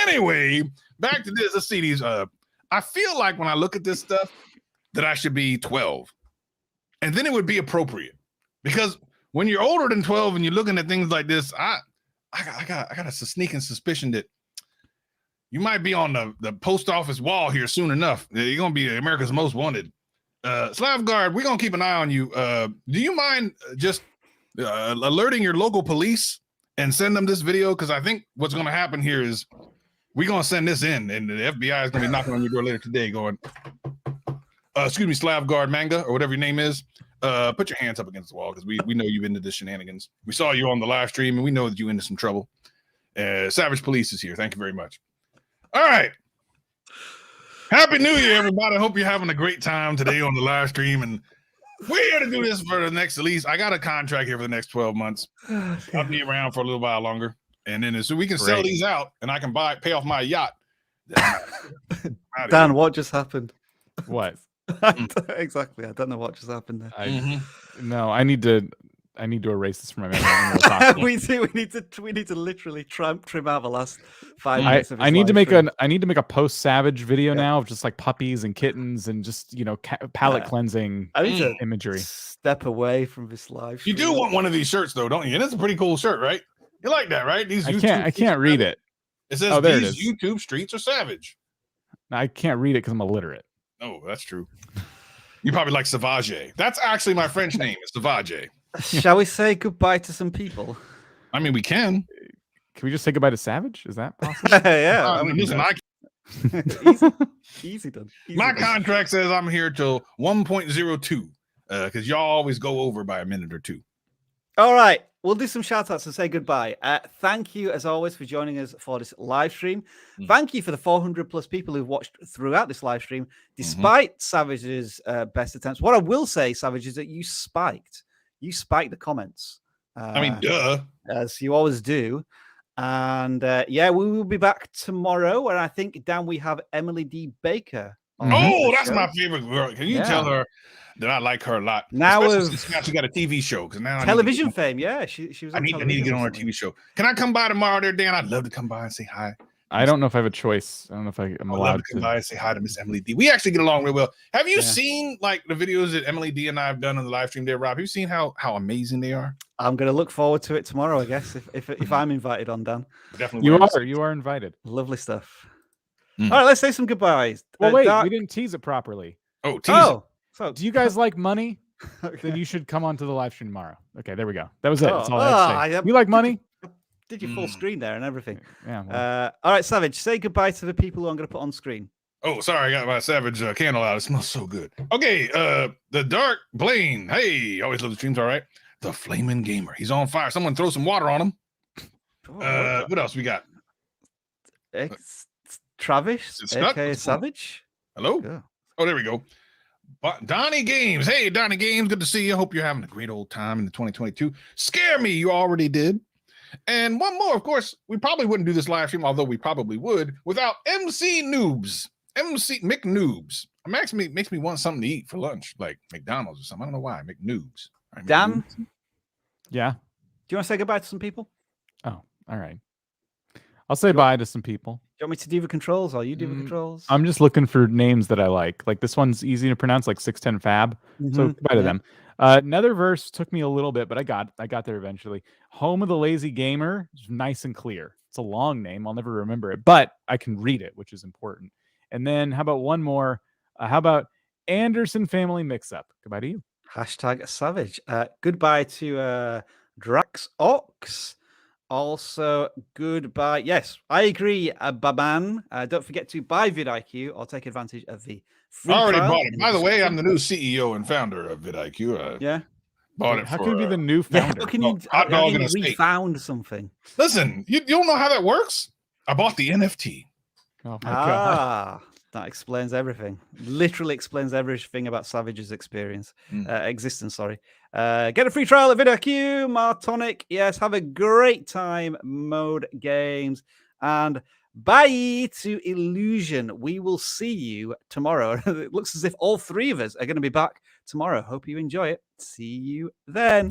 Anyway, back to this. Let's see these. I feel like when I look at this stuff that I should be 12. And then it would be appropriate. Because when you're older than 12 and you're looking at things like this, I got a sneaking suspicion that you might be on the post office wall here soon enough. You're going to be America's Most Wanted. Slaavgaard, we're going to keep an eye on you. Do you mind just alerting your local police and send them this video? Because I think what's going to happen here is we're going to send this in, and the FBI is going to be knocking on your door later today going, excuse me, Slaavgaard Manga, or whatever your name is. Put your hands up against the wall, because we know you've into this shenanigans. We saw you on the live stream, and we know that you're into some trouble. Savage Police is here. Thank you very much. All right. Happy New Year, everybody. I hope you're having a great time today on the live stream. And we're here to do this for the next, at least, I got a contract here for the next 12 months. I'll be around for a little while longer. And then so we can sell these out, and I can pay off my yacht. Dan, what just happened? What? Exactly. I don't know what just happened there. No, I need to erase this from my memory. we need to literally trim out the last 5 minutes of his I need to make stream. I need to make a post Savage video now of just like puppies and kittens and just, you know, palate cleansing imagery. Step away from this live stream. You do want one of these shirts though, don't you? And it's a pretty cool shirt, right? You like that, right? These I can't read it. It says these YouTube streets are savage. I can't read it because I'm illiterate. Oh, that's true. You probably like Savage. That's actually my French name. It's Savage. Shall we say goodbye to some people? I mean, we can. Can we just say goodbye to Savage? Is that possible? Yeah. I mean, listen, easy done. My contract says I'm here till 1.02 because y'all always go over by a minute or two. All right. We'll do some shout outs and say goodbye. Thank you, as always, for joining us for this live stream. Thank you for the 400 plus people who've watched throughout this live stream, despite Savage's best attempts. What I will say, Savage, is that you spiked the comments. I mean, duh. As you always do. And yeah, we will be back tomorrow. And I think, Dan, we have Emily D. Baker. Oh, that's my favorite girl. Can you tell her that I like her a lot? Now she got a TV show, because now television fame. Yeah, she was. I need to get on her TV show. Can I come by tomorrow there, Dan? I'd love to come by and say hi. I don't know if I have a choice. I don't know if I'm allowed to come by and say hi to Miss Emily D. We actually get along real well. Have you seen like the videos that Emily D and I have done on the live stream there, Rob? Have you seen how amazing they are? I'm going to look forward to it tomorrow, I guess, if I'm invited on, Dan. Definitely. You are invited. Lovely stuff. All right, let's say some goodbyes. Well, wait, we didn't tease it properly. Oh, tease it. So do you guys like money? Then you should come onto the live stream tomorrow. Okay, there we go. That was it. That's all I had to say. You like money? Did your full screen there and everything. Yeah. Well. All right, Savage, say goodbye to the people who I'm going to put on screen. Oh, sorry, I got my Savage candle out. It smells so good. Okay, the Dark Blaine. Hey, always love the streams. All right, the Flaming Gamer. He's on fire. Someone throw some water on him. What else we got? Travis, It's Scott. aka What's going on? Savage. Hello. Go. Oh, there we go. But Donnie Games. Hey, Donnie Games. Good to see you. Hope you're having a great old time in the 2022. Scare me. You already did. And one more, of course, we probably wouldn't do this live stream, although we probably would, without MC Noobs. MC McNoobs. It makes me want something to eat for lunch, like McDonald's or something. I don't know why. McNoobs. Right, Dan, McNoobs. do Yeah. you want to say goodbye to some people? Oh, all right. I'll say bye to some people. Do you want me to do the controls or you do the controls? I'm just looking for names that I like. Like this one's easy to pronounce, like 610 Fab. So goodbye to them. Netherverse took me a little bit, but I got there eventually. Home of the Lazy Gamer is nice and clear. It's a long name. I'll never remember it, but I can read it, which is important. And then how about one more? How about Anderson Family Mix-Up? Goodbye to you. Hashtag Savage. Goodbye to Drax Ox. Also, goodbye. Yes, I agree, Baban. Don't forget to buy vidIQ or take advantage of the free I already trial bought it. in By the way, description. I'm the new CEO and founder of vidIQ. Yeah. Bought it How for, can you be the new Yeah, founder? how can you, hot how dog can and you a steak. refound something? Listen, you don't know how that works? I bought the NFT. Oh my god. Ah, that explains everything. Literally explains everything about Savage's existence. Sorry. Get a free trial at vidIQ, Martonic. Yes, have a great time, Mode Games, and bye to Illusion. We will see you tomorrow. It looks as if all three of us are going to be back tomorrow. Hope you enjoy it. See you then.